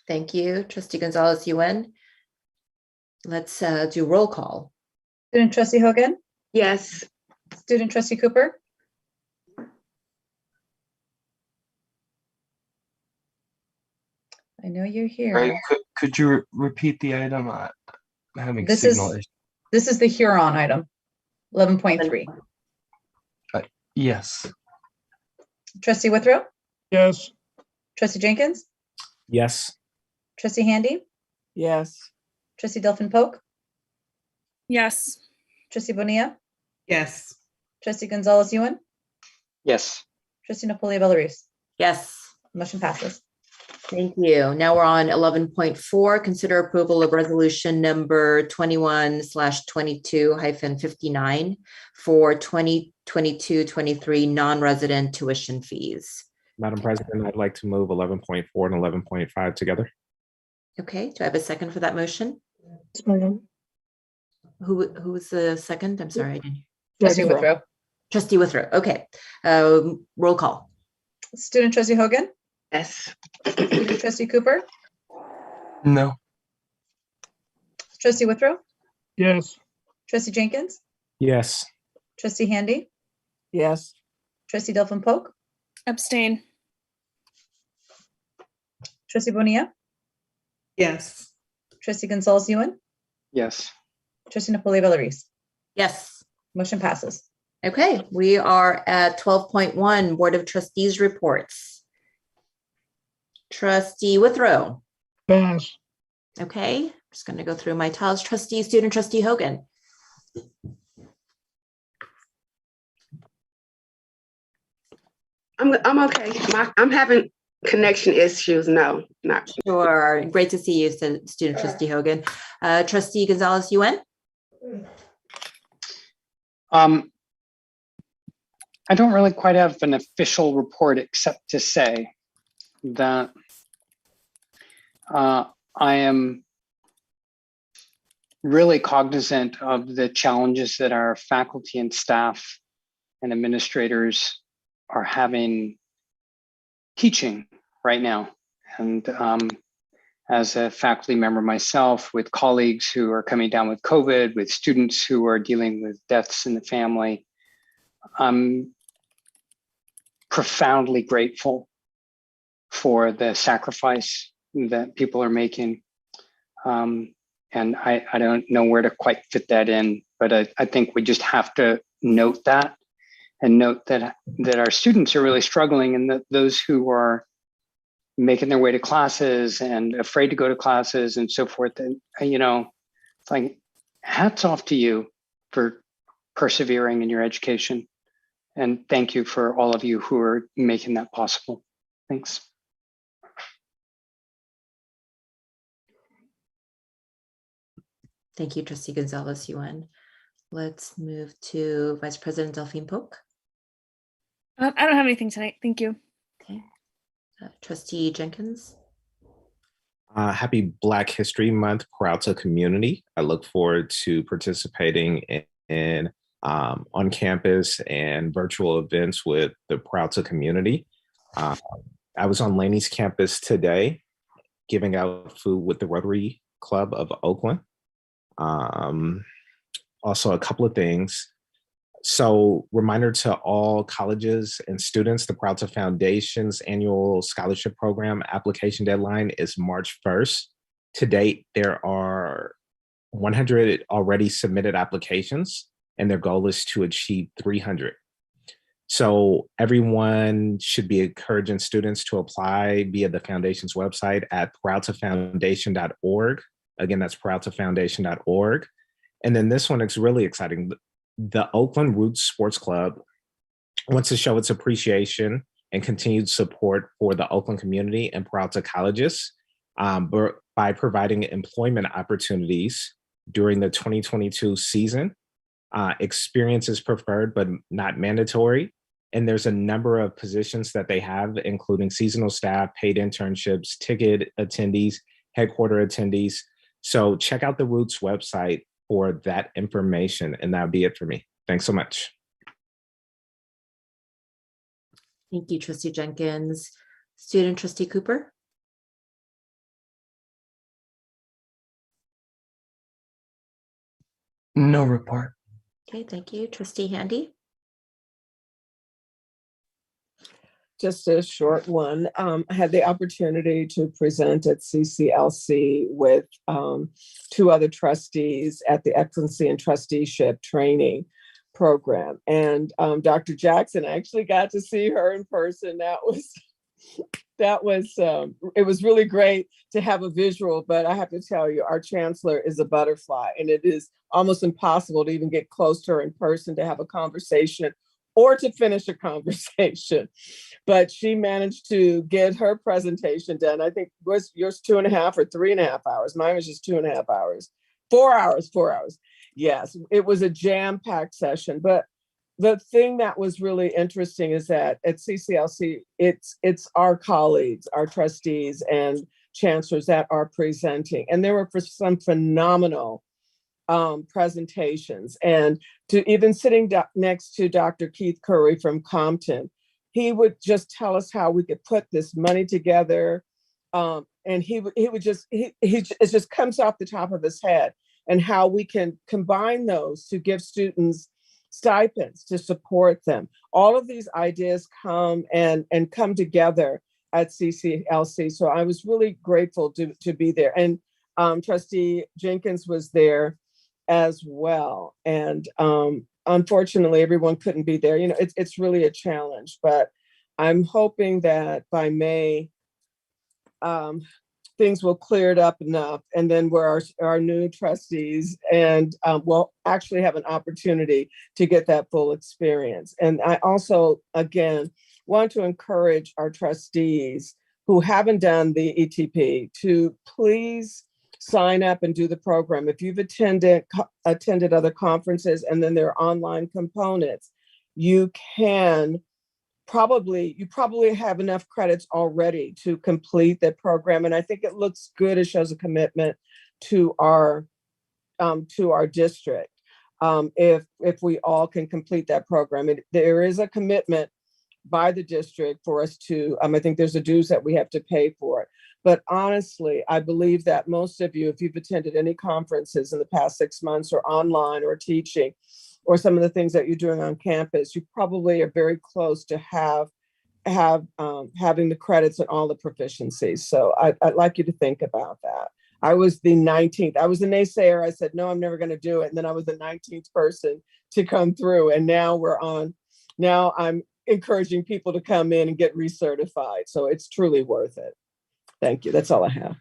E: Thank you, trustee Gonzalez Yuen. Let's do roll call.
F: Student trustee Hogan,
O: Yes.
F: student trustee Cooper, I know you're
P: Right.
F: here.
P: Could you repeat the item? I'm having
F: This
P: signal
F: is
P: issues.
F: this is the Huron item, 11.3.
P: Yes.
F: Trustee Withrow,
V: Yes.
F: trustee Jenkins,
P: Yes.
F: trustee Handy,
L: Yes.
F: trustee Delphine Polk,
H: Yes.
F: trustee Bonilla,
M: Yes.
F: trustee Gonzalez Ewan,
G: Yes.
F: trustee Napoli Villery.
E: Yes.
F: Motion passes.
E: Thank you. Now we're on 11.4. Consider approval of resolution number 21/22-59 for 2022-23 non-resident tuition fees.
W: Madam President, I'd like to move 11.4 and 11.5 together.
E: Okay, do I have a second for that motion?
V: Second.
E: Who was the second? I'm sorry. I didn't.
F: Trustee Withrow,
E: Trustee Withrow. Okay. Roll call.
F: student trustee Hogan,
O: Yes.
F: student trustee Cooper,
P: No.
F: trustee Withrow,
V: Yes.
F: trustee Jenkins,
W: Yes.
F: trustee Handy,
L: Yes.
F: trustee Delphine Polk,
H: Abstain.
F: trustee Bonilla,
M: Yes.
F: trustee Gonzalez Ewan,
G: Yes.
F: trustee Napoli Villery.
E: Yes.
F: Motion passes.
E: Okay, we are at 12.1 Board of Trustees reports. Trustee Withrow.
V: Pass.
E: Okay, just going to go through my tiles. Student trustee Hogan.
O: I'm okay. I'm having connection issues. No, not.
E: Sure, great to see you, student trustee Hogan. Trustee Gonzalez Yuen.
G: I don't really quite have an official report except to say that I am really cognizant of the challenges that our faculty and staff and administrators are having teaching right now. And as a faculty member myself, with colleagues who are coming down with COVID, with students who are dealing with deaths in the family, I'm profoundly grateful for the sacrifice that people are making. And I don't know where to quite fit that in, but I think we just have to note that and note that our students are really struggling, and that those who are making their way to classes and afraid to go to classes and so forth, and it's like, hats off to you for persevering in your education. And thank you for all of you who are making that possible. Thanks.
E: Thank you, trustee Gonzalez Yuen. Let's move to Vice President Delphine Polk.
H: I don't have anything tonight. Thank you.
E: Okay. Trustee Jenkins.
I: Happy Black History Month, Peralta community. I look forward to participating in on-campus and virtual events with the Peralta community. I was on Laney's campus today, giving out food with the Rotary Club of Oakland. Also, a couple of things. So, reminder to all colleges and students, the Peralta Foundation's annual scholarship program application deadline is March 1st. To date, there are 100 already submitted applications, and their goal is to achieve 300. So everyone should be encouraging students to apply via the Foundation's website at peraltafoundation.org. Again, that's peraltafoundation.org. And then this one is really exciting. The Oakland Roots Sports Club wants to show its appreciation and continued support for the Oakland community and Peralta Colleges by providing employment opportunities during the 2022 season. Experience is preferred, but not mandatory. And there's a number of positions that they have, including seasonal staff, paid internships, ticket attendees, headquarter attendees. So check out the Roots website for that information. And that'll be it for me. Thanks so much.
E: Thank you, Trustee Jenkins. Student Trustee Cooper.
P: No report.
E: Okay, thank you. Trustee Handy.
L: Just a short one. I had the opportunity to present at CCLC with 2 other trustees at the Excellency in Trusteeship training program. And Dr. Jackson, I actually got to see her in person. It was really great to have a visual, but I have to tell you, our Chancellor is a butterfly, and it is almost impossible to even get close to her in person to have a conversation or to finish a conversation. But she managed to get her presentation done. I think was yours 2.5 or 3.5 hours. Mine was just 2.5 hours. 4 hours. Yes, it was a jam-packed session. But the thing that was really interesting is that at CCLC, it's our colleagues, our trustees and chancellors that are presenting. And there were some phenomenal presentations. And to even sitting next to Dr. Keith Curry from Compton, he would just tell us how we could put this money together. And it just comes off the top of his head, and how we can combine those to give students stipends to support them. All of these ideas come together at CCLC. So I was really grateful to be there. And Trustee Jenkins was there as well. And unfortunately, everyone couldn't be there. You know, it's really a challenge, but I'm hoping that by May, things will clear it up enough, and then we're our new trustees, and we'll actually have an opportunity to get that full experience. And I also, again, want to encourage our trustees who haven't done the ETP to please sign up and do the program. If you've attended other conferences and then there are online components, you probably have enough credits already to complete the program. And I think it looks good. It shows a commitment to our district. If we all can complete that program, there is a commitment by the district for us to, I think there's a dues that we have to pay for it. But honestly, I believe that most of you, if you've attended any conferences in the past 6 months or online or teaching, or some of the things that you're doing on campus, you probably are very close to having the credits and all the proficiencies. So I'd like you to think about that. I was the 19th. I was the naysayer. I said, no, I'm never going to do it. And then I was the 19th person to come through. And now I'm encouraging people to come in and get recertified. So it's truly worth it. Thank you. That's all I have.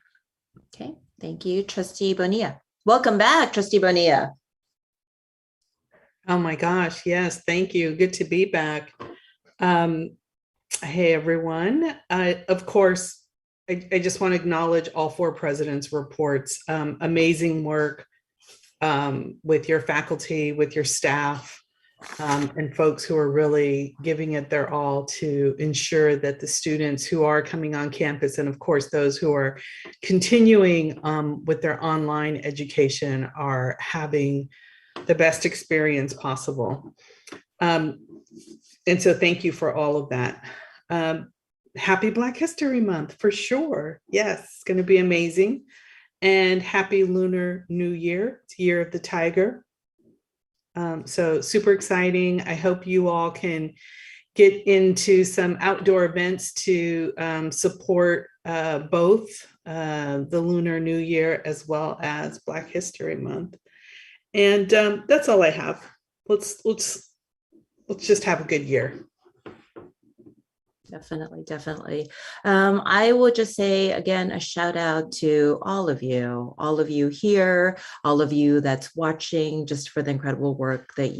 E: Okay. Thank you, Trustee Bonilla. Welcome back, Trustee Bonilla.
M: Oh my gosh, yes, thank you. Good to be back. Hey, everyone. Of course, I just want to acknowledge all 4 presidents' reports. Amazing work with your faculty, with your staff. and folks who are really giving it their all to ensure that the students who are coming on campus, and of course those who are continuing with their online education, are having the best experience possible. And so thank you for all of that. Happy Black History Month for sure. Yes, it's going to be amazing. And happy Lunar New Year. It's Year of the Tiger. So super exciting. I hope you all can get into some outdoor events to support both the Lunar New Year as well as Black History Month. And that's all I have. Let's just have a good year.
E: Definitely. I will just say again, a shout out to all of you here, all of you that's watching, just for the incredible work that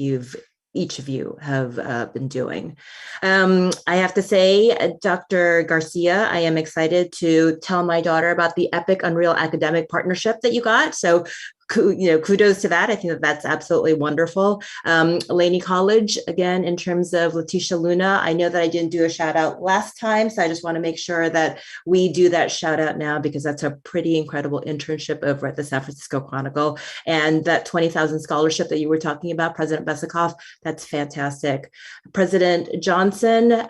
E: each of you have been doing. I have to say, Dr. Garcia, I am excited to tell my daughter about the Epic Unreal Academic Partnership that you got. So kudos to that. I think that's absolutely wonderful. Laney College, again, in terms of Leticia Luna, I know that I didn't do a shout out last time, so I just want to make sure that we do that shout out now, because that's a pretty incredible internship over at the San Francisco Chronicle. And that 20,000 scholarship that you were talking about, President Besikoff, that's fantastic. President Johnson,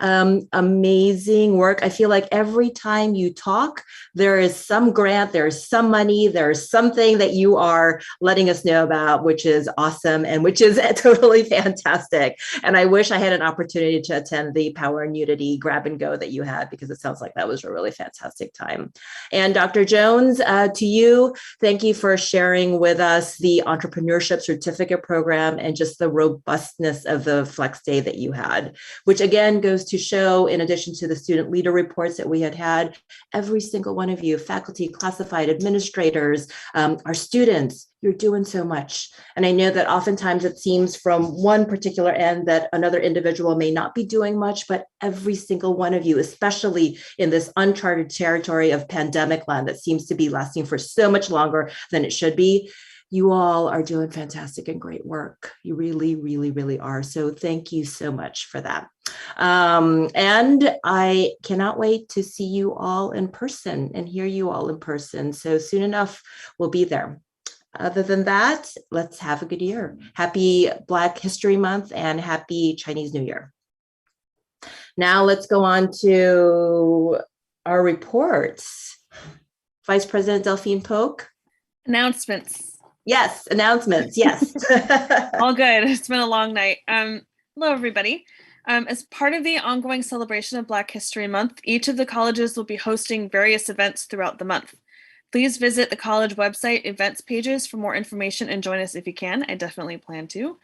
E: amazing work. I feel like every time you talk, there is some grant, there's some money, there's something that you are letting us know about, which is awesome and which is totally fantastic. And I wish I had an opportunity to attend the Power and Unity grab and go that you had, because it sounds like that was a really fantastic time. And Dr. Jones, to you, thank you for sharing with us the entrepreneurship certificate program and just the robustness of the Flex Day that you had, which again goes to show, in addition to the student leader reports that we had, every single one of you, faculty, classified administrators, our students, you're doing so much. And I know that oftentimes it seems from one particular end that another individual may not be doing much, but every single one of you, especially in this uncharted territory of pandemic land that seems to be lasting for so much longer than it should be, you all are doing fantastic and great work. You really, really, really are. So thank you so much for that. And I cannot wait to see you all in person and hear you all in person. So soon enough, we'll be there. Other than that, let's have a good year. Happy Black History Month and happy Chinese New Year. Now let's go on to our reports. Vice President Delphine Polk.
H: Announcements.
E: Yes, announcements, yes.
H: All good. It's been a long night. Hello, everybody. As part of the ongoing celebration of Black History Month, each of the colleges will be hosting various events throughout the month. Please visit the college website events pages for more information and join us if you can. I definitely plan to.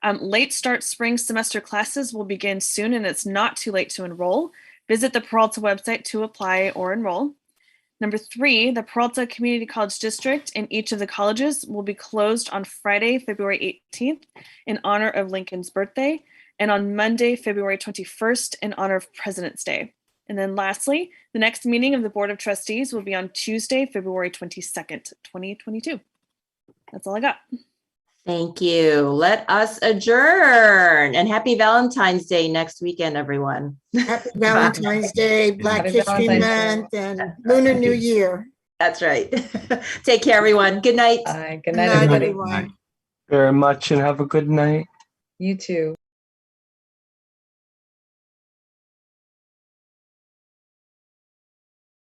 H: Late start spring semester classes will begin soon, and it's not too late to enroll. Visit the Peralta website to apply or enroll. Number 3, the Peralta Community College District in each of the colleges will be closed on Friday, February 18th in honor of Lincoln's birthday, and on Monday, February 21st in honor of President's Day. And then lastly, the next meeting of the Board of Trustees will be on Tuesday, February 22nd, 2022. That's all I got.
E: Thank you. Let us adjourn. And happy Valentine's Day next weekend, everyone.
C: Happy Valentine's Day, Black History Month, and Lunar New Year.
E: That's right. Take care, everyone. Good night.
F: Good night, everybody.
P: Very much, and have a good night.
F: You too.